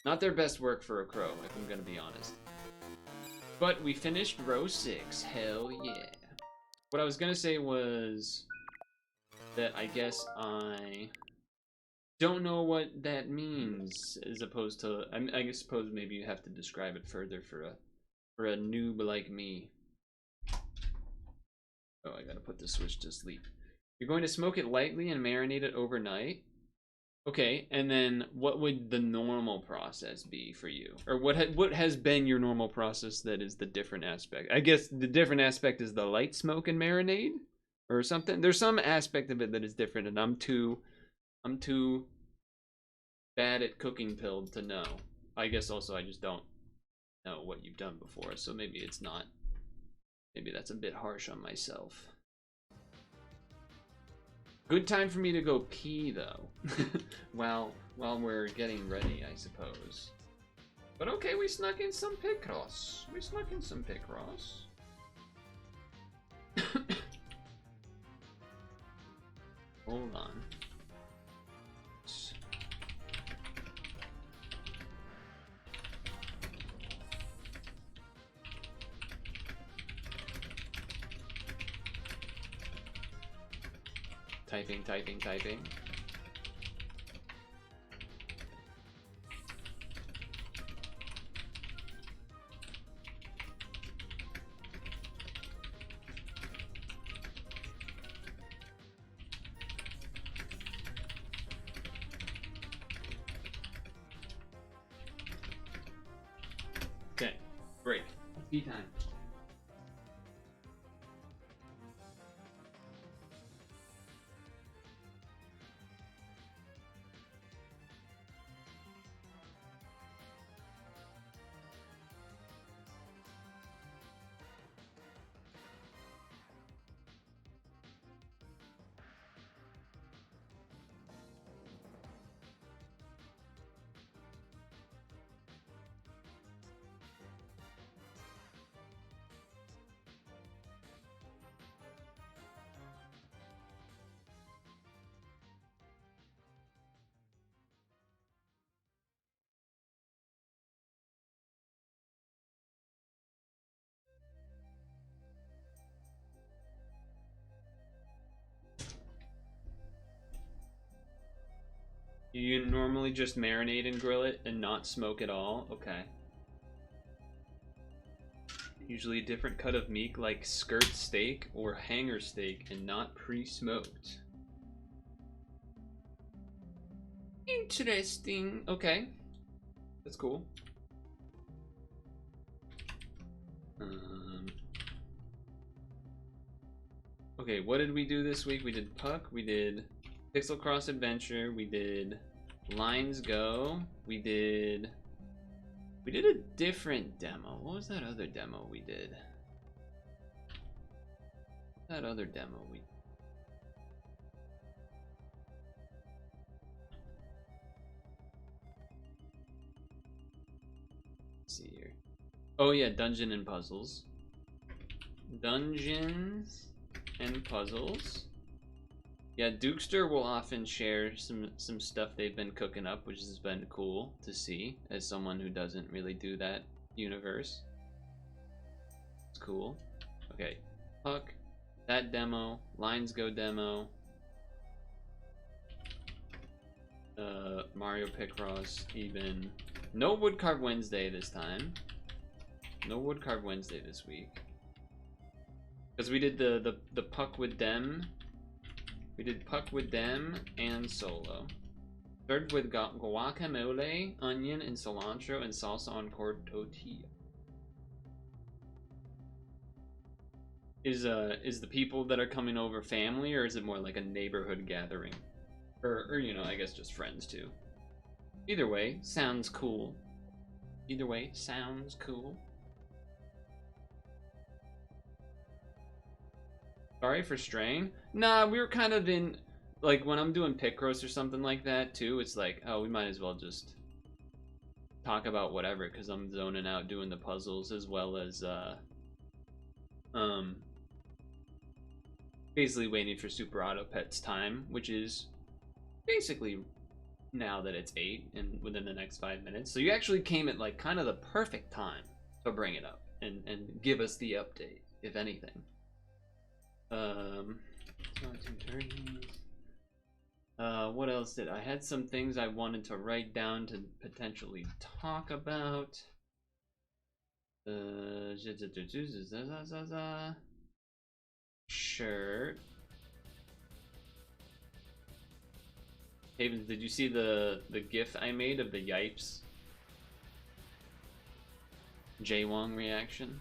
Not their best work for a crow, if I'm gonna be honest. But we finished row 6. Hell yeah. What I was gonna say was that I guess I don't know what that means, as opposed to I suppose maybe you have to describe it further for a noob like me. Oh, I gotta put the switch to sleep. You're going to smoke it lightly and marinate it overnight. Okay, and then what would the normal process be for you? Or what has been your normal process that is the different aspect? I guess the different aspect is the light smoke and marinade or something. There's some aspect of it that is different, and I'm too bad at cooking pilled to know. I guess also I just don't know what you've done before, so maybe it's not. Maybe that's a bit harsh on myself. Good time for me to go pee, though. while we're getting ready, I suppose. But okay, we snuck in some Picross. We snuck in some Picross. Hold on. Typing, typing, typing. Okay, break. Tea time. You normally just marinate and grill it and not smoke at all? Okay. Usually a different cut of meat like skirt steak or hanger steak and not pre-smoked. Interesting. Okay. That's cool. Okay, what did we do this week? We did Puck, we did Pixel Cross Adventure, we did Linesgo, we did a different demo. What was that other demo we did? That other demo we... Let's see here. Oh yeah, Dungeon and Puzzles. Dungeons and Puzzles. Yeah, Dukester will often share some stuff they've been cooking up, which has been cool to see as someone who doesn't really do that universe. cool. Okay, Puck, that demo, Linesgo demo, Mario Picross, even. No Woodcarve Wednesday this time. No Woodcarve Wednesday this week. Because we did the Puck with them. We did Puck with them and solo. Served with guacamole, onion, and cilantro, and salsa on corn tortilla. Is the people that are coming over family, or is it more like a neighborhood gathering? Or you know, I guess just friends too. Either way, sounds cool. Either way, sounds cool. Sorry for straying. Nah, we were kind of in, like, when I'm doing Picross or something like that too, it's like, oh, we might as well just talk about whatever, because I'm zoning out doing the puzzles, as well as basically waiting for Superautopets time, which is basically now that it's 8 and within the next 5 minutes. So you actually came at like kind of the perfect time to bring it up and give us the update, if anything. What else did I had some things I wanted to write down to potentially talk about. Sure. Havens, did you see the GIF I made of the Yipes Jaywong reaction?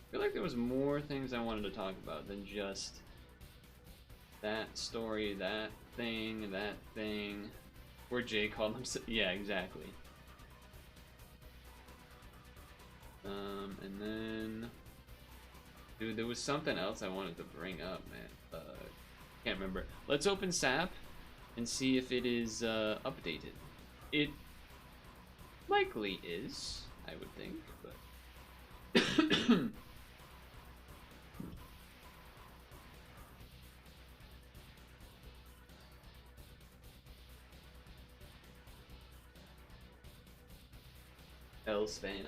I feel like there was more things I wanted to talk about than just that story, that thing, where Jay called him. Yeah, exactly. And then, dude, there was something else I wanted to bring up, man. Can't remember. Let's open SAP and see if it is updated. It likely is, I would think, but. El Spanish.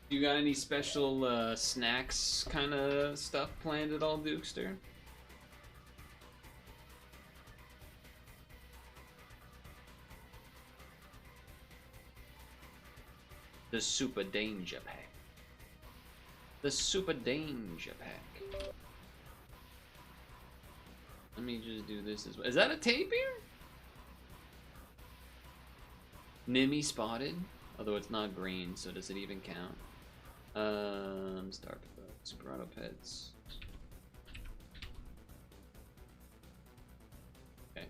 You got any special snacks kind of stuff planned at all, Dukester? The Super Danger Pack. The Super Danger Pack. Let me just do this as well. Is that a tapir? Nimi spotted, although it's not green, so does it even count? Superautopets. Okay.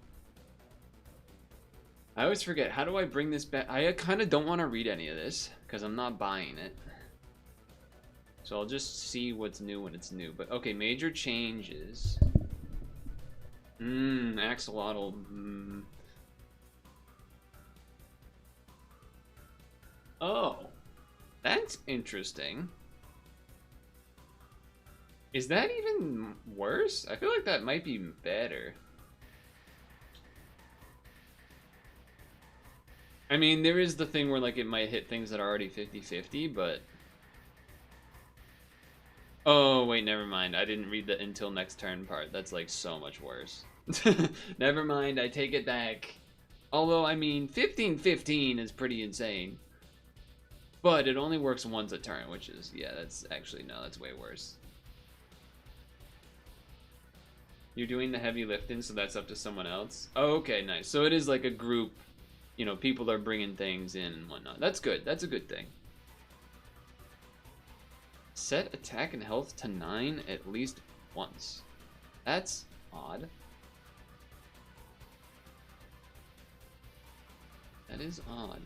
I always forget, how do I bring this back? I kind of don't want to read any of this, because I'm not buying it. So I'll just see what's new when it's new. But okay, major changes. Axolotl. Oh, that's interesting. Is that even worse? I feel like that might be better. I mean, there is the thing where like it might hit things that are already 50-50, but... Oh, wait, never mind. I didn't read the until next turn part. That's like so much worse. Never mind, I take it back. Although, I mean, 15-15 is pretty insane. But it only works once a turn, which is, yeah, that's actually, no, that's way worse. You're doing the heavy lifting, so that's up to someone else? Oh, okay, nice. So it is like a group, you know, people are bringing things in and whatnot. That's good. That's a good thing. Set attack and health to 9 at least once. That's odd. That is odd.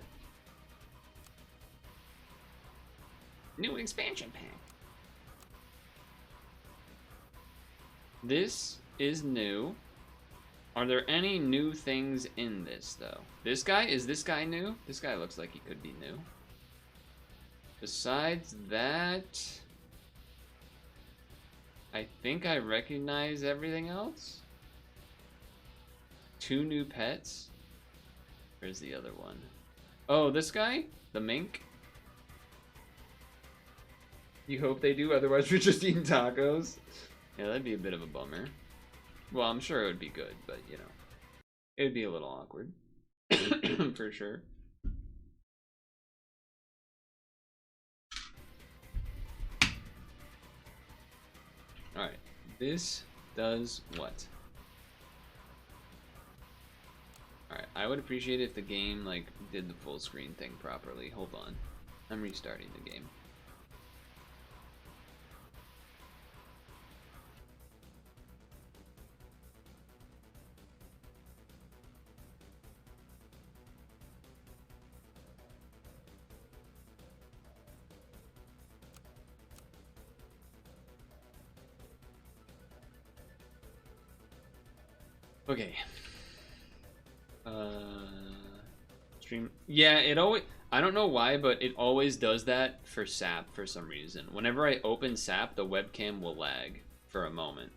New expansion pack. This is new. Are there any new things in this, though? This guy? Is this guy new? This guy looks like he could be new. Besides that, I think I recognize everything else. 2 new pets. Where's the other one? Oh, this guy? The mink? You hope they do, otherwise we're just eating tacos. Yeah, that'd be a bit of a bummer. Well, I'm sure it would be good, but you know, it'd be a little awkward. For sure. Alright, this does what? Alright, I would appreciate it if the game, like, did the full screen thing properly. Hold on. I'm restarting the game. Okay. Stream. Yeah, it always. I don't know why, but it always does that for SAP for some reason. Whenever I open SAP, the webcam will lag for a moment.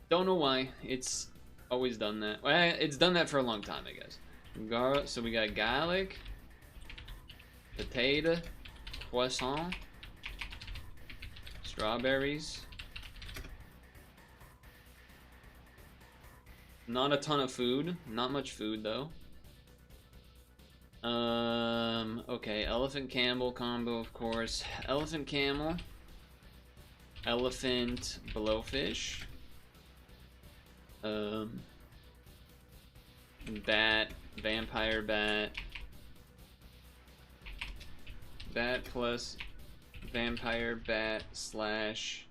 Don't know why. It's always done that. Well, it's done that for a long time, I guess. So we got garlic, potato, croissant, strawberries. Not a ton of food. Not much food, though. Okay, elephant camel combo, of course. Elephant camel. Elephant blowfish. Bat. Vampire bat. Bat plus vampire bat slash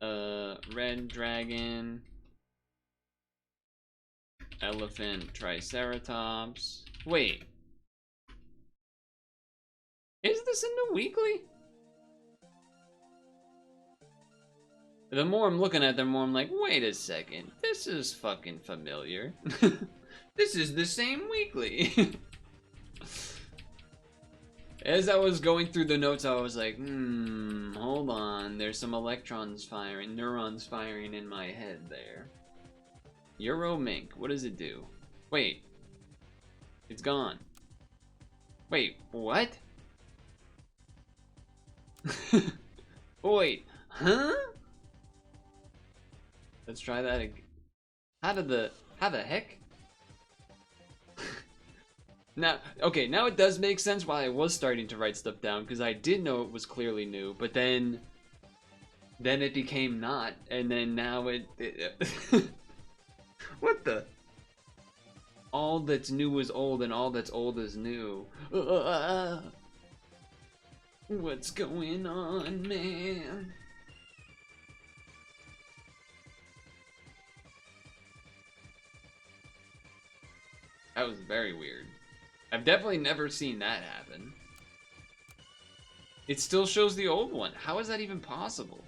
red dragon. Elephant triceratops. Wait. Is this a new weekly? The more I'm looking at them, the more I'm like, wait a second. This is fucking familiar. This is the same weekly. As I was going through the notes, I was like, hold on. There's some electrons firing, neurons firing in my head there. Euro Mink, what does it do? Wait. It's gone. Wait, what? Wait, huh? Let's try that again. How the heck? Now, okay, now it does make sense why I was starting to write stuff down, because I did know it was clearly new, but then it became not, and then now it what the? All that's new is old, and all that's old is new. What's going on, man? That was very weird. I've definitely never seen that happen. It still shows the old one. How is that even possible?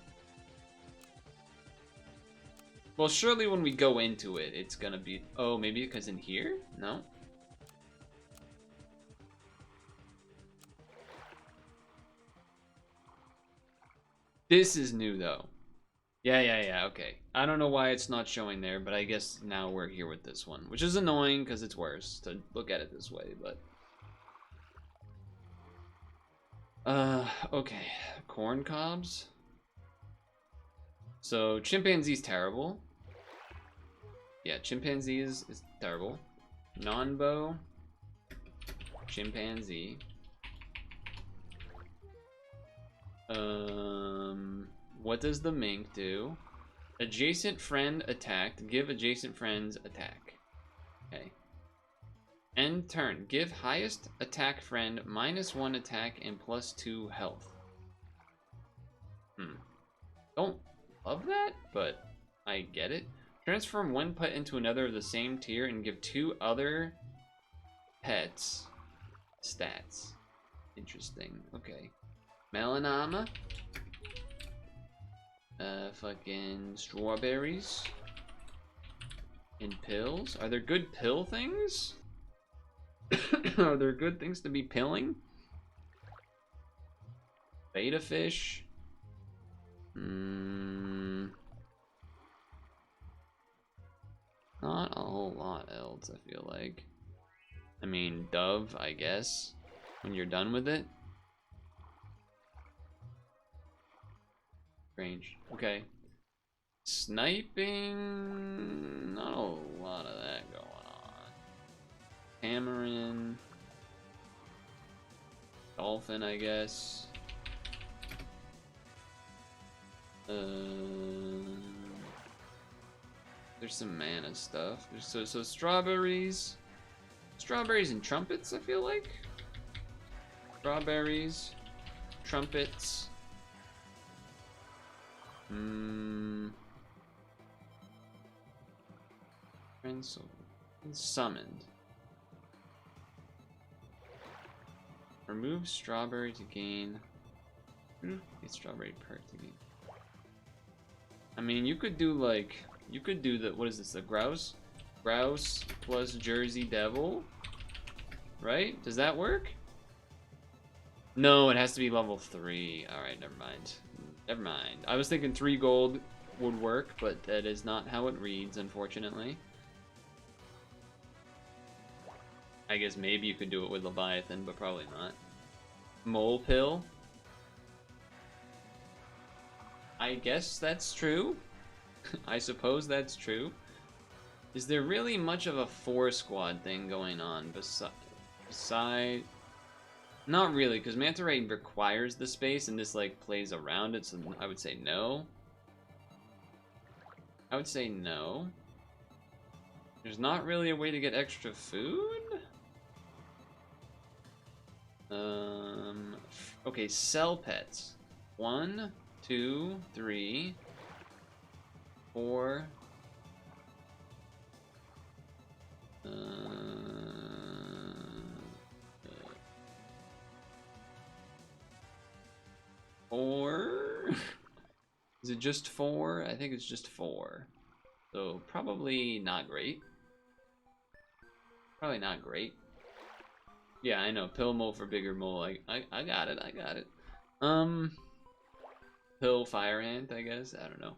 Well, surely when we go into it, it's gonna be... Oh, maybe because in here? No? This is new, though. Yeah, okay. I don't know why it's not showing there, but I guess now we're here with this one. Which is annoying, because it's worse to look at it this way, but... okay. Corn cobs? So, chimpanzee's terrible. Yeah, chimpanzees is terrible. Non-bow. Chimpanzee. What does the mink do? Adjacent friend attacked. Give adjacent friends attack. Okay. End turn. Give highest attack friend -1 attack and +2 health. Don't love that, but I get it. Transform one pet into another of the same tier and give 2 other pets stats. Interesting. Okay. Melanoma. Fucking strawberries. And pills. Are there good pill things? Are there good things to be pilling? Beta fish. Not a whole lot else, I feel like. I mean, Dove, I guess, when you're done with it. Range. Okay. Sniping, not a lot of that going on. Tamarin. Dolphin, I guess. There's some mana stuff. So strawberries. Strawberries and trumpets, I feel like. Strawberries. Trumpets. Summoned. Remove strawberry to gain. Get strawberry perk to gain. I mean, you could do like, you could do the, what is this, the grouse? Grouse plus Jersey Devil, right? Does that work? No, it has to be level 3. Alright, never mind. Never mind. I was thinking 3 gold would work, but that is not how it reads, unfortunately. I guess maybe you could do it with Leviathan, but probably not. Mole Pill. I guess that's true. I suppose that's true. Is there really much of a 4-squad thing going on beside? Not really, because Manta Ray requires the space, and this like plays around it, so I would say no. I would say no. There's not really a way to get extra food? Okay, sell pets. 1, 2, 3, 4. Four? Is it just 4? I think it's just 4. So probably not great. Probably not great. Yeah, I know. Pill mole for bigger mole. I got it. I got it. Pill fire ant, I guess. I don't know.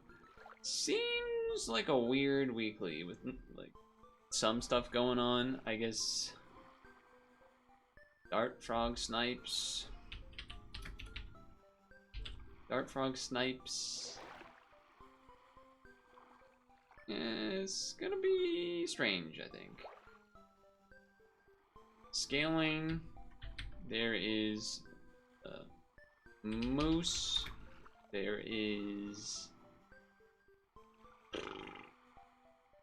Seems like a weird weekly with like some stuff going on. I guess. Dart frog snipes. Dart frog snipes. It's gonna be strange, I think. Scaling. There is moose. There is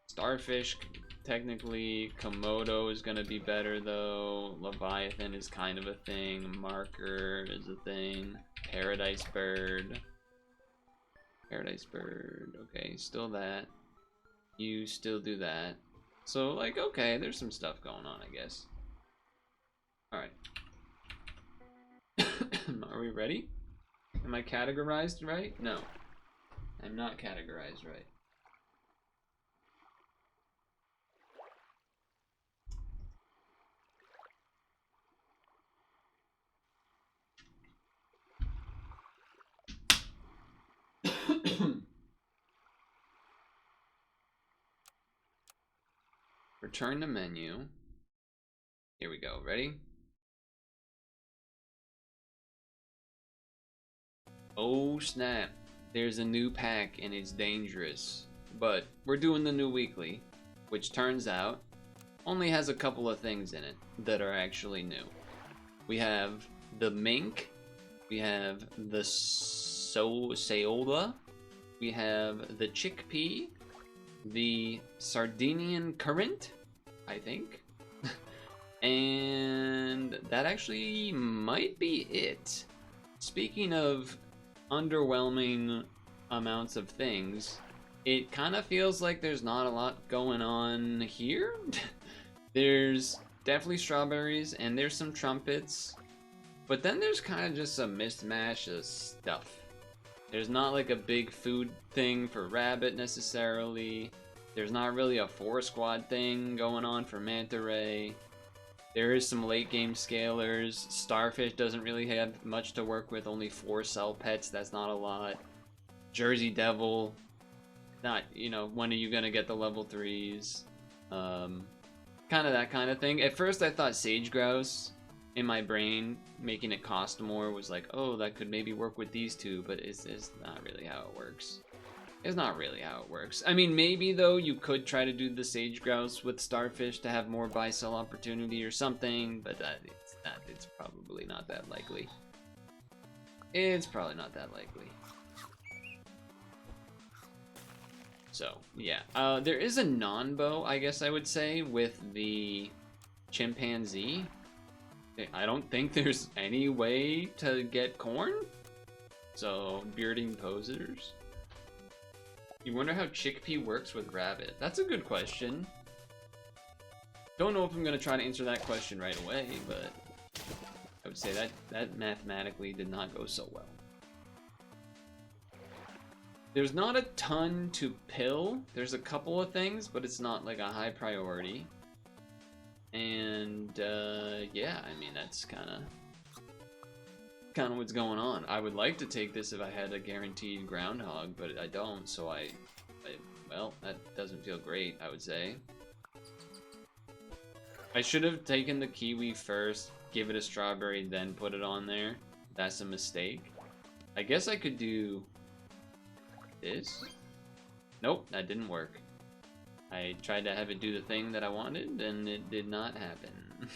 starfish. Technically, Komodo is gonna be better though. Leviathan is kind of a thing. Marker is a thing. Paradise bird. Paradise bird. Okay, still that. You still do that. So, like, okay, there's some stuff going on, I guess. Alright. Are we ready? Am I categorized right? No. I'm not categorized right. Return to menu. Here we go. Ready? Oh snap. There's a new pack and it's dangerous. But we're doing the new weekly, which turns out only has a couple of things in it that are actually new. We have the mink. We have the Saola. We have the chickpea. The Sardinian currant, I think. And that actually might be it. Speaking of underwhelming amounts of things, it kind of feels like there's not a lot going on here. There's definitely strawberries and there's some trumpets, but then there's kind of just a mismatch of stuff. There's not like a big food thing for rabbit necessarily. There's not really a 4-squad thing going on for Manta Ray. There is some late game scalers. Starfish doesn't really have much to work with, only 4 cell pets, that's not a lot. Jersey Devil, not, you know, when are you gonna get the level 3s? Kind of that kind of thing. At first I thought sage grouse in my brain, making it cost more was like, oh, that could maybe work with these two, but it's not really how it works. It's not really how it works. I mean, maybe though you could try to do the sage grouse with starfish to have more buy-sell opportunity or something, but it's probably not that likely. It's probably not that likely. So, yeah. There is a non-bow, I guess I would say, with the chimpanzee. I don't think there's any way to get corn. So, bearding posers. You wonder how chickpea works with rabbit. That's a good question. Don't know if I'm going to try to answer that question right away, but I would say that mathematically did not go so well. There's not a ton to pill. There's a couple of things, but it's not like a high priority. And yeah, I mean, that's kind of what's going on. I would like to take this if I had a guaranteed groundhog, but I don't, so well, that doesn't feel great, I would say. I should have taken the kiwi first, give it a strawberry, then put it on there. That's a mistake. I guess I could do this. Nope, that didn't work. I tried to have it do the thing that I wanted, and it did not happen.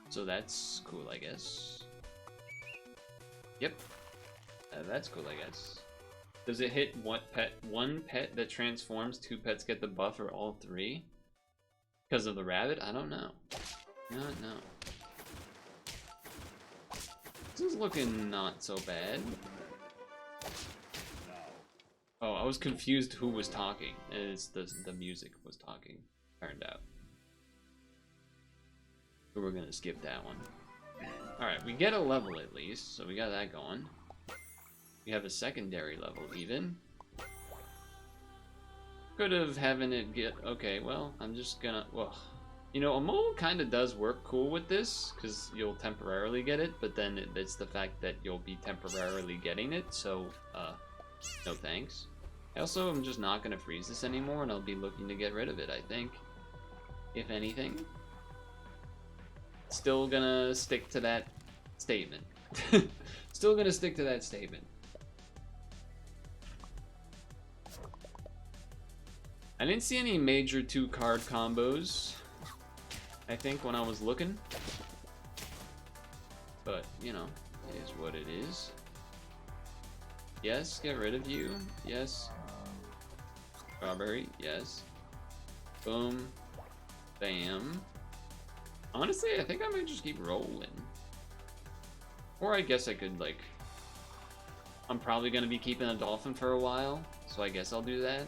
So that's cool, I guess. Yep. That's cool, I guess. Does it hit what pet? One pet that transforms, two pets get the buff, or all three? Because of the rabbit? I don't know. I don't know. This is looking not so bad. Oh, I was confused who was talking. It's the music was talking, turned out. So we're gonna skip that one. Alright, we get a level at least, so we got that going. We have a secondary level even. Could have having it get... Okay, well, I'm just gonna... Well, you know, a mole kind of does work cool with this, because you'll temporarily get it, but then it's the fact that you'll be temporarily getting it, so, no thanks. I also am just not going to freeze this anymore, and I'll be looking to get rid of it, I think. If anything. Still gonna stick to that statement. Still gonna stick to that statement. I didn't see any major 2-card combos, I think, when I was looking. But, you know, it is what it is. Yes, get rid of you. Yes. Strawberry, yes. Boom. Bam. Honestly, I think I might just keep rolling. Or I guess I could, like... I'm probably going to be keeping a dolphin for a while, so I guess I'll do that.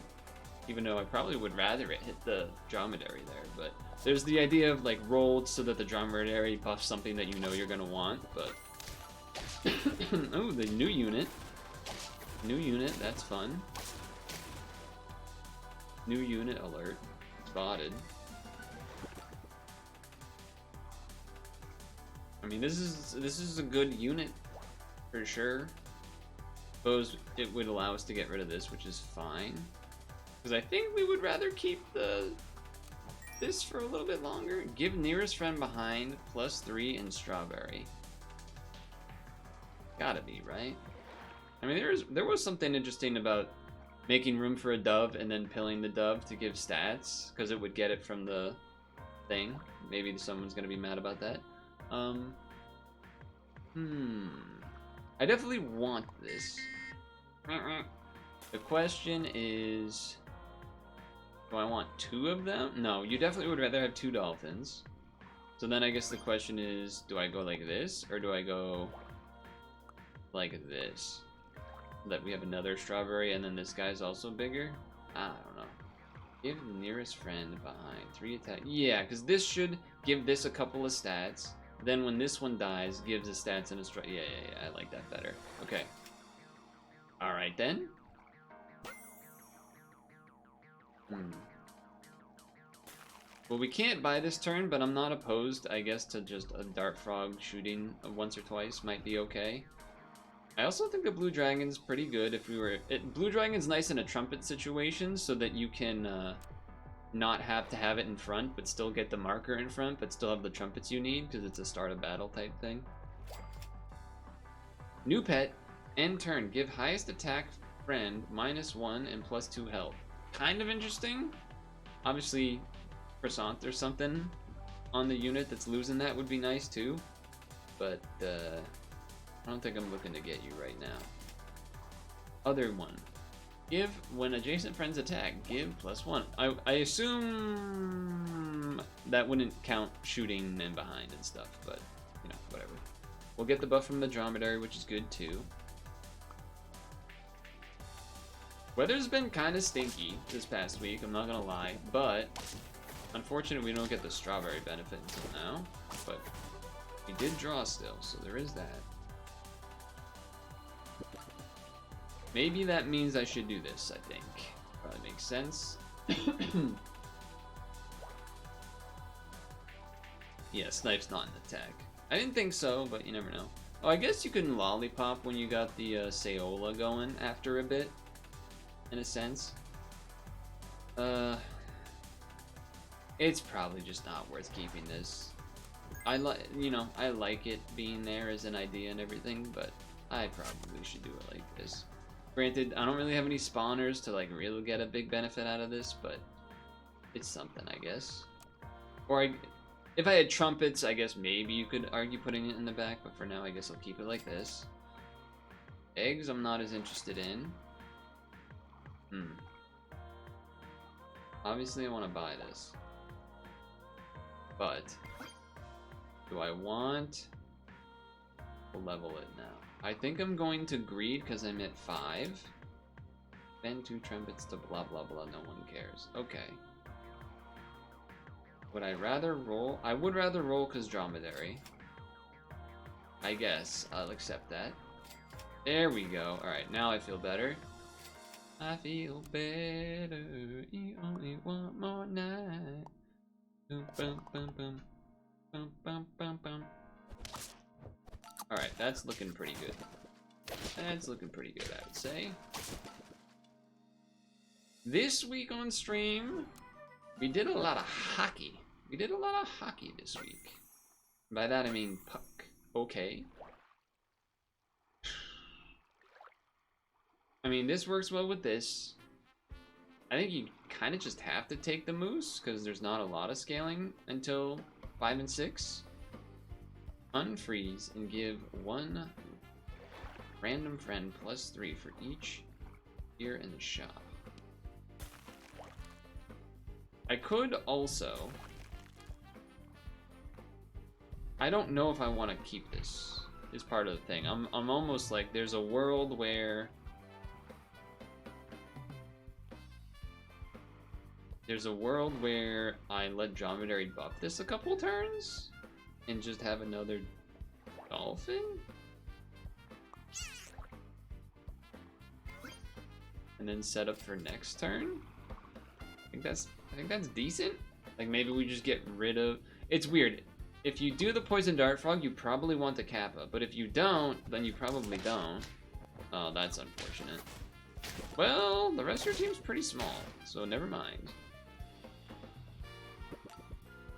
Even though I probably would rather it hit the dromedary there, but... There's the idea of, like, rolled so that the dromedary buffs something that you know you're going to want, but... Oh, the new unit. New unit, that's fun. New unit alert. Spotted. I mean, this is a good unit for sure. Suppose it would allow us to get rid of this, which is fine. Because I think we would rather keep this for a little bit longer. Give nearest friend behind +3 in strawberry. Gotta be, right? I mean, there was something interesting about making room for a dove and then pilling the dove to give stats, because it would get it from the thing. Maybe someone's gonna be mad about that. I definitely want this. The question is, do I want 2 of them? No, you definitely would rather have 2 dolphins. So then I guess the question is, do I go like this, or do I go like this? That we have another strawberry and then this guy's also bigger? I don't know. Give nearest friend behind 3 attack. Yeah, because this should give this a couple of stats. Then when this one dies, gives the stats and a yeah, I like that better. Okay. Alright then. Well, we can't buy this turn, but I'm not opposed, I guess, to just a dart frog shooting once or twice might be okay. I also think the blue dragon's pretty good if we were... Blue dragon's nice in a trumpet situation so that you can not have to have it in front, but still get the marker in front, but still have the trumpets you need, because it's a start of battle type thing. New pet, end turn, give highest attack friend -1 and +2 health. Kind of interesting. Obviously, croissant or something on the unit that's losing that would be nice too. But I don't think I'm looking to get you right now. Other one. Give, when adjacent friends attack, give +1. I assume that wouldn't count shooting in behind and stuff, but, you know, whatever. We'll get the buff from the dromedary, which is good too. Weather's been kind of stinky this past week, I'm not gonna lie, but unfortunately we don't get the strawberry benefit until now, but we did draw still, so there is that. Maybe that means I should do this, I think. Probably makes sense. Yeah, Snipe's not an attack. I didn't think so, but you never know. Oh, I guess you can lollipop when you got the Saola going after a bit, in a sense. It's probably just not worth keeping this. I like it being there as an idea and everything, but I probably should do it like this. Granted, I don't really have any spawners to like really get a big benefit out of this, but it's something, I guess. Or if I had trumpets, I guess maybe you could argue putting it in the back, but for now, I guess I'll keep it like this. Eggs, I'm not as interested in. Obviously, I want to buy this. But do I want to level it now? I think I'm going to greed because I'm at 5. Then 2 trumpets to blah blah blah, no one cares. Okay. Would I rather roll? I would rather roll because dromedary. I guess I'll accept that. There we go. Alright, now I feel better. I feel better. You only want more night. Boom, boom, boom, boom. Boom, boom, boom, boom. Alright, that's looking pretty good. That's looking pretty good, I would say. This week on stream, we did a lot of hockey. We did a lot of hockey this week. By that I mean puck. Okay. I mean, this works well with this. I think you kind of just have to take the moose, because there's not a lot of scaling until 5 and 6. Unfreeze and give 1 random friend +3 for each here in the shop. I could also... I don't know if I want to keep this, is part of the thing. I'm almost like there's a world where... I let Dromedary buff this a couple turns and just have another dolphin? And then set up for next turn? I think that's decent. Like maybe we just get rid of... It's weird. If you do the Poison Dart Frog, you probably want the Kappa, but if you don't, then you probably don't. Oh, that's unfortunate. Well, the rest of your team's pretty small, so never mind.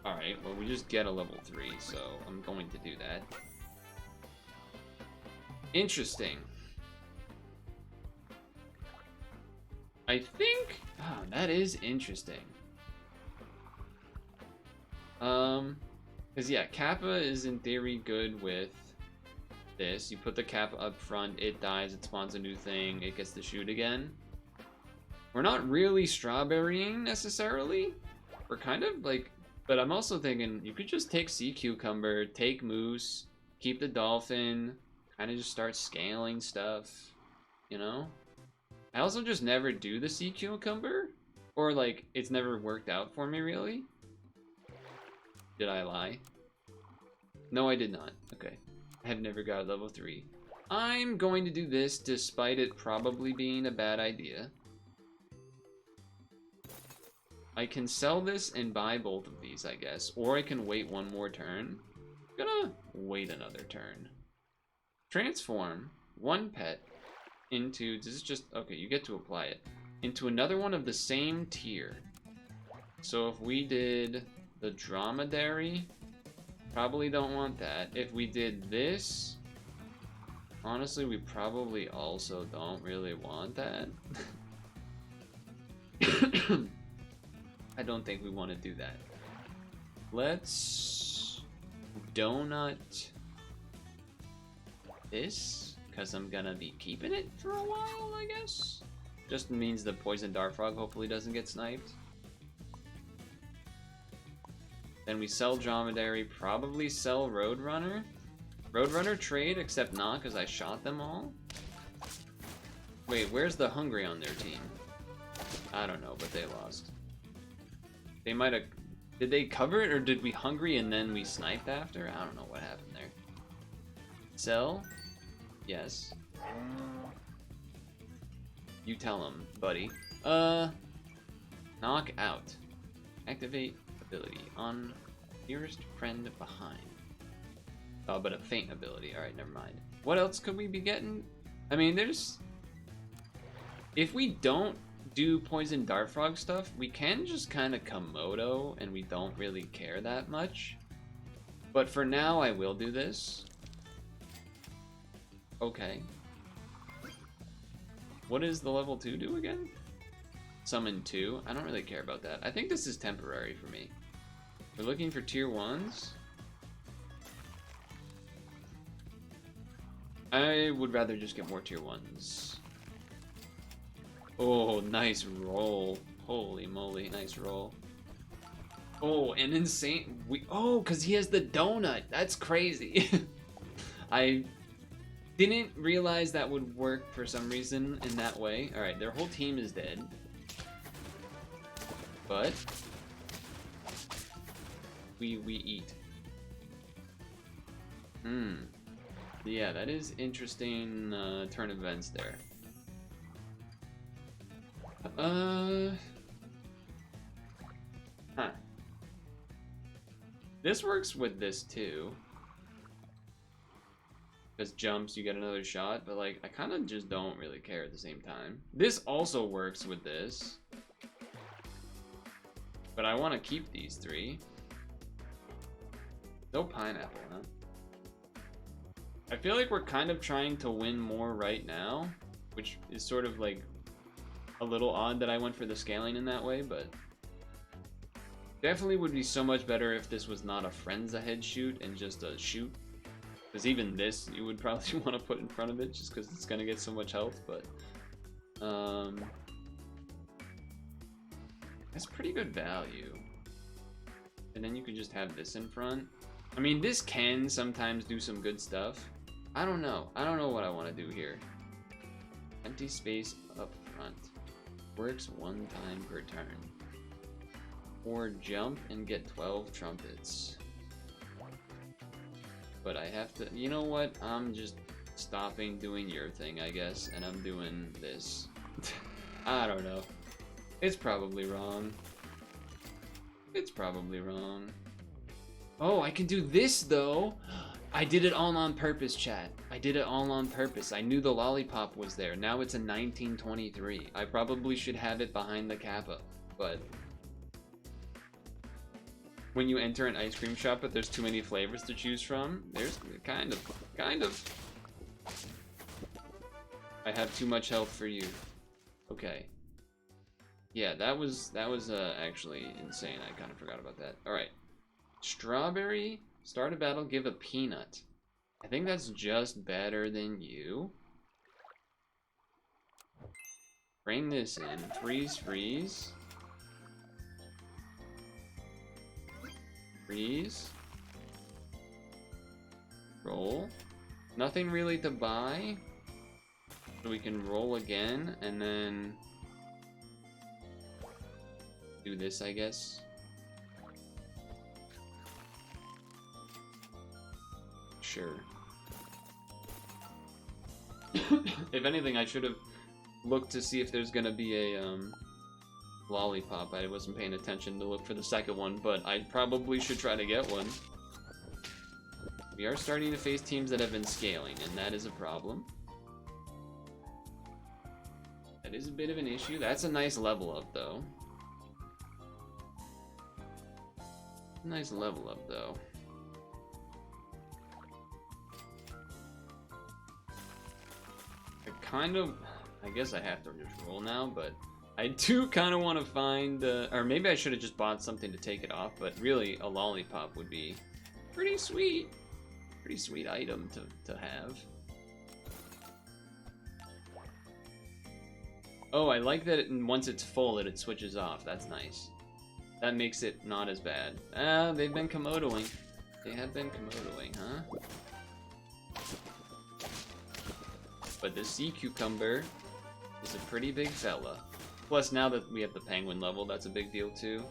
Alright, well we just get a level 3, so I'm going to do that. Interesting. I think... Oh, that is interesting. Because yeah, Kappa is in theory good with this. You put the Kappa up front, it dies, it spawns a new thing, it gets to shoot again. We're not really strawberrying necessarily. We're kind of like... But I'm also thinking you could just take Sea Cucumber, take Moose, keep the Dolphin, kind of just start scaling stuff, you know? I also just never do the Sea Cucumber, or like, it's never worked out for me really. Did I lie? No, I did not. Okay. I have never got level 3. I'm going to do this despite it probably being a bad idea. I can sell this and buy both of these, I guess. Or I can wait one more turn. I'm gonna wait another turn. Transform 1 pet into... This is just... Okay, you get to apply it. Into another one of the same tier. So if we did the dromedary, probably don't want that. If we did this, honestly, we probably also don't really want that. I don't think we want to do that. Let's donut this, because I'm gonna be keeping it for a while, I guess. Just means the poison dart frog hopefully doesn't get sniped. Then we sell dromedary, probably sell roadrunner. Roadrunner trade, except not, because I shot them all. Wait, where's the hungry on their team? I don't know, but they lost. They might have... Did they cover it, or did we hungry and then we sniped after? I don't know what happened there. Sell? Yes. You tell him, buddy. Knock out. Activate ability on nearest friend behind. Oh, but a faint ability. Alright, never mind. What else could we be getting? I mean, there's... If we don't do poison dart frog stuff, we can just kind of Komodo, and we don't really care that much. But for now, I will do this. Okay. What does the level 2 do again? Summon 2. I don't really care about that. I think this is temporary for me. We're looking for tier 1s. I would rather just get more tier 1s. Oh, nice roll. Holy moly, nice roll. Oh, an insane... Oh, because he has the donut. That's crazy. I didn't realize that would work for some reason in that way. Alright, their whole team is dead. But... We eat. Yeah, that is interesting turn of events there. Huh. This works with this too. Because jumps, you get another shot, but like, I kind of just don't really care at the same time. This also works with this. But I want to keep these 3. No pineapple, huh? I feel like we're kind of trying to win more right now, which is sort of like a little odd that I went for the scaling in that way, but definitely would be so much better if this was not a friends ahead shoot and just a shoot. Because even this, you would probably want to put in front of it just because it's going to get so much health, but that's pretty good value. And then you could just have this in front. I mean, this can sometimes do some good stuff. I don't know. I don't know what I want to do here. Empty space up front. Works 1 time per turn. Or jump and get 12 trumpets. But I have to... You know what? I'm just stopping doing your thing, I guess. And I'm doing this. I don't know. It's probably wrong. It's probably wrong. Oh, I can do this, though. I did it all on purpose, chat. I did it all on purpose. I knew the lollipop was there. Now it's a 1923. I probably should have it behind the Kappa, but when you enter an ice cream shop but there's too many flavors to choose from, there's kind of. I have too much health for you. Okay. Yeah, that was actually insane. I kind of forgot about that. All right. Strawberry, start a battle, give a peanut. I think that's just better than you. Bring this in. Freeze, freeze. Freeze. Roll. Nothing really to buy. So we can roll again and then do this, I guess. Sure. If anything, I should have looked to see if there's gonna be a lollipop. I wasn't paying attention to look for the second one, but I probably should try to get one. We are starting to face teams that have been scaling, and that is a problem. That is a bit of an issue. That's a nice level up, though. Nice level up, though. I guess I have to just roll now, but I do kind of want to find, or maybe I should have just bought something to take it off, but really a lollipop would be pretty sweet. Pretty sweet item to have. Oh, I like that once it's full, it switches off. That's nice. That makes it not as bad. Ah, they've been Komodoing. They have been Komodoing, huh? But the sea cucumber is a pretty big fella. Plus, now that we have the penguin level, that's a big deal too.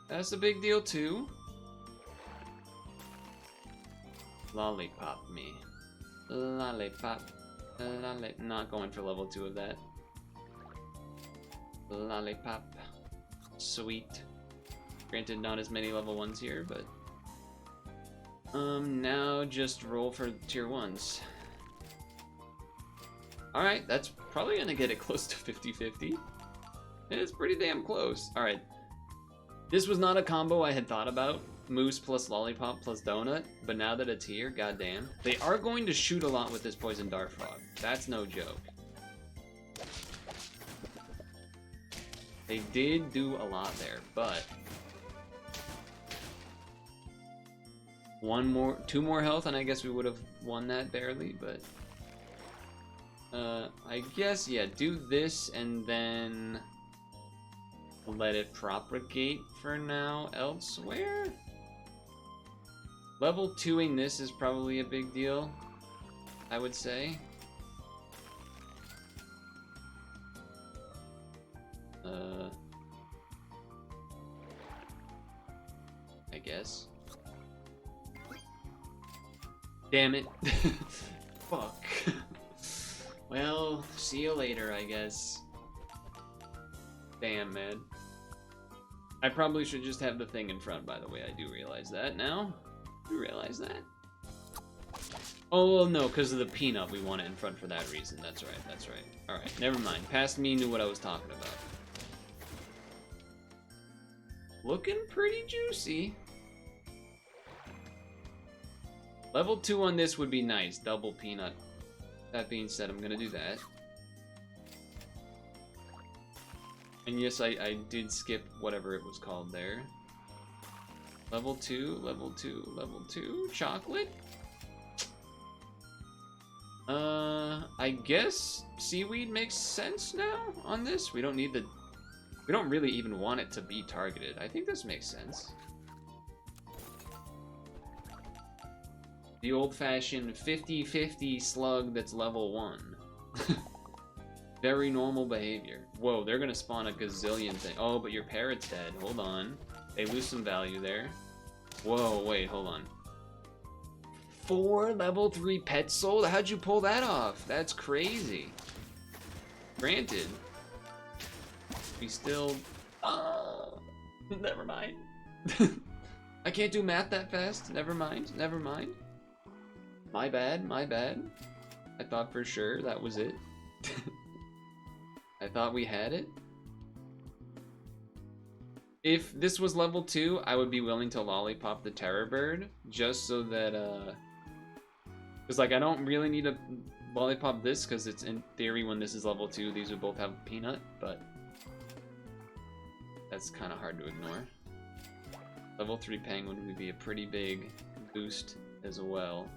That's a big deal too. Lollipop me. Lollipop. Not going for level 2 of that. Lollipop. Sweet. Granted, not as many level 1s here, but... now just roll for tier 1s. Alright, that's probably gonna get it close to 50-50. It's pretty damn close. Alright. This was not a combo I had thought about. Moose plus lollipop plus donut. But now that it's here, goddamn. They are going to shoot a lot with this poison dart frog. That's no joke. They did do a lot there, but... two more health, and I guess we would have won that barely, but... I guess, yeah, do this and then let it propagate for now elsewhere. Level 2ing this is probably a big deal, I would say. I guess. Damn it. Fuck. Well, see you later, I guess. Damn, man. I probably should just have the thing in front, by the way. I do realize that now. You realize that? Oh, no, because of the peanut. We want it in front for that reason. That's right, that's right. Alright, never mind. Past me knew what I was talking about. Looking pretty juicy. Level 2 on this would be nice. Double peanut. That being said, I'm gonna do that. And yes, I did skip whatever it was called there. Level 2, level 2, level 2. Chocolate? I guess seaweed makes sense now on this. We don't need the... We don't really even want it to be targeted. I think this makes sense. The old-fashioned 50-50 slug that's level 1. Very normal behavior. Whoa, they're gonna spawn a gazillion things. Oh, but your parrot's dead. Hold on. They lose some value there. Whoa, wait, hold on. 4 level 3 pets sold? How'd you pull that off? That's crazy. Granted. We still... never mind. I can't do math that fast. Never mind, never mind. My bad, my bad. I thought for sure that was it. I thought we had it. If this was level 2, I would be willing to lollipop the terror bird, just so that, because, like, I don't really need to lollipop this, because it's, in theory, when this is level 2, these would both have peanut, but that's kind of hard to ignore. Level 3 penguin would be a pretty big boost as well.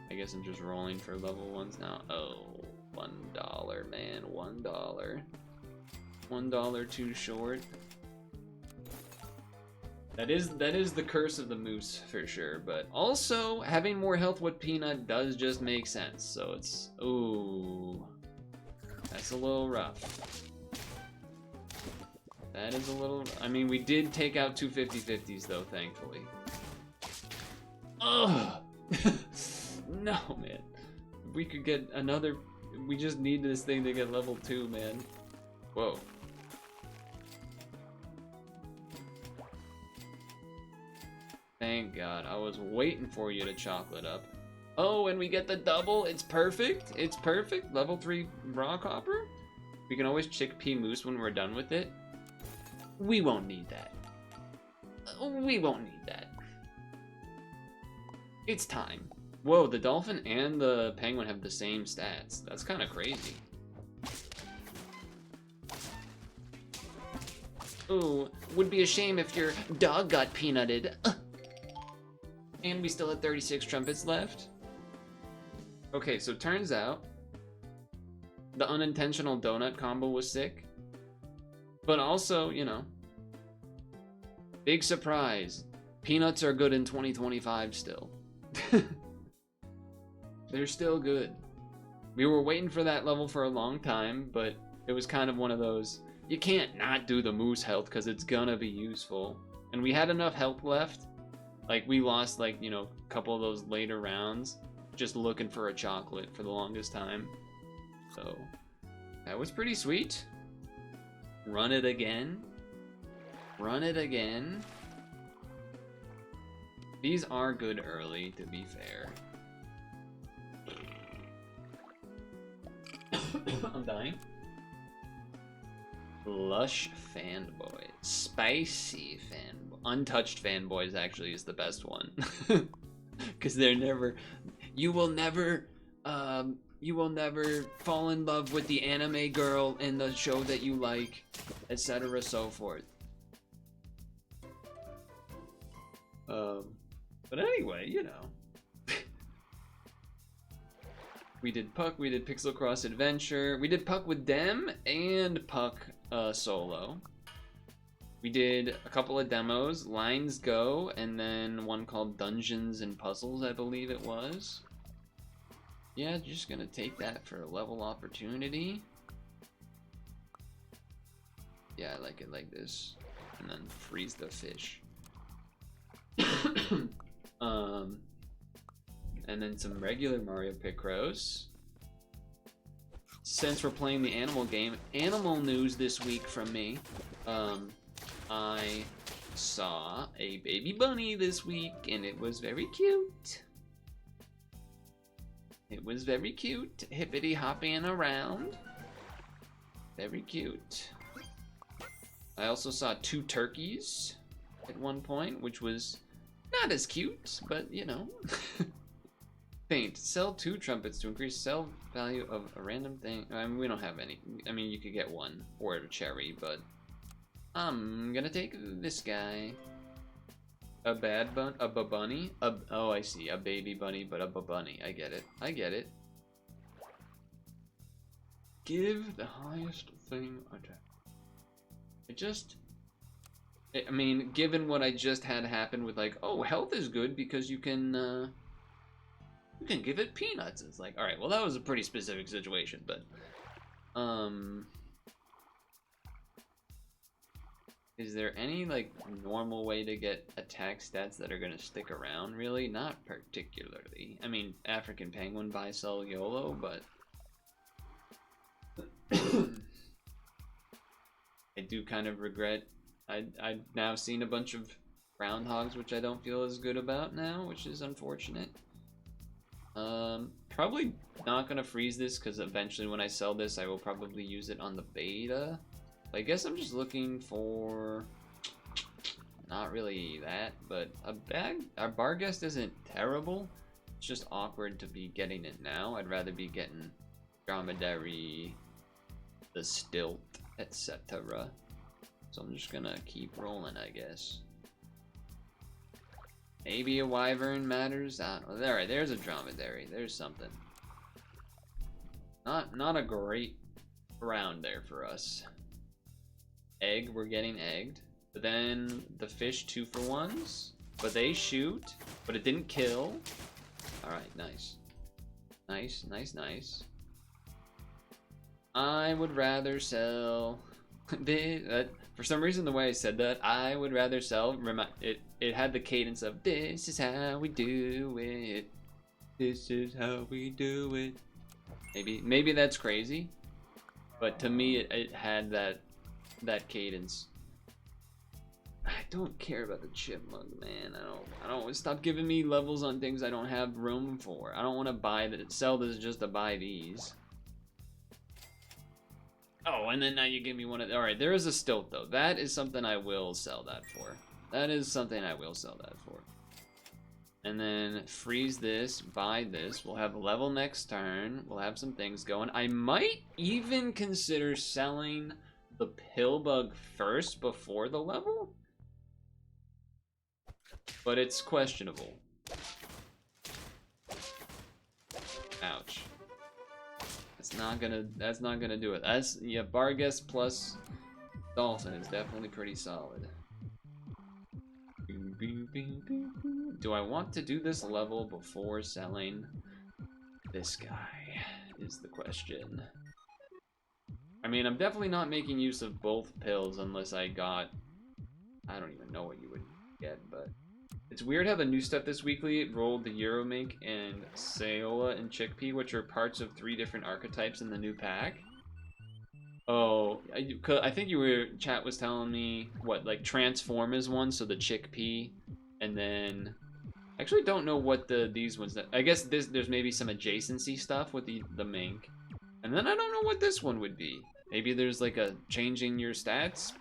I guess I'm just rolling for level 1s now. Oh, $1, man, $1. $1 too short. That is the curse of the moose for sure, but also having more health with peanut does just make sense. So it's, ooh, that's a little rough. That is a little, I mean, we did take out 2 50-50s though, thankfully. Ugh. No, man. We could get another, we just need this thing to get level 2, man. Whoa. Thank God. I was waiting for you to chocolate up. Oh, and we get the double. It's perfect. It's perfect. Level 3 rock hopper. We can always chickpea moose when we're done with it. We won't need that. we won't need that. It's time. Whoa, the dolphin and the penguin have the same stats. That's kind of crazy. Ooh, would be a shame if your dog got peanutted. And we still had 36 trumpets left. Okay, so turns out the unintentional donut combo was sick. But also, you know, big surprise. Peanuts are good in 2025 still. They're still good. We were waiting for that level for a long time, but it was kind of one of those, you can't not do the moose health because it's gonna be useful. And we had enough health left. Like, we lost, like, you know, a couple of those later rounds just looking for a chocolate for the longest time. So, that was pretty sweet. Run it again. Run it again. These are good early, to be fair. I'm dying. Lush fanboy. Spicy fanboy. Untouched fanboys actually is the best one. Because they're never... You will never fall in love with the anime girl in the show that you like, etc. so forth. But anyway, you know. We did Puck, we did Pixel Cross Adventure, we did Puck with Dem and Puck solo. We did a couple of demos, Linesgo, and then one called Dungeons and Puzzles, I believe it was. Yeah, just gonna take that for a level opportunity. Yeah, I like it like this. And then freeze the fish. And then some regular Mario Picross. Since we're playing the animal game, animal news this week from me. I saw a baby bunny this week, and it was very cute. It was very cute, hippity hopping around. Very cute. I also saw 2 turkeys at one point, which was not as cute, but you know. Paint. Sell 2 trumpets to increase sell value of a random thing. I mean, we don't have any. I mean, you could get 1 or a cherry, but I'm gonna take this guy. A bad bun, a bunny. Oh, I see. A baby bunny, but a bunny. I get it. I get it. Give the highest thing attack. I mean, given what I just had happen with, like, oh, health is good because you can give it peanuts. It's like, all right, well, that was a pretty specific situation, but is there any, like, normal way to get attack stats that are gonna stick around, really? Not particularly. I mean, African Penguin, buy, sell, YOLO, but I do kind of regret I've now seen a bunch of groundhogs, which I don't feel as good about now, which is unfortunate. Probably not gonna freeze this, because eventually when I sell this, I will probably use it on the beta. I guess I'm just looking for, not really that, but our bar guest isn't terrible. It's just awkward to be getting it now. I'd rather be getting dromedary, the stilt, etc. So I'm just gonna keep rolling, I guess. Maybe a wyvern matters. I don't know. Alright, there's a dromedary. There's something. Not a great round there for us. Egg, we're getting egged. But then the fish 2-for-1s. But they shoot. But it didn't kill. Alright, nice. Nice, nice, nice. I would rather sell... for some reason, the way I said that, I would rather sell... It had the cadence of, this is how we do it. This is how we do it. Maybe that's crazy. But to me, it had that cadence. I don't care about the chipmunk, man. I don't stop giving me levels on things I don't have room for. I don't want to sell this just to buy these. Oh, and then now you give me one of... Alright, there is a stilt, though. That is something I will sell that for. That is something I will sell that for. And then freeze this, buy this. We'll have a level next turn. We'll have some things going. I might even consider selling the pill bug first before the level. But it's questionable. Ouch. That's not gonna do it. That's, yeah, Vargas plus Dolphin is definitely pretty solid. Do I want to do this level before selling this guy is the question. I mean, I'm definitely not making use of both pills unless I got, I don't even know what you would get, but it's weird how the new stuff this weekly rolled the Euromink and Saola and Chickpea, which are parts of 3 different archetypes in the new pack. Oh, I think you were, chat was telling me, what, like Transform is one, so the Chickpea, and then, I actually don't know what these ones, I guess there's maybe some adjacency stuff with the mink, and then I don't know what this one would be. Maybe there's like a changing your stats,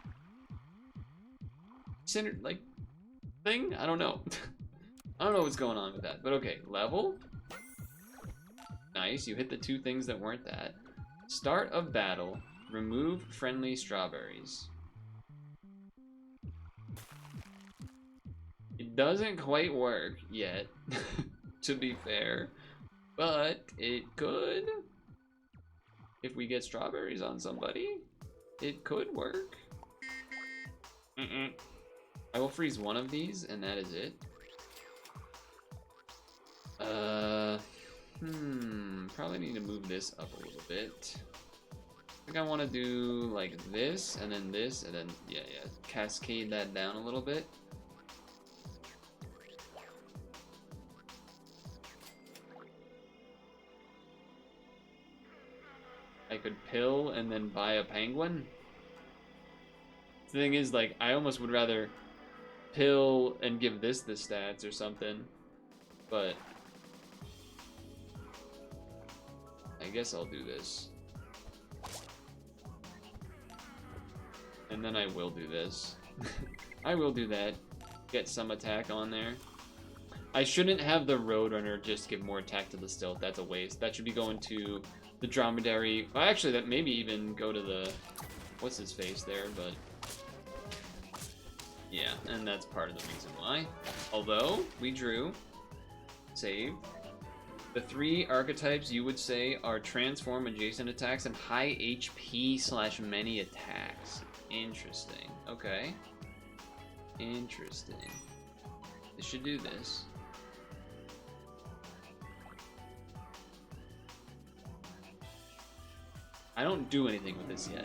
centered, like, thing? I don't know. I don't know what's going on with that, but okay, level. Nice, you hit the 2 things that weren't that. Start of battle. Remove friendly strawberries. It doesn't quite work yet, to be fair, but it could. If we get strawberries on somebody, it could work. I will freeze one of these, and that is it. Probably need to move this up a little bit. I think I want to do like this, and then yeah, cascade that down a little bit. I could pill and then buy a penguin. The thing is, like, I almost would rather pill and give this the stats or something, but I guess I'll do this. And then I will do this. I will do that. Get some attack on there. I shouldn't have the Roadrunner just give more attack to the Stealth. That's a waste. That should be going to the Dromedary. Well, actually, that maybe even go to the... What's his face there, but... Yeah, and that's part of the reason why. Although, we drew. Saved. The 3 archetypes you would say are Transform, Adjacent Attacks, and High HP / Many Attacks. Interesting. Okay. Interesting. This should do this. I don't do anything with this yet.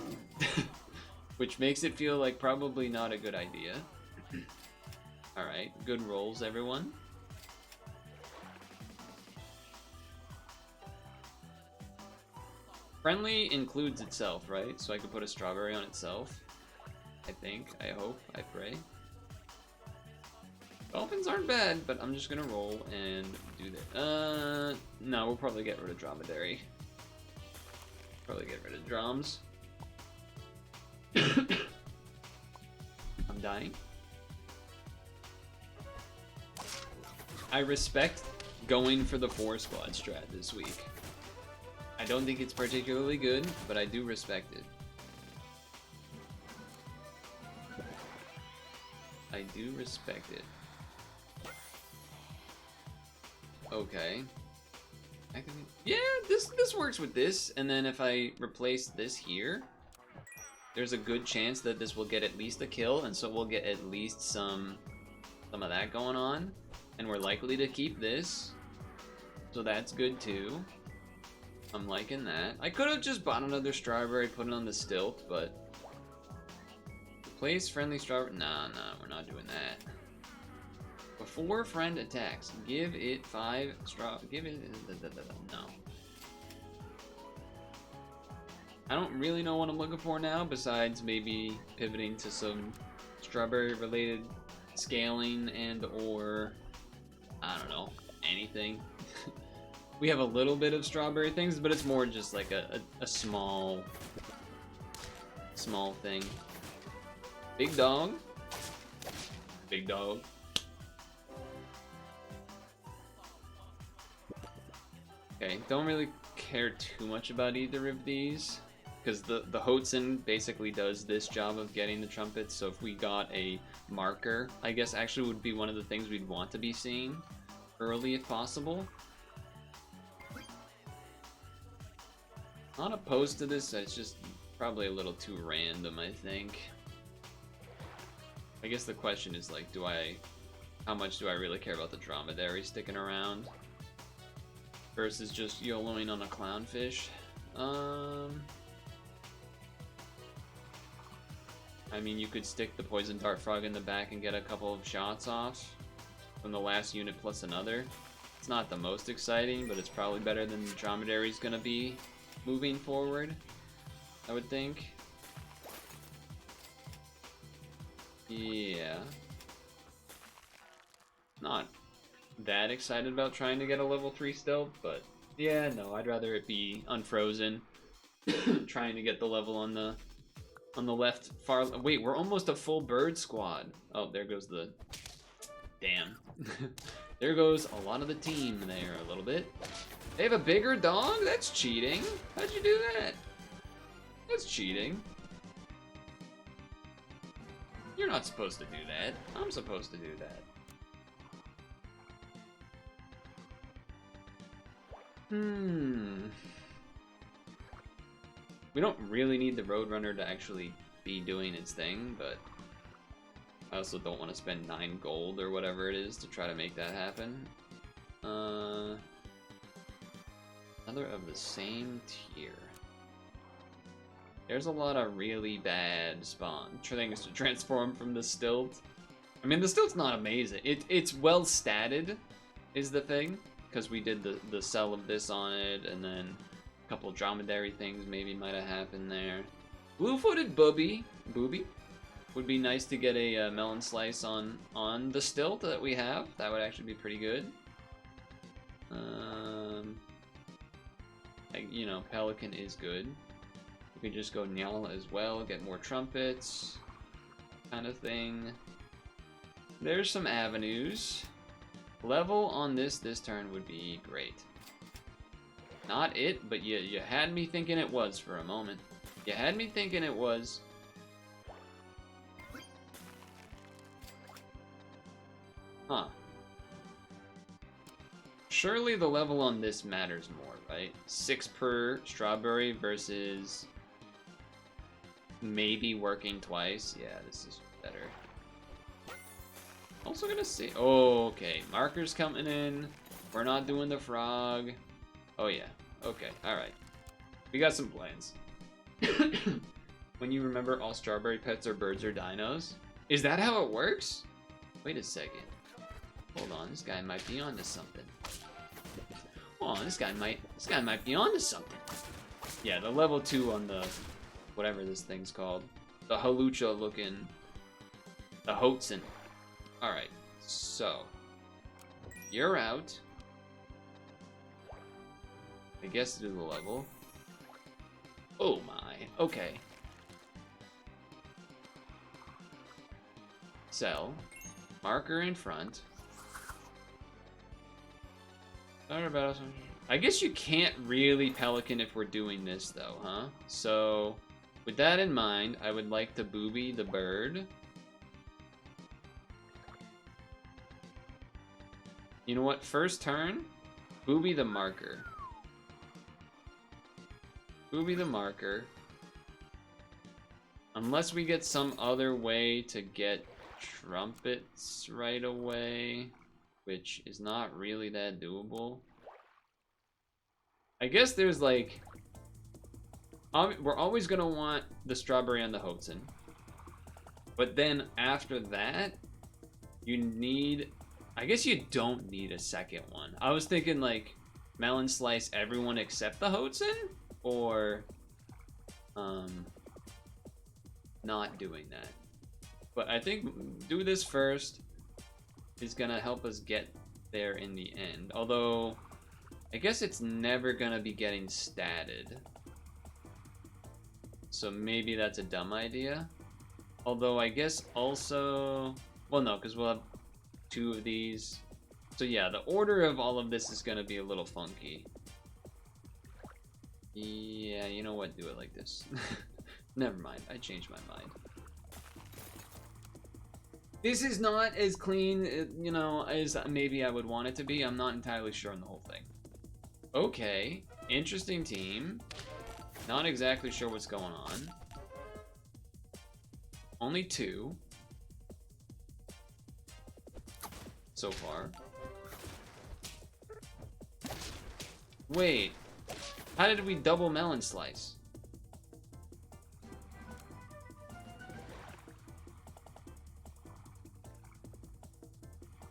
Which makes it feel like probably not a good idea. Alright, good rolls, everyone. Friendly includes itself, right? So I could put a strawberry on itself. I think, I hope, I pray. Dolphins aren't bad, but I'm just gonna roll and do that. No, we'll probably get rid of Dromedary. Probably get rid of Droms. I'm dying. I respect going for the 4-squad strat this week. I don't think it's particularly good, but I do respect it. I do respect it. Okay. Yeah, this works with this, and then if I replace this here, there's a good chance that this will get at least a kill, and so we'll get at least some of that going on, and we're likely to keep this, so that's good too. I'm liking that. I could have just bought another strawberry, put it on the Stilt, but replace friendly strawberry. Nah, we're not doing that. Before friend attacks, give it 5 straw. Give it no. I don't really know what I'm looking for now, besides maybe pivoting to some strawberry-related scaling and or I don't know, anything. We have a little bit of strawberry things, but it's more just like a small thing. Big dog. Big dog. Okay, don't really care too much about either of these, because the Hotzen basically does this job of getting the trumpets, so if we got a marker, I guess actually would be one of the things we'd want to be seeing early if possible. Not opposed to this, it's just probably a little too random, I think. I guess the question is like, how much do I really care about the dromedary sticking around? Versus just YOLOing on a clownfish. I mean, you could stick the poison dart frog in the back and get a couple of shots off from the last unit plus another. It's not the most exciting, but it's probably better than the dromedary's gonna be moving forward, I would think. Yeah. Not that excited about trying to get a level 3 stealth, but yeah, no, I'd rather it be unfrozen. Trying to get the level on the left far. Wait, we're almost a full bird squad. Oh, there goes the. Damn. There goes a lot of the team there a little bit. They have a bigger dog? That's cheating. How'd you do that? That's cheating. You're not supposed to do that. I'm supposed to do that. We don't really need the Roadrunner to actually be doing its thing, but I also don't want to spend 9 gold or whatever it is to try to make that happen. Another of the same tier. There's a lot of really bad spawn things to transform from the stilt. I mean, the stilt's not amazing. It's well statted, is the thing. Because we did the sell of this on it, and then a couple dromedary things maybe might have happened there. Blue-footed booby would be nice to get a melon slice on the stilt that we have. That would actually be pretty good. You know, pelican is good. We could just go Nyala as well, get more trumpets, kind of thing. There's some avenues. Level on this turn would be great. Not it, but you had me thinking it was for a moment. You had me thinking it was. Huh. Surely the level on this matters more, right? 6 per strawberry versus maybe working twice. Yeah, this is better. Also gonna see. Oh, okay. Markers coming in. We're not doing the frog. Oh yeah. Okay. All right. We got some plans. When you remember all strawberry pets are birds or dinos, is that how it works? Wait a second. Hold on. This guy might be onto something. Hold on. This guy might be onto something. Yeah, the level 2 on the whatever this thing's called, the halucha looking, the Hotzen. Alright, so you're out. I guess do the level. Oh my, okay. Sell. Marker in front. I guess you can't really pelican if we're doing this though, huh? So, with that in mind, I would like to booby the bird. You know what? First turn, booby the marker. Booby the marker. Unless we get some other way to get trumpets right away, which is not really that doable. I guess there's like... we're always gonna want the strawberry on the Hotzen. But then after that, you need... I guess you don't need a second one. I was thinking like melon slice everyone except the Hotzen, or not doing that. But I think do this first is gonna help us get there in the end. Although I guess it's never gonna be getting statted. So maybe that's a dumb idea. Although I guess also Well, no, because we'll have 2 of these. So yeah, the order of all of this is gonna be a little funky. Yeah, you know what? Do it like this. Never mind. I changed my mind. This is not as clean, you know, as maybe I would want it to be. I'm not entirely sure on the whole thing. Okay, interesting team. Not exactly sure what's going on. Only 2 so far. Wait, how did we double melon slice?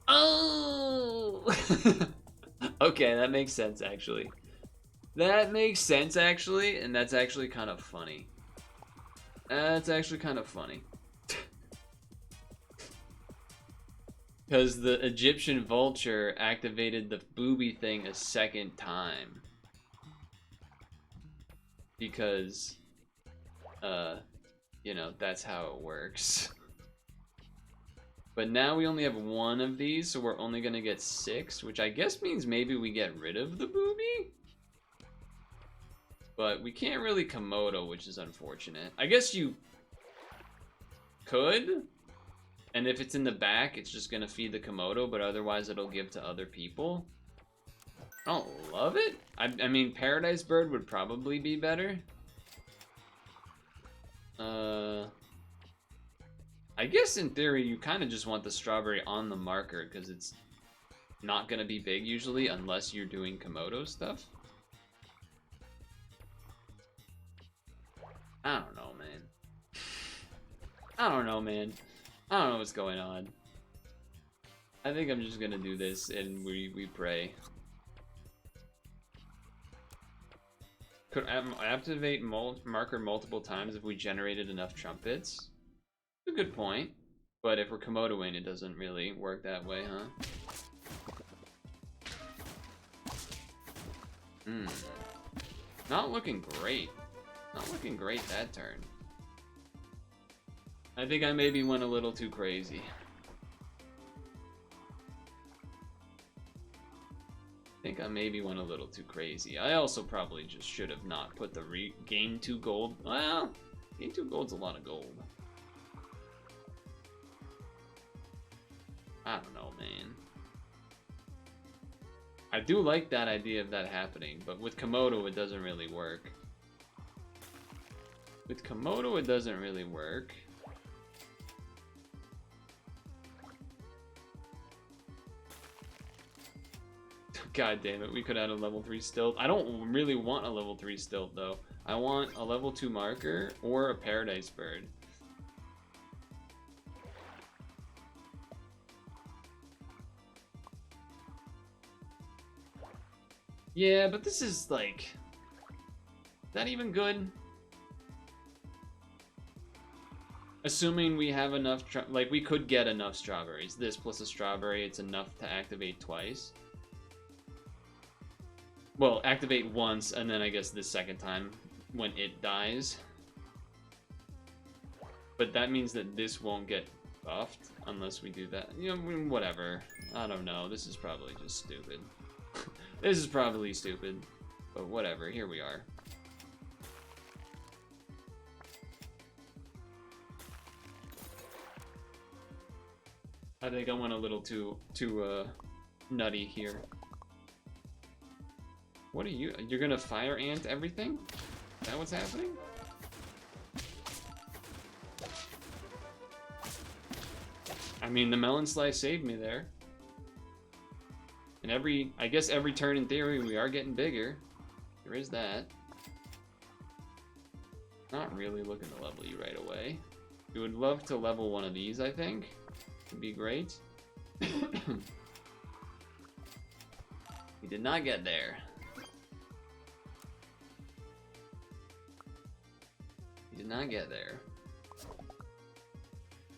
Oh! Okay, that makes sense actually. That makes sense actually, and that's actually kind of funny. That's actually kind of funny. Because the Egyptian vulture activated the booby thing a second time. Because, you know, that's how it works. But now we only have 1 of these, so we're only gonna get 6, which I guess means maybe we get rid of the booby? But we can't really Komodo, which is unfortunate. I guess you could, and if it's in the back, it's just gonna feed the Komodo, but otherwise it'll give to other people. I don't love it. I mean, Paradise Bird would probably be better. I guess in theory you kind of just want the strawberry on the marker because it's not gonna be big usually unless you're doing Komodo stuff. I don't know, man. I don't know, man. I don't know what's going on. I think I'm just gonna do this and we pray. Could activate marker multiple times if we generated enough trumpets? That's a good point. But if we're Komodoing, it doesn't really work that way, huh? Not looking great. Not looking great that turn. I think I maybe went a little too crazy. I think I maybe went a little too crazy. I also probably just should have not put the gain 2 gold. Well, gain 2 gold's a lot of gold. I don't know, man. I do like that idea of that happening, but with Komodo it doesn't really work. With Komodo it doesn't really work. God damn it, we could add a level 3 stilt. I don't really want a level 3 stilt though. I want a level 2 marker or a Paradise Bird. Yeah, but this is like... Is that even good? Assuming we have enough... Like, we could get enough strawberries. This plus a strawberry, it's enough to activate twice. Well, activate once, and then I guess the second time when it dies. But that means that this won't get buffed unless we do that. You know, whatever. I don't know. This is probably just stupid. This is probably stupid. But whatever. Here we are. I think I went a little too nutty here. What are you? You're gonna fire ant everything? Is that what's happening? I mean, the melon slice saved me there. And I guess every turn in theory we are getting bigger. There is that. Not really looking to level you right away. We would love to level one of these, I think. Would be great. We did not get there. Did not get there.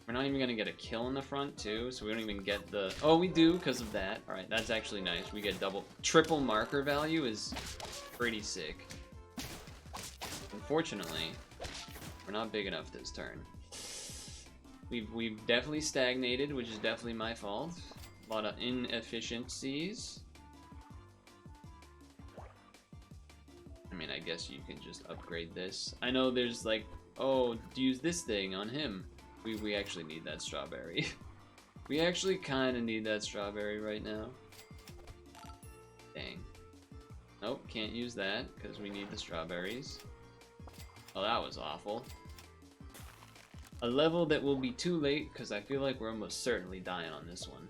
We're not even gonna get a kill in the front too, so we don't even get the... Oh, we do because of that. All right, that's actually nice. We get triple marker value is pretty sick. Unfortunately, we're not big enough this turn. We've definitely stagnated, which is definitely my fault. A lot of inefficiencies. I mean, I guess you can just upgrade this. I know there's like, oh, use this thing on him. We actually need that strawberry. We actually kind of need that strawberry right now. Dang. Nope, can't use that because we need the strawberries. Oh, that was awful. A level that will be too late because I feel like we're almost certainly dying on this one.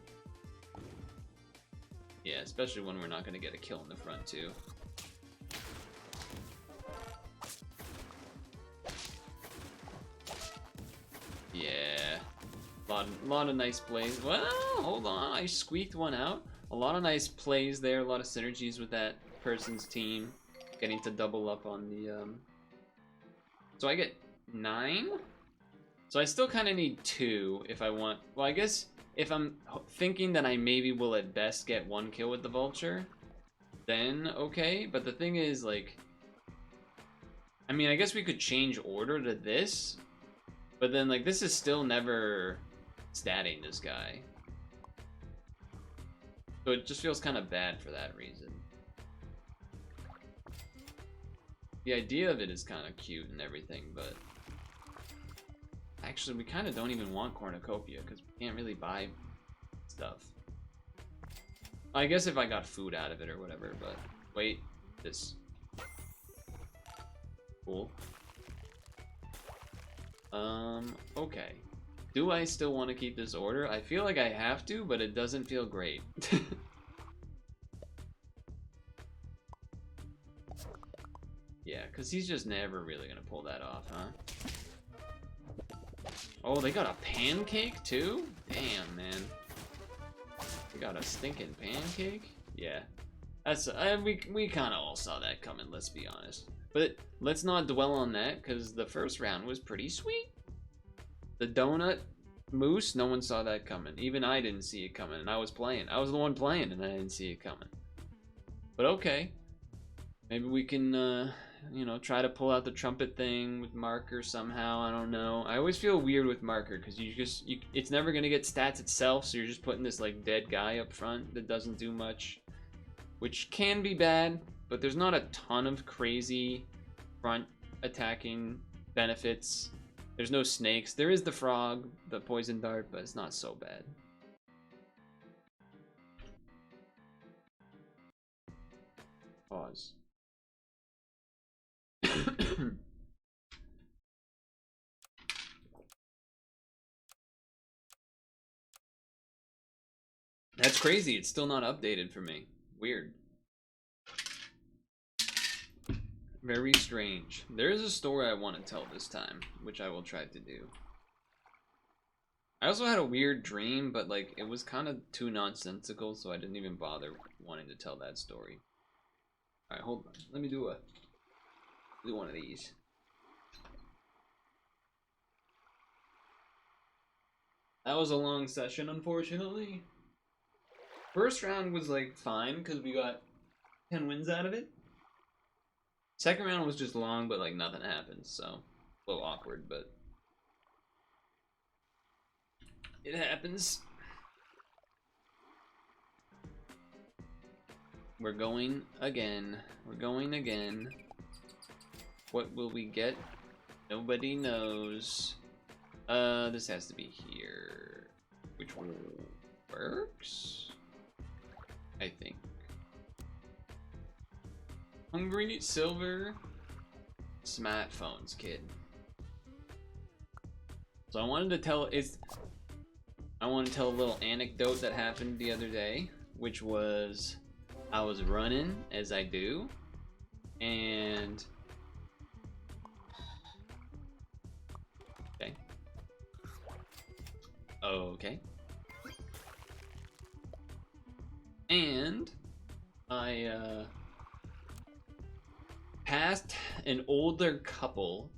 Yeah, especially when we're not going to get a kill in the front too. Yeah. Lot of nice plays. Well, hold on, I squeaked one out. A lot of nice plays there, a lot of synergies with that person's team. Getting to double up on the, So I get 9? So I still kind of need 2 if I want... Well, I guess if I'm thinking that I maybe will at best get 1 kill with the vulture, then okay. But the thing is, like... I mean, I guess we could change order to this, but then, like, this is still never statting this guy. So it just feels kind of bad for that reason. The idea of it is kind of cute and everything, but... Actually, we kind of don't even want cornucopia, because we can't really buy stuff. I guess if I got food out of it or whatever, but... Wait, this... Cool. Okay. Do I still want to keep this order? I feel like I have to, but it doesn't feel great. Yeah, because he's just never really going to pull that off, huh? Oh, they got a pancake, too? Damn, man. They got a stinking pancake? Yeah. That's, we kind of all saw that coming, let's be honest. But let's not dwell on that, because the first round was pretty sweet. The donut moose, no one saw that coming. Even I didn't see it coming, and I was playing. I was the one playing, and I didn't see it coming. But okay. Maybe we can, you know, try to pull out the trumpet thing with marker somehow. I don't know. I always feel weird with marker, because it's never going to get stats itself, so you're just putting this, like, dead guy up front that doesn't do much. Which can be bad, but there's not a ton of crazy front attacking benefits. There's no snakes. There is the frog, the poison dart, but it's not so bad. Pause. That's crazy. It's still not updated for me. Weird. Very strange. There is a story I want to tell this time, which I will try to do. I also had a weird dream, but like it was kind of too nonsensical, so I didn't even bother wanting to tell that story. All right, hold on. Let me do one of these. That was a long session, unfortunately. First round was like fine because we got 10 wins out of it. Second round was just long, but like nothing happened, so a little awkward, but it happens. We're going again. We're going again. What will we get? Nobody knows. This has to be here, which works, I think. Hungry silver smartphones, kid. So I wanted to tell a little anecdote that happened the other day, which was I was running as I do, and okay, and I passed an older couple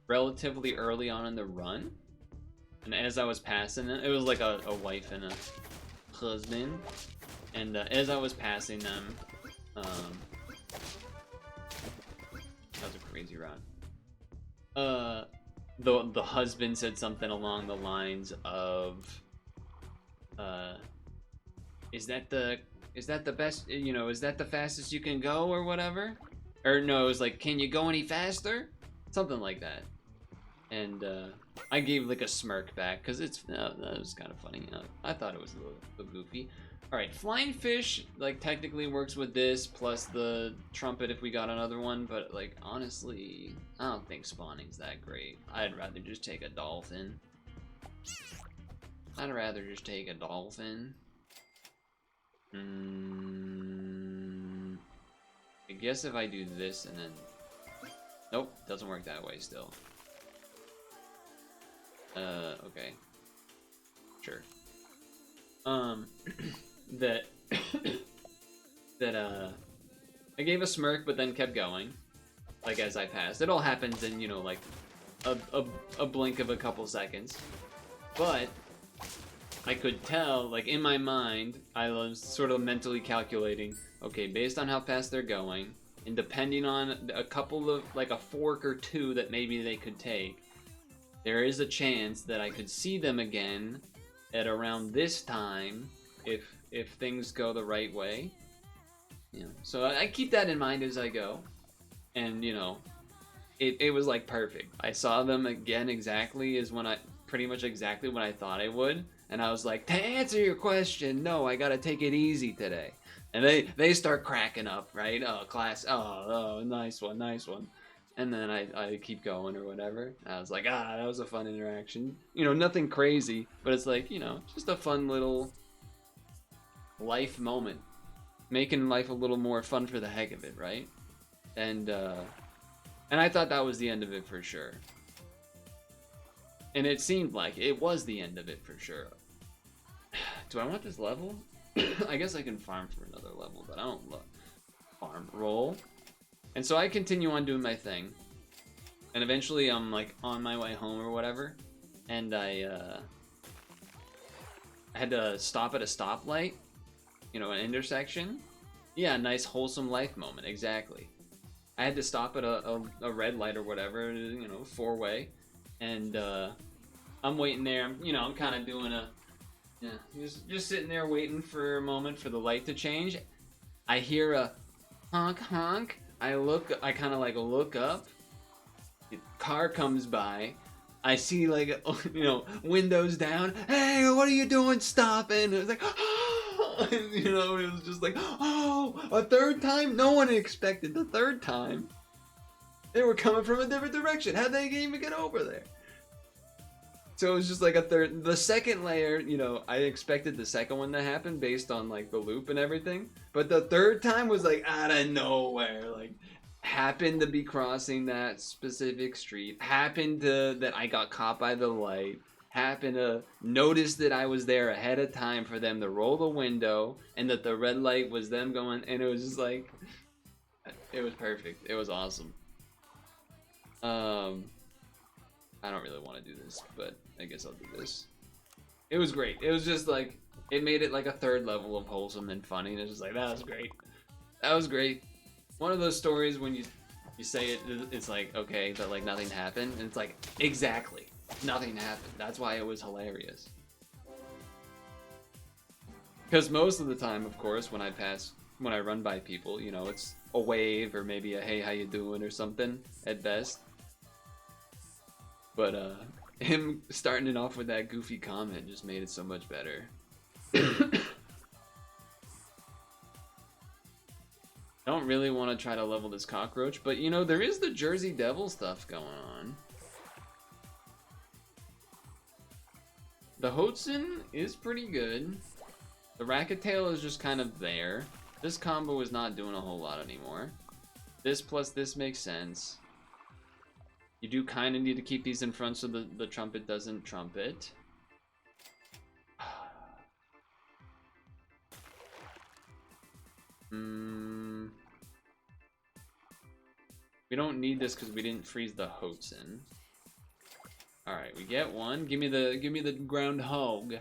relatively early on in the run, and as I was passing it was like a wife and a husband, and as I was passing them, that was a crazy run. the husband said something along the lines of, is that the best, you know, is that the fastest you can go or whatever? Or no, it was like, can you go any faster? Something like that. And I gave like a smirk back because that was kind of funny. I thought it was a little goofy. All right, flying fish like technically works with this plus the trumpet if we got another one, but like honestly, I don't think spawning's that great. I'd rather just take a dolphin. I guess if I do this and then, nope, doesn't work that way still. Okay. Sure. That I gave a smirk but then kept going, like as I passed. It all happens in, you know, like a blink of a couple seconds. But I could tell, like in my mind, I was sort of mentally calculating, okay, based on how fast they're going, and depending on a couple of, like a fork or two that maybe they could take, there is a chance that I could see them again at around this time if things go the right way. You know, so I keep that in mind as I go. And, you know, it was like perfect. I saw them again exactly as when pretty much exactly when I thought I would. And I was like, to answer your question, no, I gotta take it easy today. And they start cracking up, right? Oh, class, oh, nice one. And then I keep going or whatever. I was like, that was a fun interaction. You know, nothing crazy, but it's like, you know, just a fun little life moment. Making life a little more fun for the heck of it, right? And I thought that was the end of it for sure. And it seemed like it was the end of it for sure. Do I want this level? I guess I can farm for another level, but I don't love farm roll. And so I continue on doing my thing. And eventually I'm like on my way home or whatever. And I had to stop at a stoplight. You know, an intersection. Yeah, nice wholesome life moment, exactly. I had to stop at a red light or whatever, you know, 4-way. And I'm waiting there, I'm kind of doing just sitting there waiting for a moment for the light to change. I hear a honk honk. I kind of like look up. The car comes by. I see like, windows down. Hey, what are you doing stopping? It was like, it was just like, a third time? No one expected the third time. They were coming from a different direction. How'd they even get over there? So it was just like a third. The second layer, I expected the second one to happen based on like the loop and everything. But the third time was like out of nowhere. Like, happened to be crossing that specific street. Happened to that I got caught by the light. Happened to notice that I was there ahead of time for them to roll the window, and that the red light was them going. And it was just like, it was perfect. It was awesome. I don't really want to do this, but I guess I'll do this. It was great. It was just like, it made it like a third level of wholesome and funny. And it's just like, that was great. That was great. One of those stories when you say it, it's like, okay, but like nothing happened. And it's like, exactly. Nothing happened. That's why it was hilarious. Because most of the time, of course, when I run by people, it's a wave or maybe a hey, how you doing or something at best. But him starting it off with that goofy comment just made it so much better. I don't really want to try to level this cockroach, but there is the Jersey Devil stuff going on. The Hotzen is pretty good. The Racket Tail is just kind of there. This combo is not doing a whole lot anymore. This plus this makes sense. You do kind of need to keep these in front so the trumpet doesn't trumpet. We don't need this because we didn't freeze the Hotzen. Alright, we get one. Give me the groundhog. Give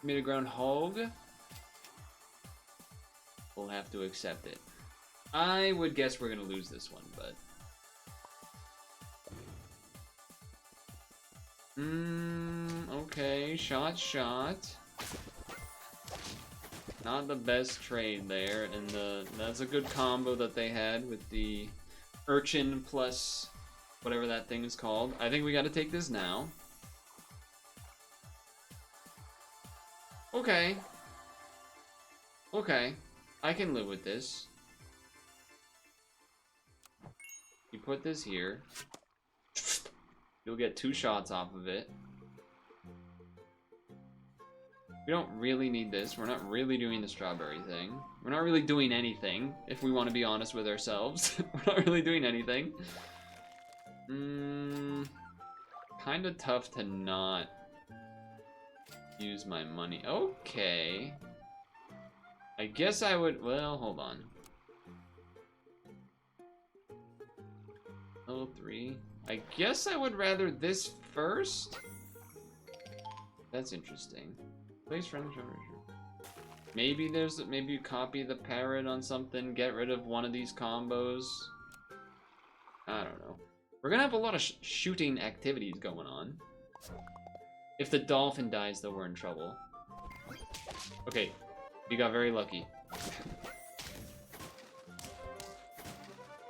me the groundhog. We'll have to accept it. I would guess we're gonna lose this one, but Okay, shot. Not the best trade there, and that's a good combo that they had with the urchin plus whatever that thing is called. I think we gotta take this now. Okay. Okay. I can live with this. You put this here. You'll get 2 shots off of it. We don't really need this. We're not really doing the strawberry thing. We're not really doing anything, if we want to be honest with ourselves. We're not really doing anything. Kind of tough to not use my money. Okay. I guess I would... Well, hold on. Level 3. I guess I would rather this first. That's interesting. Place friendly treasure. Maybe maybe you copy the parrot on something, get rid of one of these combos. I don't know. We're gonna have a lot of shooting activities going on. If the dolphin dies, though, we're in trouble. Okay, we got very lucky.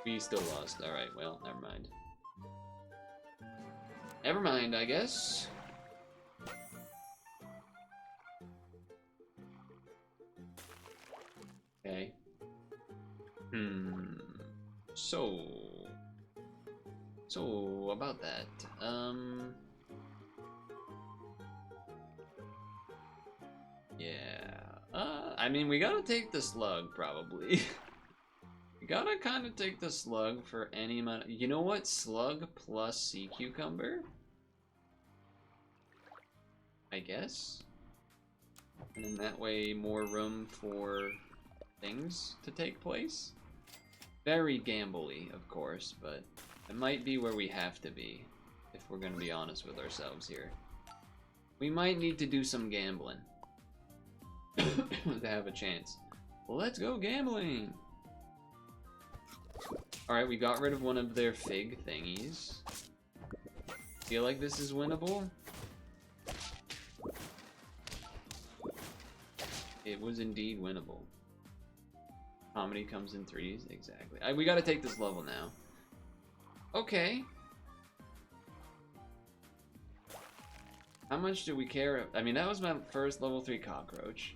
We still lost. Alright, well, never mind. Never mind, I guess. Okay. So about that. Yeah. I mean, we gotta take the slug, probably. We gotta kind of take the slug for any amount of... You know what? Slug plus sea cucumber? I guess? And in that way, more room for things to take place. Very gamble-y, of course, but it might be where we have to be, if we're gonna be honest with ourselves here. We might need to do some gambling to have a chance. Well, let's go gambling! Alright, we got rid of one of their fig thingies. Feel like this is winnable? It was indeed winnable. Comedy comes in 3s, exactly. We gotta take this level now. Okay. How much do we care? I mean, that was my first level 3 cockroach.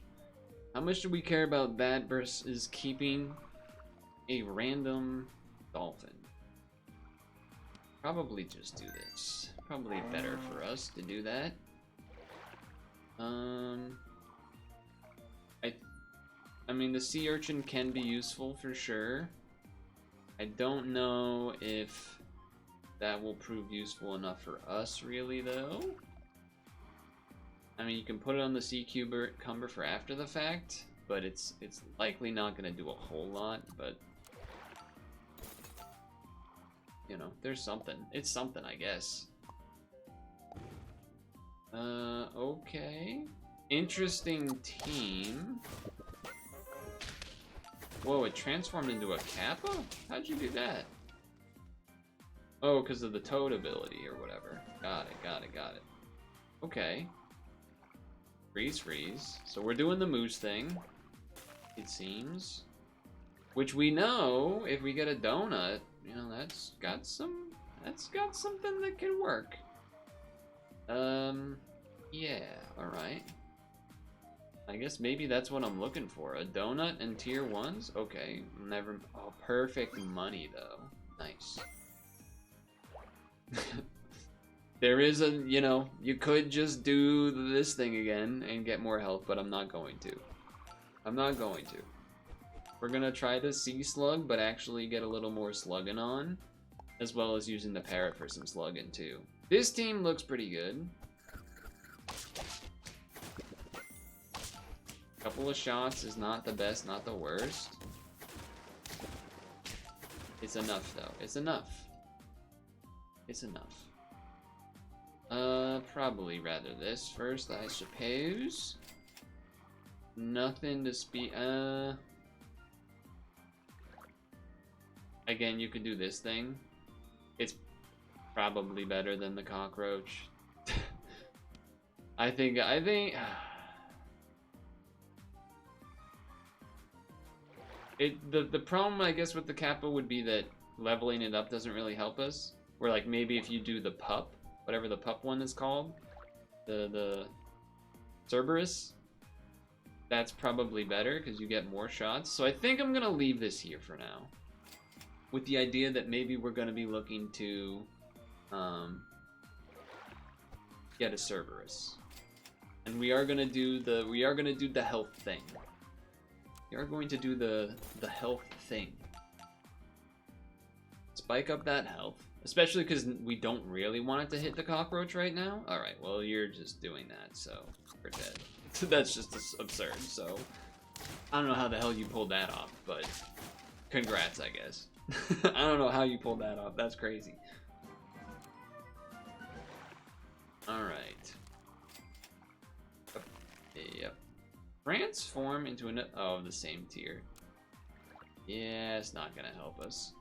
How much do we care about that versus keeping a random dolphin? Probably just do this. Probably better for us to do that. I mean, the sea urchin can be useful for sure. I don't know if that will prove useful enough for us, really, though. I mean, you can put it on the sea cucumber for after the fact, but it's likely not going to do a whole lot, but... You know, there's something. It's something, I guess. Okay. Interesting team. Whoa, it transformed into a Kappa? How'd you do that? Oh, because of the toad ability or whatever. Got it. Okay. Freeze. So we're doing the moose thing, it seems. Which we know, if we get a donut, you know, that's got something that can work. Yeah, alright. I guess maybe that's what I'm looking for. A donut and tier 1s? Okay, never... Oh, perfect money, though. Nice. There is a, you know, you could just do this thing again and get more health, but I'm not going to. We're gonna try the sea slug, but actually get a little more slugging on, as well as using the parrot for some slugging, too. This team looks pretty good. Couple of shots is not the best, not the worst. It's enough, though. It's enough. Probably rather this first, I suppose. Nothing to speak. Again, you could do this thing. It's probably better than the cockroach. I think the problem I guess with the Kappa would be that leveling it up doesn't really help us. Where like maybe if you do the pup, whatever the pup one is called, the Cerberus, that's probably better because you get more shots. So I think I'm gonna leave this here for now, with the idea that maybe we're gonna be looking to get a Cerberus, and we are gonna do the health thing. We are going to do the health thing. Spike up that health, especially because we don't really want it to hit the cockroach right now. All right, well you're just doing that, so we're dead. That's just absurd. So I don't know how the hell you pulled that off, but congrats, I guess. I don't know how you pulled that off. That's crazy. All right. Yep. Transform into an the same tier. Yeah, it's not gonna help us.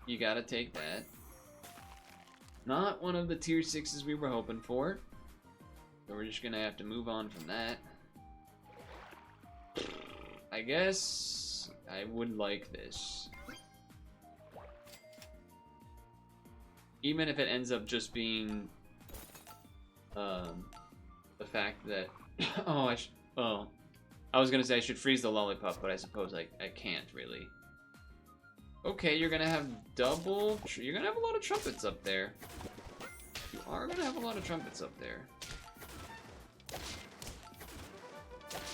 You gotta take that. Not one of the tier 6s we were hoping for. So we're just gonna have to move on from that. I guess I would like this. Even if it ends up just being the fact that I was gonna say I should freeze the lollipop, but I suppose I can't really. Okay, you're gonna have you're gonna have a lot of trumpets up there. You are gonna have a lot of trumpets up there.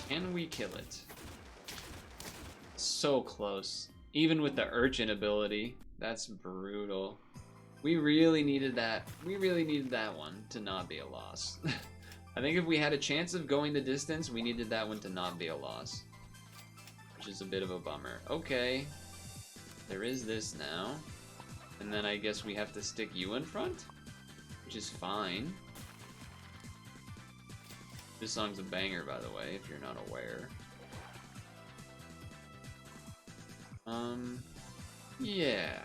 Can we kill it? So close. Even with the urchin ability, that's brutal. We really needed that. We really needed that one to not be a loss. I think if we had a chance of going the distance, we needed that one to not be a loss. Which is a bit of a bummer. Okay. There is this now. And then I guess we have to stick you in front? Which is fine. This song's a banger, by the way, if you're not aware. Yeah.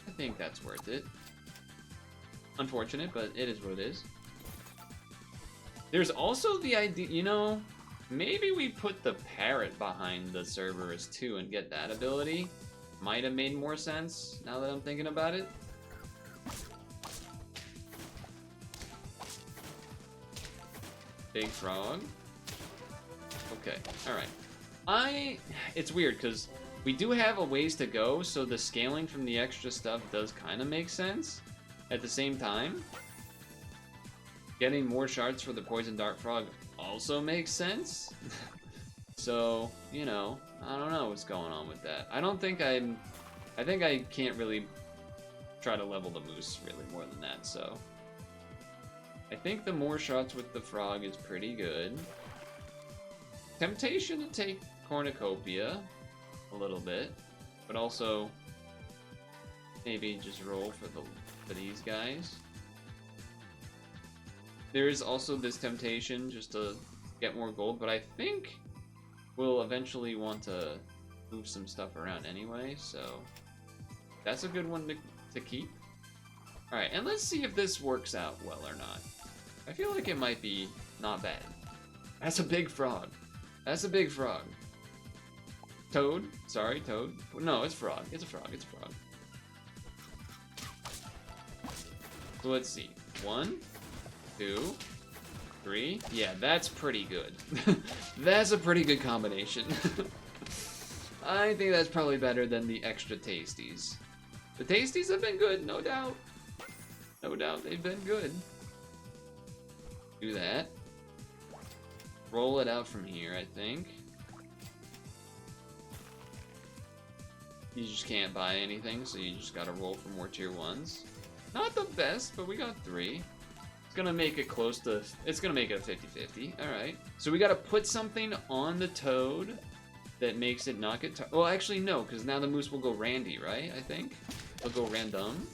I think that's worth it. Unfortunate, but it is what it is. There's also the idea, you know, maybe we put the parrot behind the Cerberus too and get that ability. Might have made more sense now that I'm thinking about it. Big frog. Okay, alright. It's weird because we do have a ways to go, so the scaling from the extra stuff does kind of make sense. At the same time, getting more shards for the poison dart frog also makes sense. So, you know, I don't know what's going on with that. I think I can't really try to level the moose really more than that, so. I think the more shots with the frog is pretty good. Temptation to take cornucopia a little bit, but also maybe just roll for these guys. There is also this temptation just to get more gold, but I think we'll eventually want to move some stuff around anyway, so that's a good one to keep. Alright, and let's see if this works out well or not. I feel like it might be not bad. That's a big frog. That's a big frog. Toad? Sorry, toad. No, it's frog. It's a frog. It's a frog. So let's see. 1, 2, 3. Yeah, that's pretty good. That's a pretty good combination. I think that's probably better than the extra tasties. The tasties have been good, no doubt. No doubt they've been good. Do that. Roll it out from here, I think. You just can't buy anything, so you just gotta roll for more tier 1s. Not the best, but we got 3. It's gonna make it close to... It's gonna make it a 50-50. Alright. So we gotta put something on the toad that makes it not get... Well, actually, no, because now the moose will go randy, right? I think. It'll go random.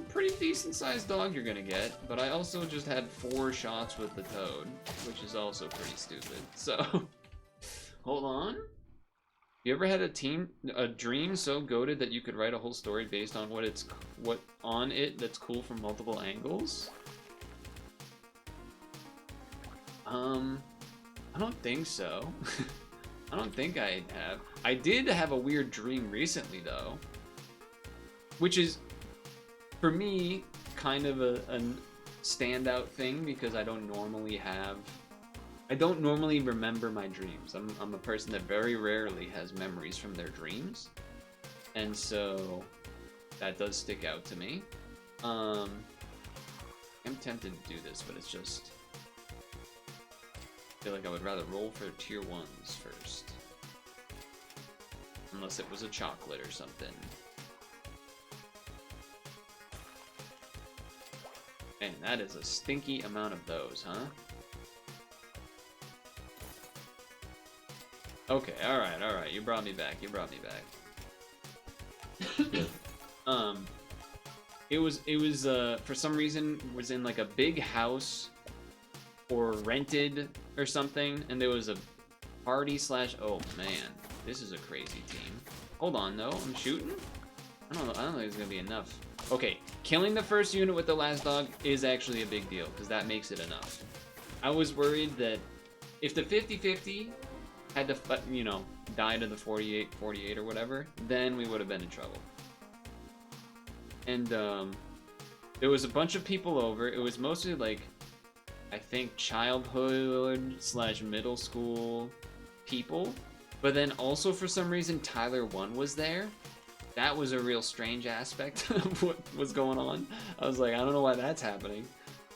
Pretty decent sized dog you're gonna get, but I also just had 4 shots with the toad, which is also pretty stupid. So, hold on. You ever had a dream so goated that you could write a whole story based on what on it that's cool from multiple angles? I don't think so. I don't think I have. I did have a weird dream recently though, which is for me kind of a standout thing because I don't normally remember my dreams. I'm a person that very rarely has memories from their dreams. And so that does stick out to me. I'm tempted to do this, but it's just I feel like I would rather roll for tier 1s first. Unless it was a chocolate or something. Man, that is a stinky amount of those, huh? Okay, alright, you brought me back, it was for some reason was in like a big house or rented or something, and there was a party slash, oh man, this is a crazy team. Hold on though, I'm shooting? I don't think it's gonna be enough. Okay, killing the first unit with the last dog is actually a big deal, because that makes it enough. I was worried that if the 50-50 had to, you know, die to the 48 or whatever, then we would have been in trouble. And there was a bunch of people over. It was mostly like, I think childhood slash middle school people, but then also for some reason Tyler 1 was there. That was a real strange aspect of what was going on. I was like, I don't know why that's happening.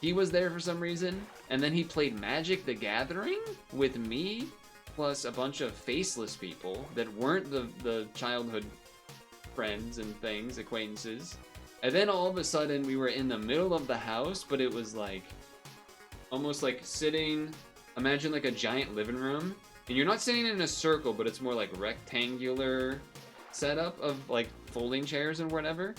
He was there for some reason, and then he played Magic the Gathering with me, plus a bunch of faceless people that weren't the childhood friends and things, acquaintances. And then all of a sudden we were in the middle of the house, but it was like almost like sitting, imagine like a giant living room, and you're not sitting in a circle, but it's more like rectangular setup of like folding chairs and whatever,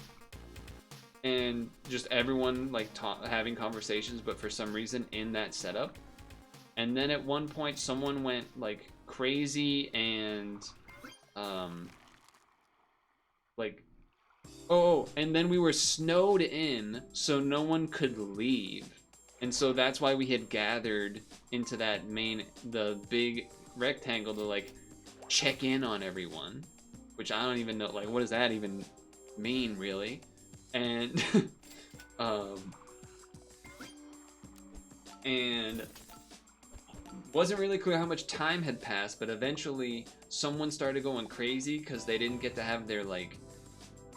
and just everyone like having conversations, but for some reason in that setup. And then at one point someone went like crazy and like, oh, and then we were snowed in, so no one could leave. And so that's why we had gathered into that the big rectangle to like check in on everyone, which I don't even know, like, what does that even mean, really? And and wasn't really clear how much time had passed, but eventually someone started going crazy because they didn't get to have their like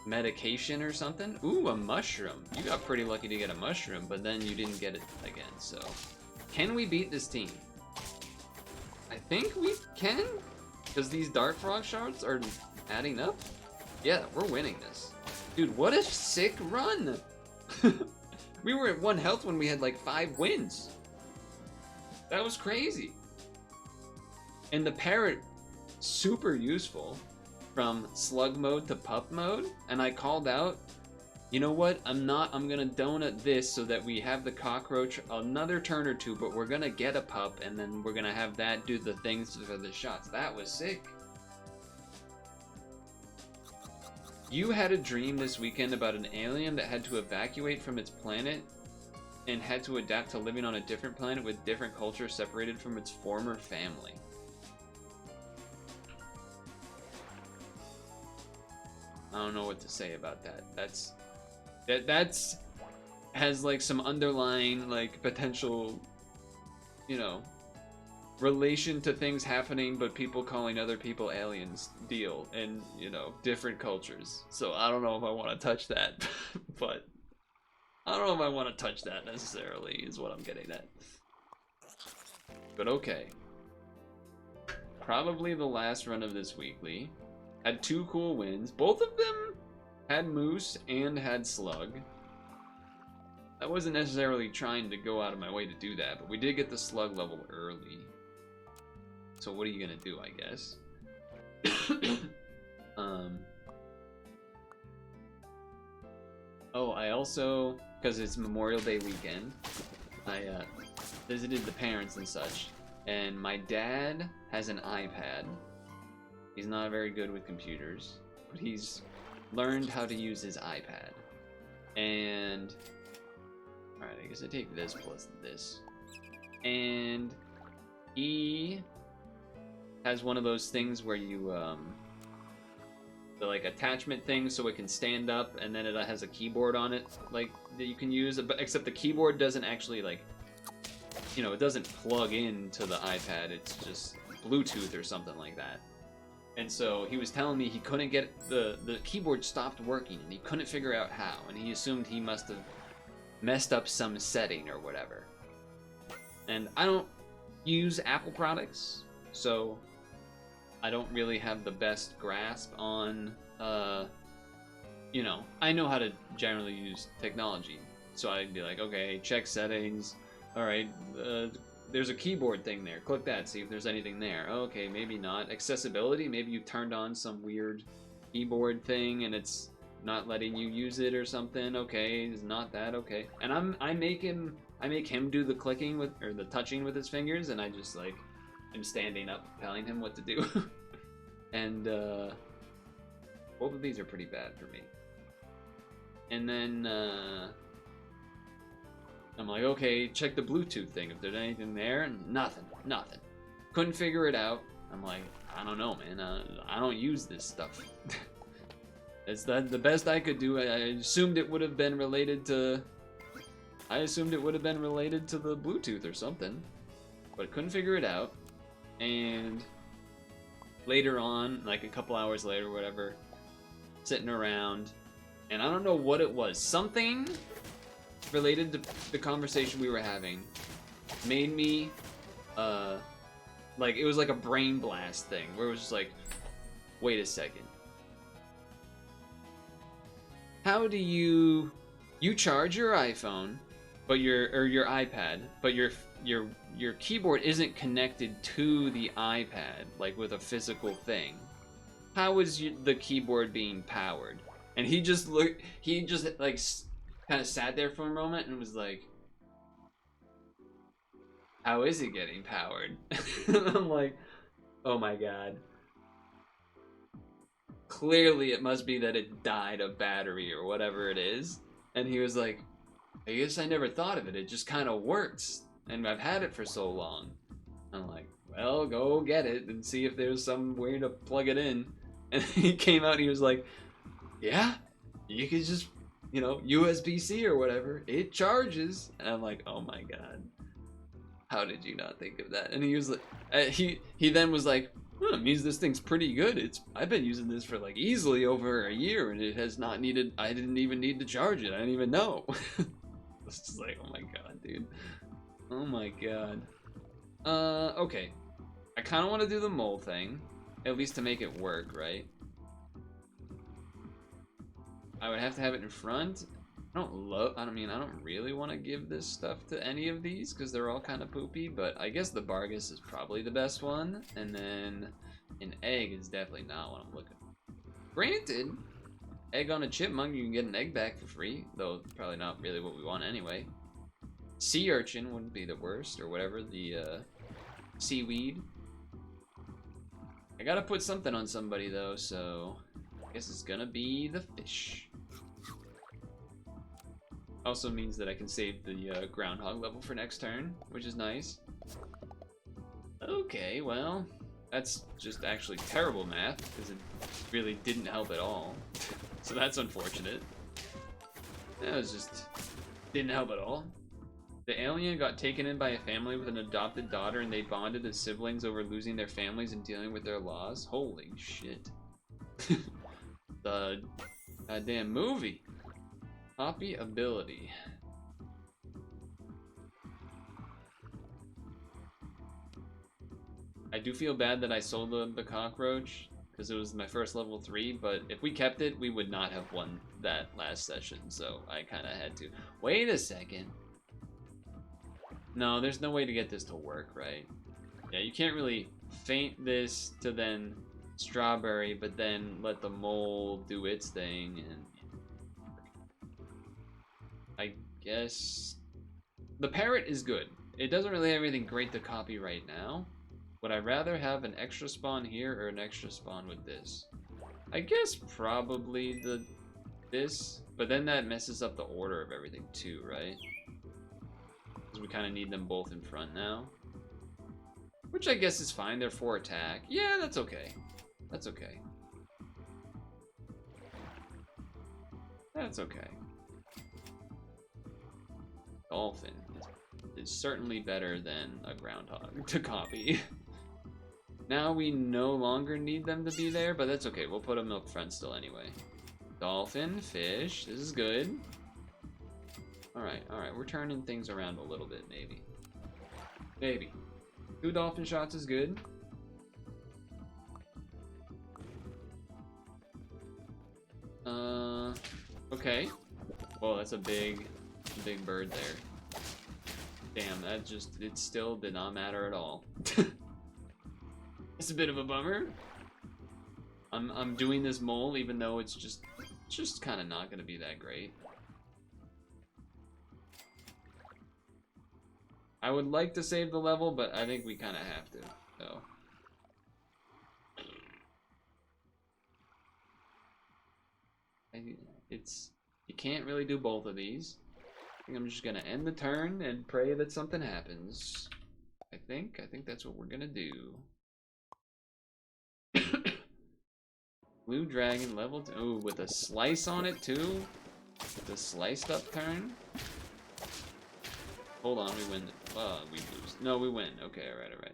medication or something. Ooh, a mushroom. You got pretty lucky to get a mushroom, but then you didn't get it again. So can we beat this team? I think we can, because these Dart Frog shards are adding up. Yeah, we're winning this. Dude, what a sick run. We were at 1 health when we had like 5 wins. That was crazy. And the parrot, super useful from slug mode to pup mode. And I called out, you know what? I'm gonna donut this so that we have the cockroach another turn or 2, but we're gonna get a pup and then we're gonna have that do the things for the shots. That was sick. You had a dream this weekend about an alien that had to evacuate from its planet and had to adapt to living on a different planet with different cultures separated from its former family. I don't know what to say about that. That's has like some underlying like potential, you know, relation to things happening but people calling other people aliens deal, and you know, different cultures. So I don't know if I want to touch that. But I don't know if I want to touch that necessarily is what I'm getting at. But okay, probably the last run of this weekly. Had 2 cool wins. Both of them had moose and had slug. I wasn't necessarily trying to go out of my way to do that, but we did get the slug level early. So what are you gonna do, I guess? Oh, I also, because it's Memorial Day weekend, I visited the parents and such, and my dad has an iPad. He's not very good with computers, but he's learned how to use his iPad. And alright, I guess I take this plus this. And he has one of those things where you the like attachment thing so it can stand up, and then it has a keyboard on it like that you can use, but except the keyboard doesn't actually like, you know, it doesn't plug into the iPad, it's just Bluetooth or something like that. And so he was telling me he couldn't get the keyboard stopped working and he couldn't figure out how, and he assumed he must have messed up some setting or whatever. And I don't use Apple products, so I don't really have the best grasp on, you know, I know how to generally use technology. So I'd be like, okay, check settings. All right, there's a keyboard thing there. Click that, see if there's anything there. Okay, maybe not. Accessibility, maybe you turned on some weird keyboard thing and it's not letting you use it or something. Okay, it's not that. Okay, and I make him do the clicking with, or the touching with his fingers, and I just like am standing up telling him what to do. And both of these are pretty bad for me. And then I'm like, okay, check the Bluetooth thing if there's anything there. Nothing. Couldn't figure it out. I'm like, I don't know, man. I don't use this stuff. It's the best I could do. I assumed it would have been related to the Bluetooth or something, but couldn't figure it out. And later on, like a couple hours later or whatever, sitting around, and I don't know what it was. Something related to the conversation we were having made me, like, it was like a brain blast thing, where it was just like, wait a second. How do you charge your iPhone, but your iPad, but your keyboard isn't connected to the iPad, like with a physical thing. How is the keyboard being powered? And he just like kind of sat there for a moment and was like, how is it getting powered? I'm like, oh my god. Clearly it must be that it died of battery or whatever it is. And he was like, I guess I never thought of it. It just kind of works. And I've had it for so long. I'm like, well, go get it and see if there's some way to plug it in. And he came out and he was like, yeah, you could just, you know, USB-C or whatever. It charges. And I'm like, oh my god. How did you not think of that? And he was like, he then was like, well, it means this thing's pretty good. I've been using this for like easily over a year, and it has not needed, I didn't even need to charge it. I didn't even know. It's just like, oh my god, dude. Oh my god. Okay. I kind of want to do the mole thing, at least to make it work, right? I would have to have it in front. I don't really want to give this stuff to any of these because they're all kind of poopy, but I guess the Bargus is probably the best one, and then an egg is definitely not what I'm looking for. Granted, egg on a chipmunk, you can get an egg back for free, though probably not really what we want anyway. Sea urchin wouldn't be the worst, or whatever, the seaweed. I gotta put something on somebody though, so I guess it's gonna be the fish. Also means that I can save the groundhog level for next turn, which is nice. Okay, well, that's just actually terrible math, because it really didn't help at all. So that's unfortunate. That was just, didn't help at all. The alien got taken in by a family with an adopted daughter, and they bonded as siblings over losing their families and dealing with their loss. Holy shit. The goddamn movie. Copy ability. I do feel bad that I sold the cockroach, because it was my first level 3, but if we kept it, we would not have won that last session, so I kind of had to. Wait a second. No, there's no way to get this to work, right? Yeah, you can't really feint this to then strawberry, but then let the mole do its thing, and I guess the parrot is good. It doesn't really have anything great to copy right now, Would I rather have an extra spawn here or an extra spawn with this? I guess probably this, but then that messes up the order of everything too, right? Because we kind of need them both in front now. Which I guess is fine, they're 4 attack. Yeah, that's okay. That's okay. That's okay. Dolphin is certainly better than a groundhog to copy. Now we no longer need them to be there, but that's okay. We'll put them up front still anyway. Dolphin, fish, this is good. Alright, we're turning things around a little bit, maybe. Maybe. 2 dolphin shots is good. Okay. Well, that's a big bird there. Damn, it still did not matter at all. It's a bit of a bummer. I'm doing this mole even though it's just kind of not gonna be that great. I would like to save the level, but I think we kind of have to, so. You can't really do both of these. I think I'm just gonna end the turn and pray that something happens. I think that's what we're gonna do. Blue dragon level 2. Ooh, with a slice on it too? With a sliced up turn? Hold on, we win. We lose. No, we win. Okay, alright.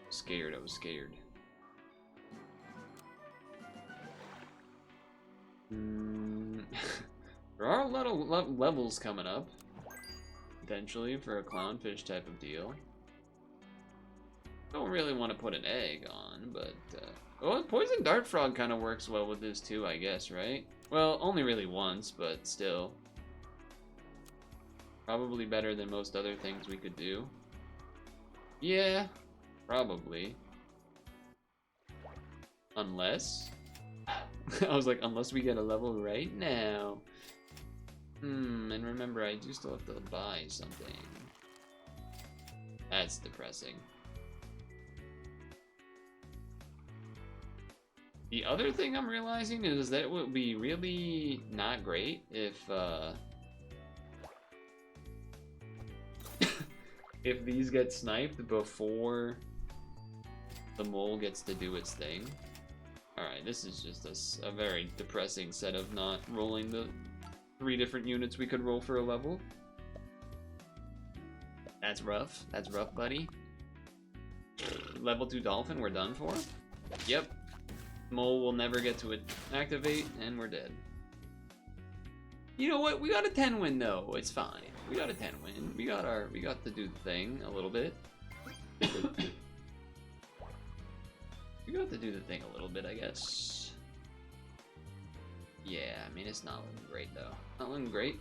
Scared, I was scared. There are a lot of levels coming up. Potentially for a clownfish type of deal. Don't really want to put an egg on, but... oh, poison dart frog kind of works well with this too, I guess, right? Well, only really once, but still. Probably better than most other things we could do. Yeah, probably. Unless... I was like, unless we get a level right now. And remember, I do still have to buy something. That's depressing. The other thing I'm realizing is that it would be really not great if, if these get sniped before the mole gets to do its thing. Alright, this is just a very depressing set of not rolling the 3 different units we could roll for a level. That's rough. That's rough, buddy. Level 2 dolphin, we're done for. Yep. Mole will never get to activate, and we're dead. You know what? We got a 10 win though. It's fine. We got a 10 win. We got to do the thing a little bit. We got to do the thing a little bit, I guess. Yeah, I mean, it's not looking great, though. Not looking great.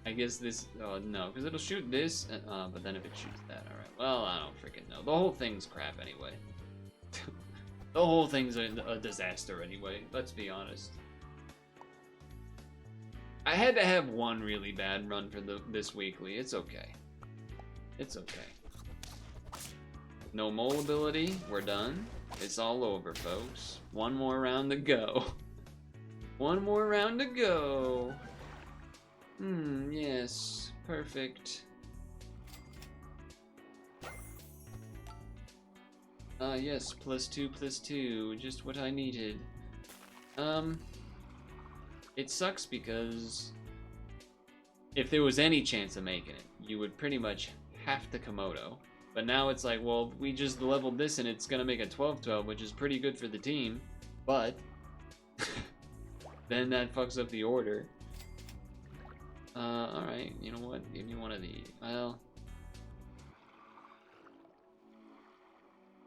I guess this... oh, no, because it'll shoot this, but then if it shoots that, alright. Well, I don't freaking know. The whole thing's crap anyway. The whole thing's a disaster anyway, let's be honest. I had to have one really bad run for this weekly. It's okay. It's okay. No mole ability. We're done. It's all over, folks. One more round to go. One more round to go. Yes. Perfect. Yes. +2/+2. Just what I needed. It sucks because if there was any chance of making it, you would pretty much have to Komodo. But now it's like, well, we just leveled this and it's gonna make a 12/12, which is pretty good for the team. But then that fucks up the order. Alright, you know what? Give me one of these. Well,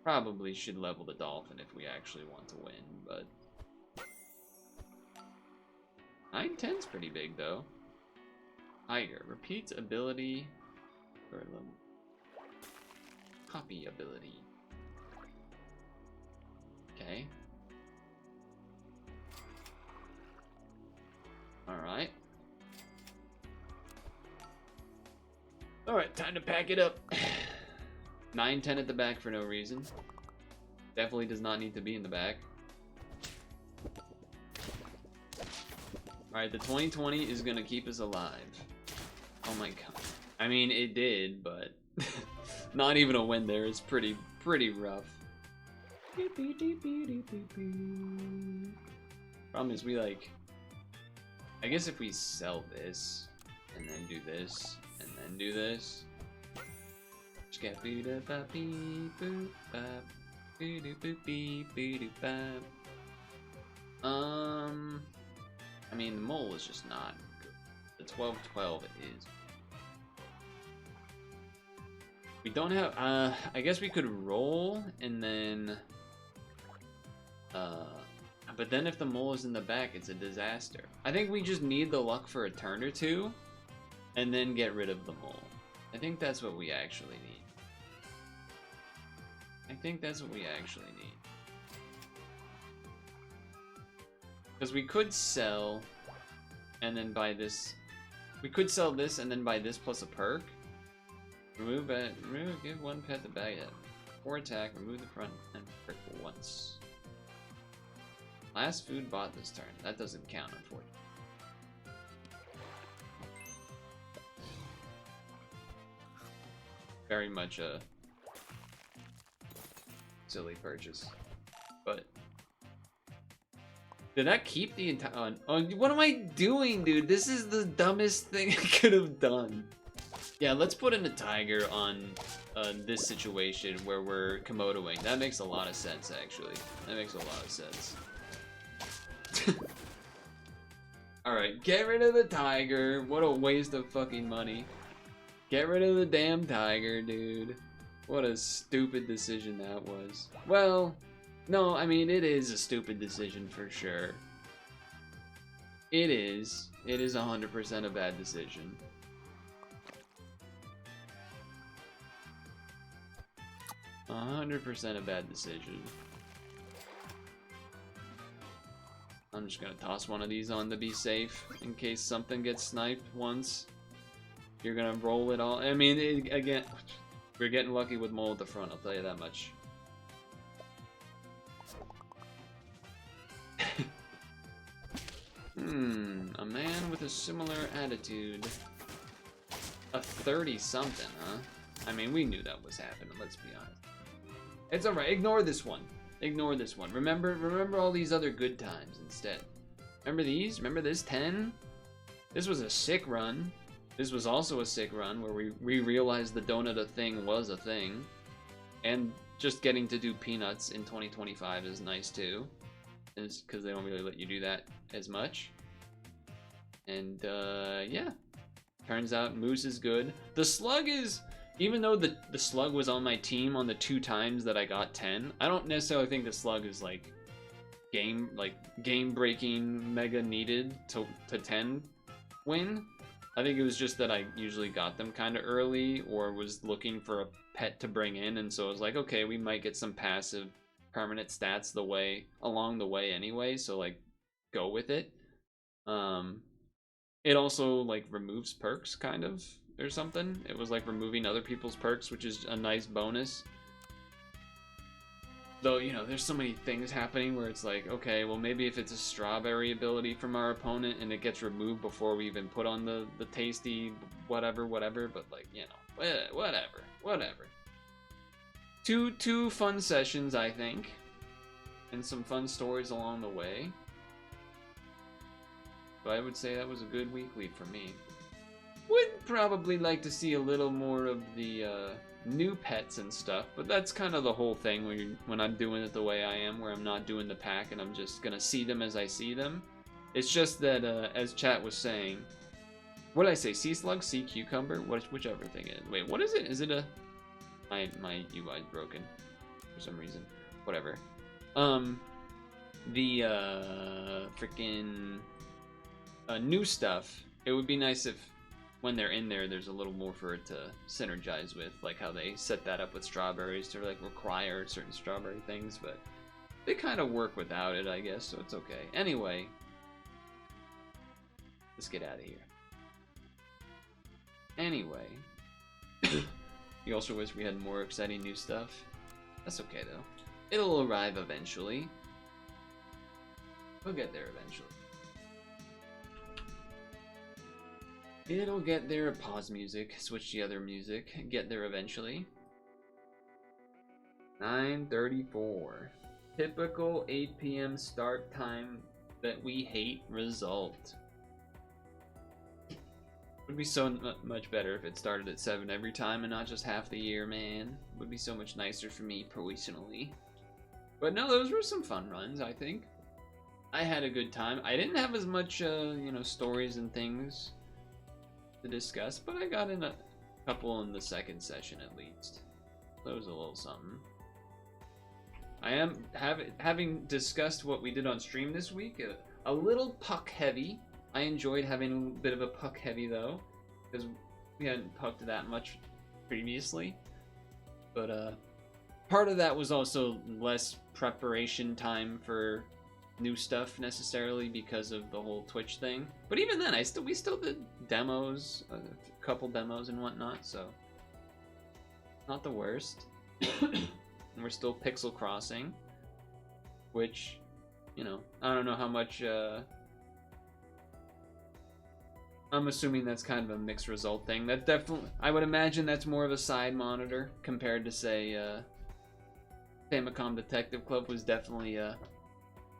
probably should level the dolphin if we actually want to win, but 9/10's pretty big though. Tiger repeats ability for level. Copy ability. Okay. Alright. Alright, time to pack it up. 9, 10 at the back for no reason. Definitely does not need to be in the back. Alright, the 2020 is gonna keep us alive. Oh my god. I mean, it did, but not even a win there is pretty rough. Problem is we like, I guess if we sell this, and then do this, and then do this. I mean, the mole is just not good. The 12-12 is. We don't have, I guess we could roll, and then, but then if the mole is in the back, it's a disaster. I think we just need the luck for a turn or two, and then get rid of the mole. I think that's what we actually need. I think that's what we actually need. Because we could sell, and then buy this. We could sell this and then buy this plus a perk. Remove, give one pet the bag hit. 4 attack, remove the front, and perk once. Last food bought this turn. That doesn't count, unfortunately. Very much a silly purchase. But did that keep the entire? Oh, what am I doing, dude? This is the dumbest thing I could have done. Yeah, let's put in a tiger on this situation where we're Komodoing. That makes a lot of sense, actually. That makes a lot of sense. Alright, get rid of the tiger. What a waste of fucking money. Get rid of the damn tiger, dude. What a stupid decision that was. Well, no, I mean, it is a stupid decision for sure. It is. It is 100% a bad decision. A 100% a bad decision. I'm just gonna toss one of these on to be safe in case something gets sniped once. You're gonna roll it all. I mean, again, we're getting lucky with mole at the front, I'll tell you that much. A man with a similar attitude. A 30-something, huh? I mean, we knew that was happening, let's be honest. It's alright, ignore this one. Ignore this one. Remember all these other good times instead. Remember these? Remember this 10? This was a sick run. This was also a sick run where we realized the donut a thing was a thing. And just getting to do peanuts in 2025 is nice too. It's because they don't really let you do that as much. And yeah. Turns out Moose is good. The slug is, even though the slug was on my team on the 2 times that I got 10, I don't necessarily think the slug is like game breaking mega needed to 10 win. I think it was just that I usually got them kind of early or was looking for a pet to bring in, and so I was like, okay, we might get some passive permanent stats along the way anyway, so like go with it. It also like removes perks kind of or something. It was like removing other people's perks, which is a nice bonus. Though, you know, there's so many things happening where it's like, okay, well maybe if it's a strawberry ability from our opponent and it gets removed before we even put on the tasty whatever, but like, you know, whatever. Two fun sessions, I think, and some fun stories along the way. But I would say that was a good weekly for me. Would probably like to see a little more of the new pets and stuff, but that's kind of the whole thing when I'm doing it the way I am, where I'm not doing the pack and I'm just gonna see them as I see them. It's just that, as chat was saying, what did I say? Sea slug, sea cucumber, whichever thing it is. Wait, what is it? Is it a? My UI is broken for some reason. Whatever. The freaking new stuff. It would be nice if, when they're in there, there's a little more for it to synergize with, like how they set that up with strawberries to like require certain strawberry things, but they kind of work without it, I guess, so it's okay. Anyway, let's get out of here. Anyway, You also wish we had more exciting new stuff. That's okay though. It'll arrive eventually. We'll get there eventually. It'll get there. Pause music. Switch the other music. Get there eventually. 9:34. Typical 8 p.m. start time that we hate result. Would be so much better if it started at 7 every time and not just half the year, man. Would be so much nicer for me personally. But no, those were some fun runs, I think. I had a good time. I didn't have as much, you know, stories and things to discuss, but I got in a couple in the second session at least. That was a little something. I am having discussed what we did on stream this week, a little puck heavy. I enjoyed having a bit of a puck heavy though, because we hadn't pucked that much previously. But part of that was also less preparation time for new stuff necessarily because of the whole Twitch thing. But even then, we still did demos, a couple demos and whatnot, so not the worst. And we're still pixel crossing, which, you know, I don't know how much. I'm assuming that's kind of a mixed result thing. That definitely, I would imagine that's more of a side monitor compared to, say, Famicom Detective Club was definitely a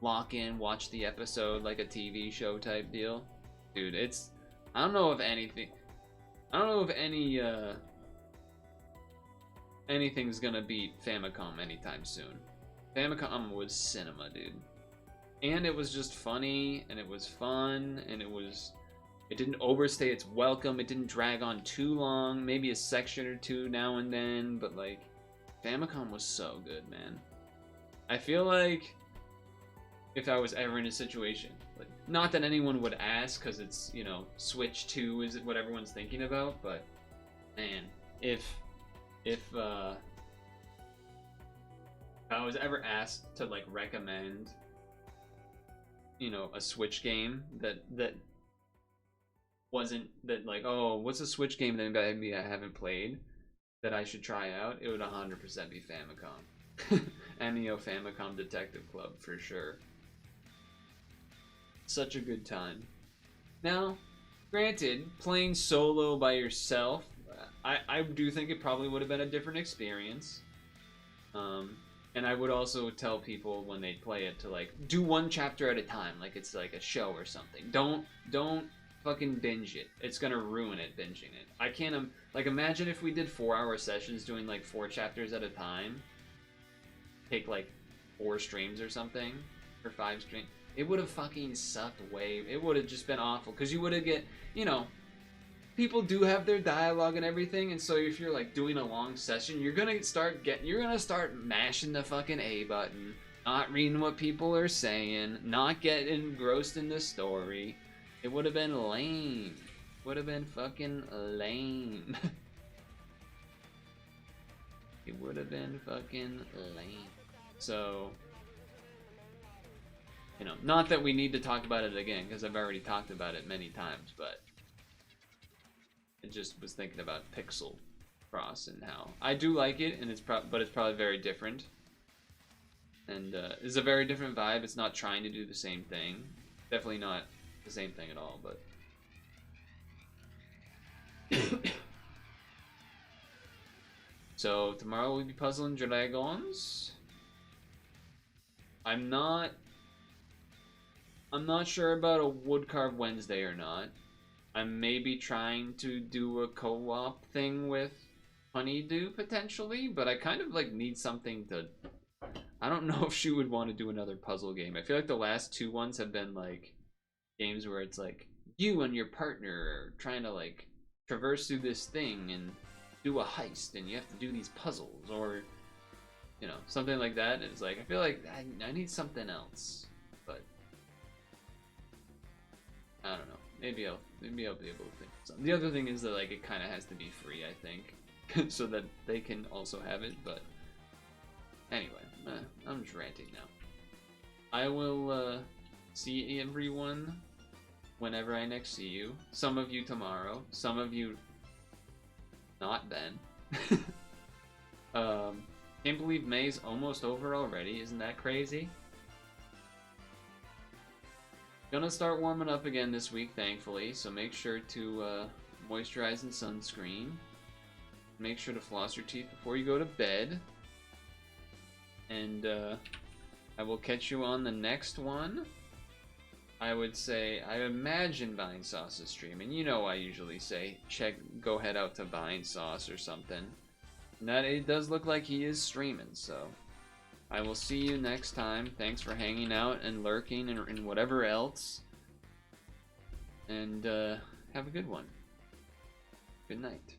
lock in, watch the episode like a TV show type deal. Dude, it's, I don't know if anything, I don't know if anything's gonna beat Famicom anytime soon. Famicom was cinema, dude. And it was just funny, and it was fun, and it didn't overstay its welcome, it didn't drag on too long, maybe a section or two now and then, but like, Famicom was so good, man. I feel like if I was ever in a situation, like, not that anyone would ask, because it's, you know, Switch 2 is what everyone's thinking about, but man, if I was ever asked to like recommend, you know, a Switch game that wasn't that like, oh, what's a Switch game that maybe I haven't played that I should try out, it would 100% be Famicom. Neo Famicom Detective Club for sure. Such a good time. Now, granted, playing solo by yourself, I do think it probably would have been a different experience. And I would also tell people when they play it to like do one chapter at a time, like it's like a show or something. Don't fucking binge it. It's gonna ruin it binging it. I can't like imagine if we did 4-hour sessions doing like 4 chapters at a time. Take like 4 streams or something, or 5 streams. It would have fucking sucked way. It would have just been awful because you would have get, you know, people do have their dialogue and everything, and so if you're like doing a long session, you're gonna start mashing the fucking A button, not reading what people are saying, not getting engrossed in the story. It would have been lame. Would have been fucking lame. It would have been fucking lame. So, you know, not that we need to talk about it again, because I've already talked about it many times, but I just was thinking about Pixel Cross and how I do like it, and but it's probably very different, and it's a very different vibe. It's not trying to do the same thing, definitely not the same thing at all, but so tomorrow we'll be puzzling dragons. I'm not sure about a wood carve Wednesday or not. I'm maybe trying to do a co-op thing with Honeydew potentially, but I kind of like need something to, I don't know if she would want to do another puzzle game. I feel like the last 2 ones have been like games where it's like you and your partner are trying to like traverse through this thing and do a heist and you have to do these puzzles, or you know, something like that. It's like I feel like I need something else, but I don't know. Maybe I'll be able to think of something. The other thing is that like it kind of has to be free, I think, so that they can also have it. But anyway, I'm just ranting now. I will see everyone whenever I next see you. Some of you tomorrow. Some of you not Ben. Can't believe May's almost over already. Isn't that crazy? Gonna start warming up again this week, thankfully, so make sure to moisturize and sunscreen. Make sure to floss your teeth before you go to bed. And I will catch you on the next one. I imagine Vine Sauce is streaming. You know I usually say, go head out to Vine Sauce or something. And that it does look like he is streaming, so I will see you next time. Thanks for hanging out and lurking and whatever else. And have a good one. Good night.